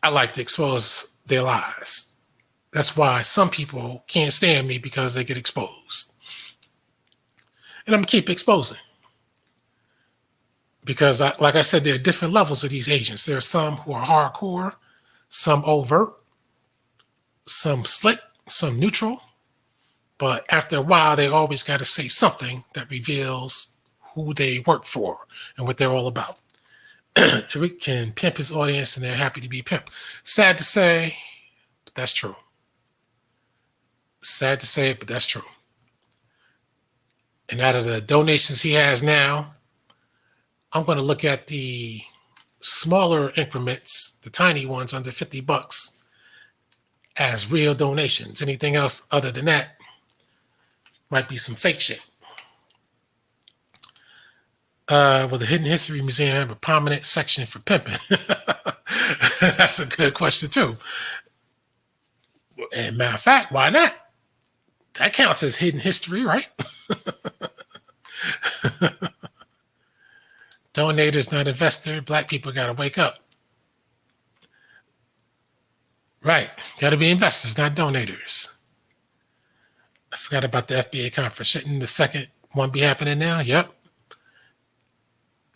I like to expose their lies. That's why some people can't stand me, because they get exposed. And I'm going to keep exposing. Because, like I said, there are different levels of these agents. There are some who are hardcore, some overt, some slick, some neutral. But after a while, they always got to say something that reveals who they work for and what they're all about. Tariq can pimp his audience, and they're happy to be pimped. Sad to say, but that's true. Sad to say it, but that's true. And out of the donations he has now, I'm going to look at the smaller increments, the tiny ones under $50, as real donations. Anything else other than that might be some fake shit. Will the Hidden History Museum have a prominent section for pimping? That's a good question too. And matter of fact, why not? That counts as hidden history, right? Donators, not investor. Black people got to wake up. Right. Got to be investors, not donators. I forgot about the FBA conference. Shouldn't the second one be happening now? Yep.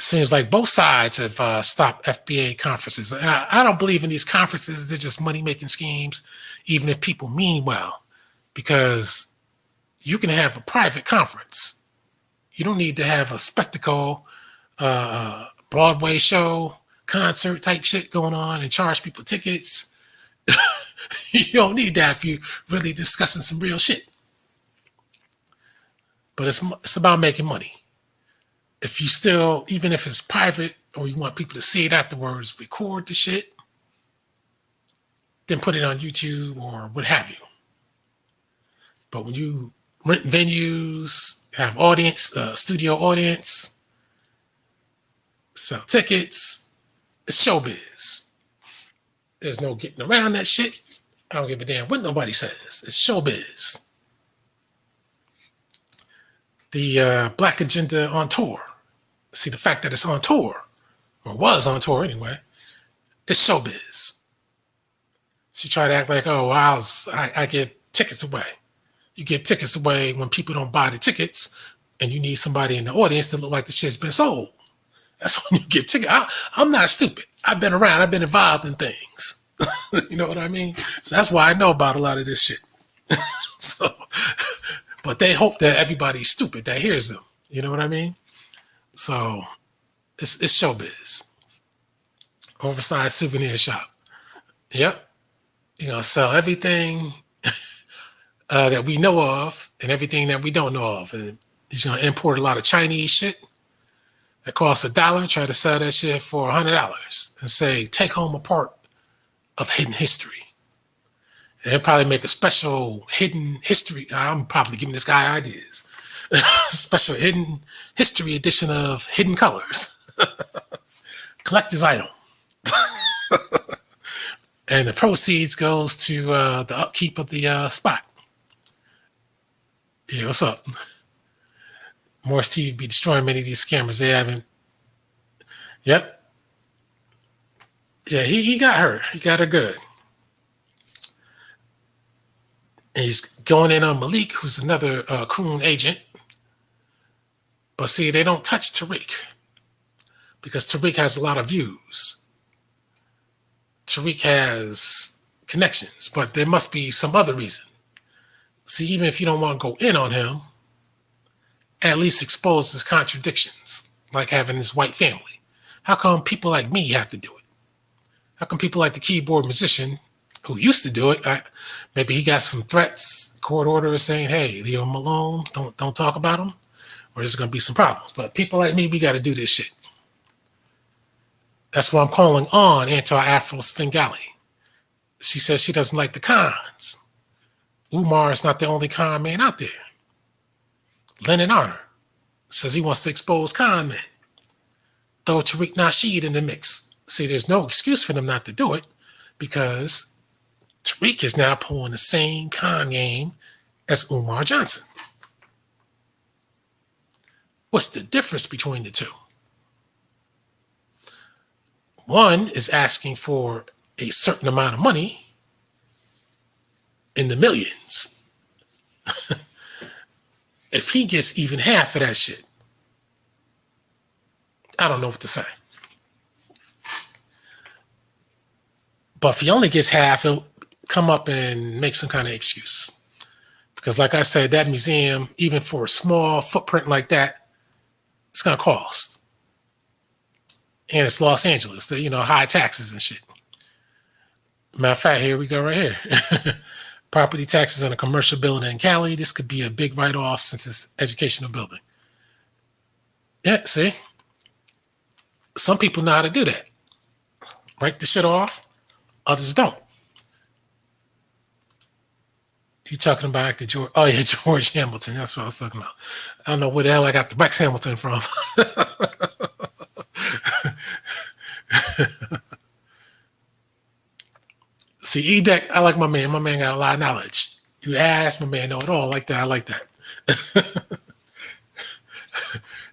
Seems like both sides have stopped FBA conferences. I don't believe in these conferences. They're just money-making schemes, even if people mean well, because you can have a private conference. You don't need to have a spectacle, Broadway show, concert type shit going on and charge people tickets. You don't need that if you're really discussing some real shit. But it's about making money. If you still, even if it's private or you want people to see it afterwards, record the shit, then put it on YouTube or what have you. But when you rent venues, have audience, studio audience, sell tickets, it's showbiz. There's no getting around that shit. I don't give a damn what nobody says. It's showbiz. The Black Agenda on tour. See, the fact that it's on tour, or was on tour anyway, it's showbiz. She tried to act like, oh, I give tickets away. You give tickets away when people don't buy the tickets, and you need somebody in the audience to look like the shit's been sold. That's when you get tickets. I'm not stupid. I've been around. I've been involved in things. You know what I mean? So that's why I know about a lot of this shit. So, but they hope that everybody's stupid that hears them. You know what I mean? So it's showbiz. Oversized souvenir shop. Yep. You're going to sell everything that we know of and everything that we don't know of. And he's going to import a lot of Chinese shit that costs $1, try to sell that shit for $100 and say, take home a part of hidden history. And they'll probably make a special hidden history. I'm probably giving this guy ideas. Special hidden history edition of Hidden Colors. Collector's item. And the proceeds goes to the upkeep of the spot. Yeah, what's up? Morris TV be destroying many of these scammers. They haven't. Yep. Yeah, he got her. He got her good. And he's going in on Malik, who's another coon agent. But see, they don't touch Tariq because Tariq has a lot of views. Tariq has connections, but there must be some other reason. See, even if you don't want to go in on him, at least expose his contradictions, like having his white family. How come people like me have to do it? How come people like the keyboard musician who used to do it, maybe he got some threats, court orders saying, hey, leave him alone, don't talk about him, or there's going to be some problems. But people like me, we got to do this shit. That's why I'm calling on anti-Afro Svengali. She says she doesn't like the cons. Umar is not the only con man out there. Lennon Honor says he wants to expose con men. Throw Tariq Nasheed in the mix. See, there's no excuse for them not to do it because Tariq is now pulling the same con game as Umar Johnson. What's the difference between the two? One is asking for a certain amount of money in the millions. If he gets even half of that shit, I don't know what to say. But if he only gets half, he'll come up and make some kind of excuse. Because like I said, that museum, even for a small footprint like that, it's going to cost. And it's Los Angeles, high taxes and shit. Matter of fact, here we go right here. Property taxes on a commercial building in Cali. This could be a big write-off since it's an educational building. Yeah, see? Some people know how to do that. Write the shit off. Others don't. You talking about the George? Oh yeah, George Hamilton. That's what I was talking about. I don't know where the hell I got the Rex Hamilton from. See, E-Deck, I like my man. My man got a lot of knowledge. You ask my man know it all like that. I like that.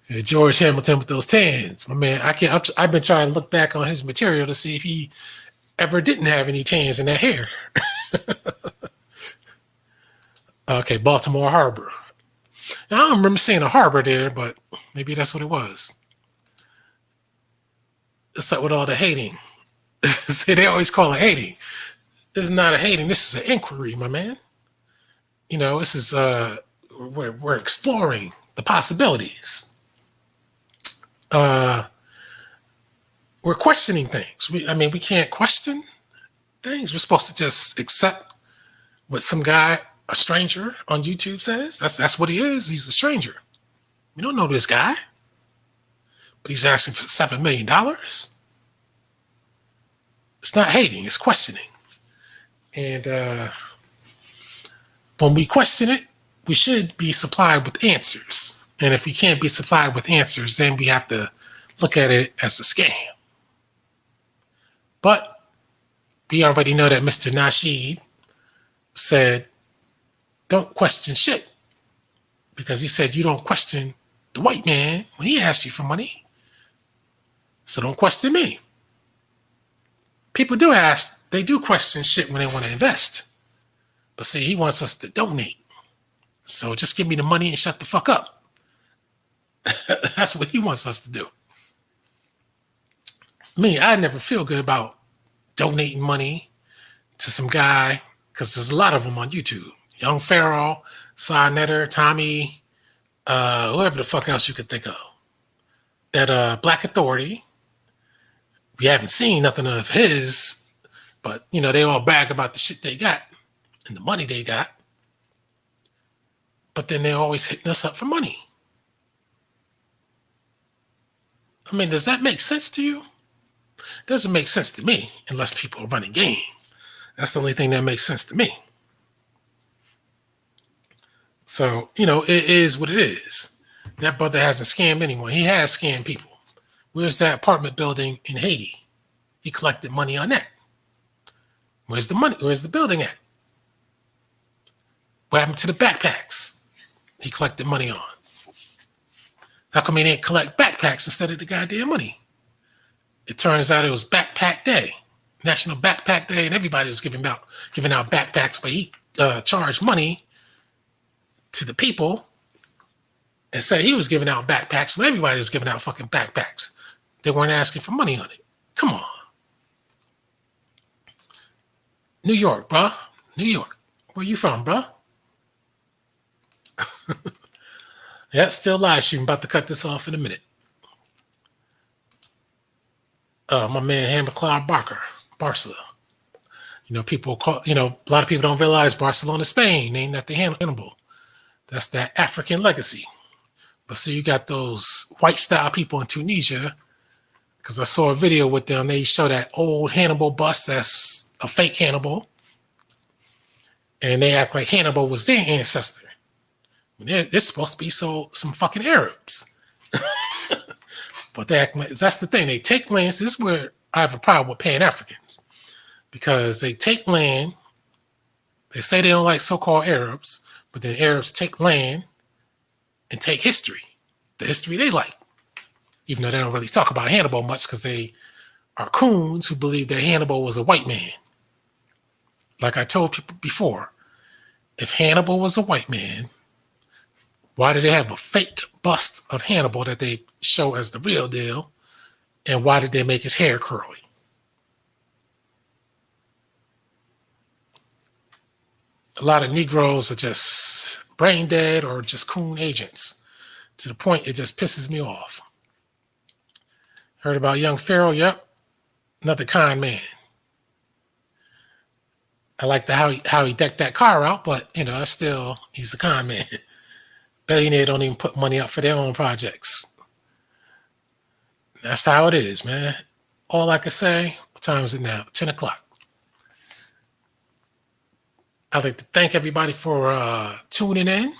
And George Hamilton with those tans, my man. I've been trying to look back on his material to see if he ever didn't have any tans in that hair. Okay, Baltimore Harbor. Now, I don't remember seeing a harbor there, but maybe that's what it was. It's like with all the hating. See, they always call it hating. This is not a hating. This is an inquiry, my man. This is we're exploring the possibilities. We're questioning things. We can't question things. We're supposed to just accept what some guy, a stranger on YouTube says. That's what he is. He's a stranger. We don't know this guy, but he's asking for $7 million. It's not hating. It's questioning. And when we question it, we should be supplied with answers. And if we can't be supplied with answers, then we have to look at it as a scam. But we already know that Mr. Nasheed said, don't question shit. Because he said you don't question the white man when he asked you for money. So don't question me. People they do question shit when they want to invest. But see, he wants us to donate. So just give me the money and shut the fuck up. That's what he wants us to do. I never feel good about donating money to some guy, because there's a lot of them on YouTube. Young Pharaoh, Signetter, Tommy, whoever the fuck else you could think of. That Black Authority. We haven't seen nothing of his, but they all brag about the shit they got and the money they got. But then they're always hitting us up for money. Does that make sense to you? It doesn't make sense to me unless people are running game. That's the only thing that makes sense to me. So, it is what it is. That brother hasn't scammed anyone. He has scammed people. Where's that apartment building in Haiti? He collected money on that. Where's the money? Where's the building at? What happened to the backpacks he collected money on? How come he didn't collect backpacks instead of the goddamn money? It turns out it was Backpack Day, National Backpack Day, and everybody was giving out backpacks, but he charged money to the people and said he was giving out backpacks when everybody was giving out fucking backpacks. They weren't asking for money on it. Come on. New York, bruh. New York. Where you from, bruh? Yep, still live streaming. About to cut this off in a minute. My man Hamilcar Barca. People call, a lot of people don't realize Barcelona, Spain ain't that the Hannibal. That's that African legacy. But see, you got those white style people in Tunisia, because I saw a video with them. They show that old Hannibal bust that's a fake Hannibal. And they act like Hannibal was their ancestor. They're supposed to be some fucking Arabs. But that's the thing. They take land. This is where I have a problem with Pan-Africans. Because they take land. They say they don't like so-called Arabs. But then Arabs take land and take history. The history they like. Even though they don't really talk about Hannibal much because they are coons who believe that Hannibal was a white man. Like I told people before, if Hannibal was a white man, why do they have a fake bust of Hannibal that they show as the real deal? And why did they make his hair curly? A lot of Negroes are just brain dead or just coon agents. To the point it just pisses me off. Heard about young Pharaoh? Yep. Another con man. I like how he decked that car out, but still he's a con man. Billionaire don't even put money up for their own projects. That's how it is, man. All I can say, what time is it now? 10 o'clock. I'd like to thank everybody for tuning in.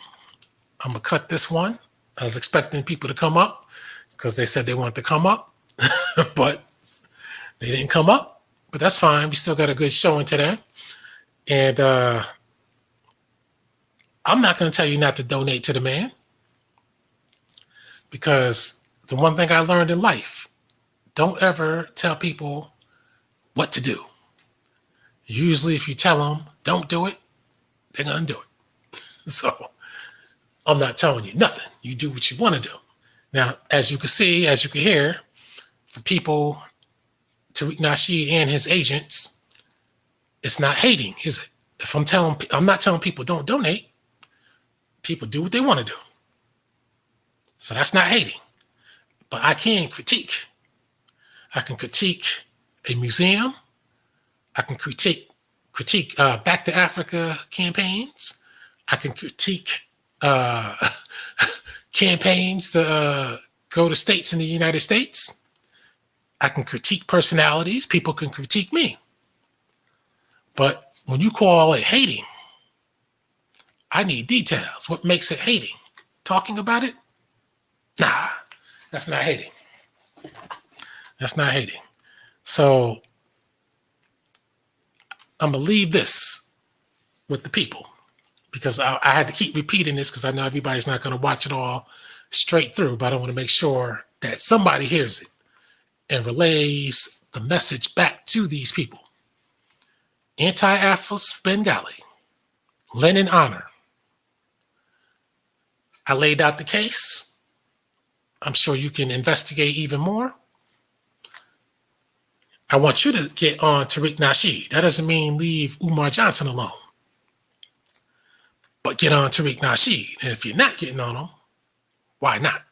I'm going to cut this one. I was expecting people to come up because they said they wanted to come up, but they didn't come up. But that's fine. We still got a good showing today. And I'm not going to tell you not to donate to the man, because the one thing I learned in life, don't ever tell people what to do. Usually if you tell them don't do it, they're going to do it. So I'm not telling you nothing. You do what you want to do. Now, as you can see, as you can hear, for people, Tariq Nasheed and his agents, it's not hating, is it? If I'm not telling people don't donate, people do what they want to do. So that's not hating. But I can critique. I can critique a museum. I can critique Back to Africa campaigns. I can critique campaigns to go to states in the United States. I can critique personalities. People can critique me. But when you call it hating, I need details. What makes it hating? Talking about it? Nah, that's not hating. That's not hating. So I'm going to leave this with the people, because I had to keep repeating this because I know everybody's not going to watch it all straight through, but I want to make sure that somebody hears it and relays the message back to these people. Anti-Afros Bengali, Lenin honor. I laid out the case. I'm sure you can investigate even more. I want you to get on Tariq Nasheed. That doesn't mean leave Umar Johnson alone, but get on Tariq Nasheed. And if you're not getting on him, why not?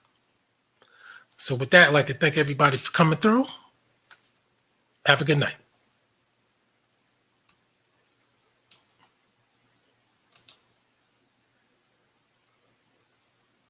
So with that, I'd like to thank everybody for coming through. Have a good night.